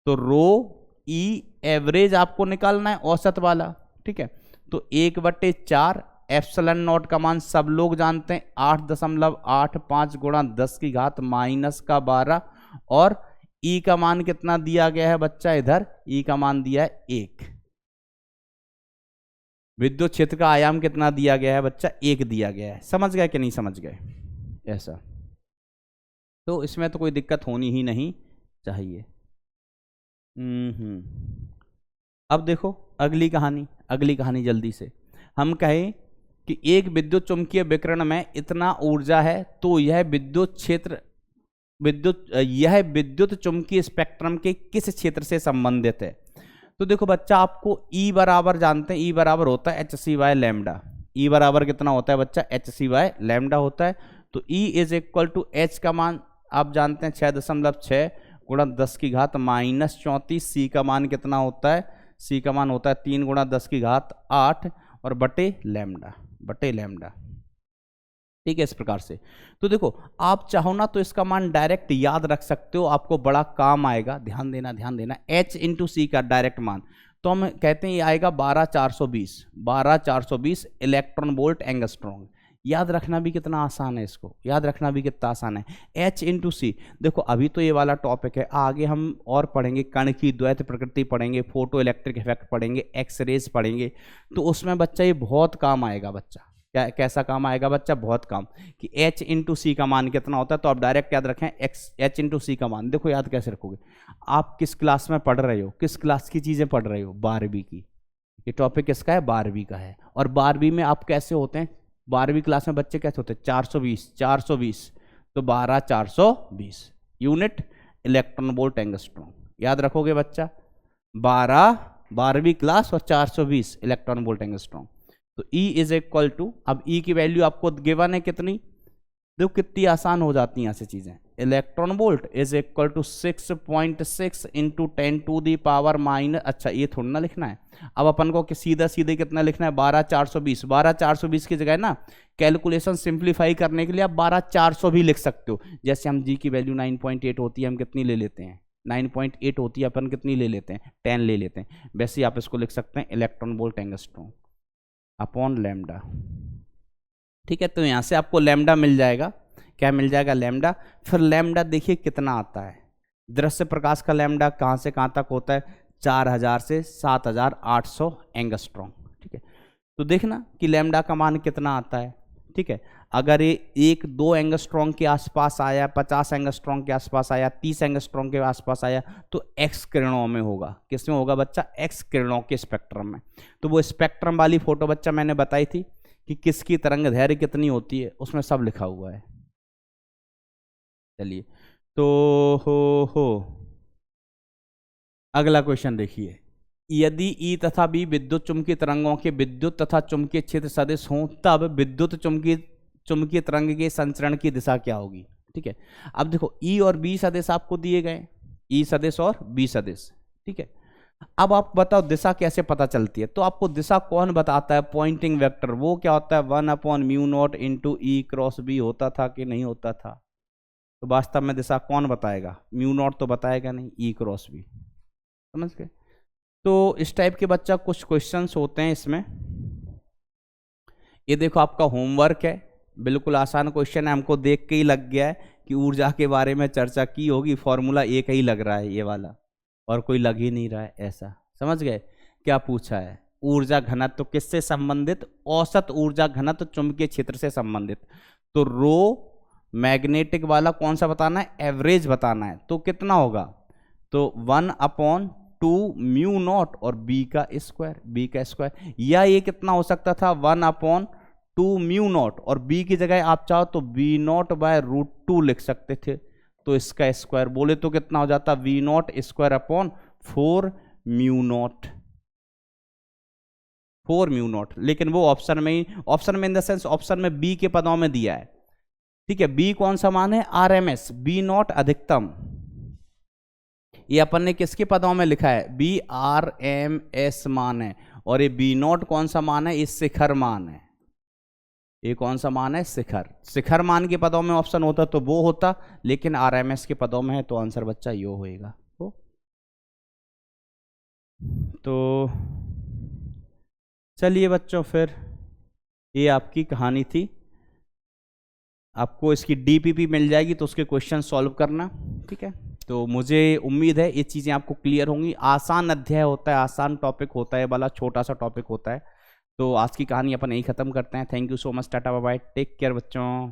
तो रो ई एवरेज आपको निकालना है, औसत वाला, ठीक है। तो 1/4 एप्सिलॉन नॉट का मान सब लोग जानते हैं, 8.85 गुणा 10 की घात -12। और ई का मान कितना दिया गया है बच्चा? इधर ई का मान दिया है 1। विद्युत क्षेत्र का आयाम कितना दिया गया है बच्चा? 1 दिया गया है। समझ गए कि नहीं समझ गए? ऐसा। तो इसमें तो कोई दिक्कत होनी ही नहीं चाहिए। अब देखो अगली कहानी जल्दी से। हम कहें कि एक विद्युत चुंबकीय विकिरण में इतना ऊर्जा है, तो यह विद्युत चुंबकीय स्पेक्ट्रम के किस क्षेत्र से संबंधित है? तो देखो बच्चा, आपको ई बराबर जानते हैं, ई बराबर होता है hc/λ। ई बराबर कितना होता है बच्चा? hc/λ होता है। तो E = h का मान आप जानते हैं 6.6 गुणा 10 की घात -34। सी का मान कितना होता है? सी का मान होता है 3 गुणा 10 की घात 8 और बटे लैम्डा। ठीक है, इस प्रकार से। तो देखो, आप चाहो ना तो इसका मान डायरेक्ट याद रख सकते हो, आपको बड़ा काम आएगा। ध्यान देना H इंटू सी का डायरेक्ट मान, तो हम कहते हैं ये आएगा 12420 इलेक्ट्रॉन वोल्ट एंगस्ट्रॉन। याद रखना भी कितना आसान है, इसको याद रखना भी कितना आसान है। H इंटू सी, देखो अभी तो ये वाला टॉपिक है, आगे हम और पढ़ेंगे, कण की द्वैत प्रकृति पढ़ेंगे, फोटो इलेक्ट्रिक इफेक्ट पढ़ेंगे, एक्सरेज पढ़ेंगे, तो उसमें बच्चा ये बहुत काम आएगा। बच्चा क्या कैसा काम आएगा बच्चा? बहुत काम, कि H इंटू सी का मान कितना होता है। तो आप डायरेक्ट याद रखें H इंटू सी का मान। देखो याद कैसे रखोगे, आप किस क्लास में पढ़ रहे हो, किस क्लास की चीज़ें पढ़ रहे हो? 12वीं की। ये टॉपिक किसका है? 12वीं का है। और 12वीं में आप कैसे होते हैं, 12वीं क्लास में बच्चे कैसे होते हैं? 420 तो 12 420 यूनिट इलेक्ट्रॉन वोल्ट एंगस्ट्रॉम। याद रखोगे बच्चा, 12वीं क्लास और 420 इलेक्ट्रॉन वोल्ट एंगस्ट्रॉम। तो E इज इक्वल टू, अब E की वैल्यू आपको गिवन है कितनी, देखो कितनी आसान हो जाती हैं ऐसी चीजें। Electron volt is equal to 6.6 into 10 to the power minus, अच्छा ये थोड़ा ना लिखना है, अब अपन को सीधा सीधे कितना लिखना है? 12420। 12420 की जगह ना कैलकुलेशन सिंप्लीफाई करने के लिए आप 12400 भी लिख सकते हो। जैसे हम G की वैल्यू 9.8 होती है, हम कितनी ले लेते हैं? 9.8 होती है, अपन कितनी ले लेते हैं? 10 ले लेते हैं। वैसे आप इसको लिख सकते हैं electron volt angstrom upon lambda. ठीक है, तो यहां से आपको लैम्डा मिल जाएगा। क्या मिल जाएगा? लैम्डा। फिर लैम्डा देखिए कितना आता है, दृश्य प्रकाश का लैम्डा कहां से कहां तक होता है? 4000 से 7800 एंगस्ट्रॉम। ठीक है, तो देखना कि लैम्डा का मान कितना आता है। ठीक है, अगर ये 1-2 एंगस्ट्रॉम के आसपास आया, 50 एंगस्ट्रॉम के आसपास आया, 30 एंगस्ट्रॉम के आसपास आया, तो एक्स किरणों में होगा। किस में होगा बच्चा? एक्स किरणों के स्पेक्ट्रम में। तो वो स्पेक्ट्रम वाली फोटो बच्चा मैंने बताई थी कि किसकी तरंग दैर्घ्य कितनी होती है, उसमें सब लिखा हुआ है। चलिए, तो हो अगला क्वेश्चन देखिए, यदि E तथा B विद्युत चुंबकीय तरंगों के विद्युत तथा चुंबकीय क्षेत्र सदिश हों, तब विद्युत चुंबकीय तरंग के संचरण की दिशा क्या होगी? ठीक है, अब देखो E और B सदिश आपको दिए गए, E सदिश और B सदिश। ठीक है, अब आप बताओ दिशा कैसे पता चलती है? तो आपको दिशा कौन बताता है? Poynting vector. वो क्या होता है? 1/μ0 इंटू E क्रॉस B होता था कि नहीं होता था? तो वास्तव में दिशा कौन बताएगा? μ0 तो बताएगा नहीं, E क्रॉस B। समझ गए? तो इस टाइप के बच्चा कुछ क्वेश्चंस होते हैं इसमें। ये देखो आपका होमवर्क है, बिल्कुल आसान क्वेश्चन है, हमको देख के ही लग गया है कि ऊर्जा के बारे में चर्चा की होगी, फॉर्मूला एक ही लग रहा है ये वाला, और कोई लग ही नहीं रहा है ऐसा। समझ गए? क्या पूछा है? ऊर्जा घनत्व किससे संबंधित? औसत ऊर्जा घनत्व चुंबकीय क्षेत्र से संबंधित। तो रो मैग्नेटिक वाला कौन सा बताना है? एवरेज बताना है। तो कितना होगा? तो 1/2μ0 और B का स्क्वायर, या ये कितना हो सकता था? 1/2μ0 और B की जगह आप चाहो तो V0/√2 लिख सकते थे, तो इसका स्क्वायर बोले तो कितना हो जाता? V0² 4μ0। लेकिन वो ऑप्शन में इन द सेंस ऑप्शन में B के पदों में दिया है। ठीक है, B कौन सा मान है? RMS, B0 अधिकतम। ये अपन ने किसके पदों में लिखा है? BRMS मान है। और ये B0 कौन सा मान है? ये शिखर मान है। ये कौन सा मान है? शिखर मान के पदों में ऑप्शन होता तो वो होता, लेकिन RMS के पदों में है, तो आंसर बच्चा यो होएगा। तो चलिए बच्चों, फिर ये आपकी कहानी थी। आपको इसकी DPP मिल जाएगी, तो उसके क्वेश्चन सॉल्व करना। ठीक है, तो मुझे उम्मीद है ये चीज़ें आपको क्लियर होंगी। आसान अध्याय होता है, आसान टॉपिक होता है वाला, छोटा सा टॉपिक होता है। तो आज की कहानी अपन यही ख़त्म करते हैं। Thank you so much, tata bye bye, take care बच्चों।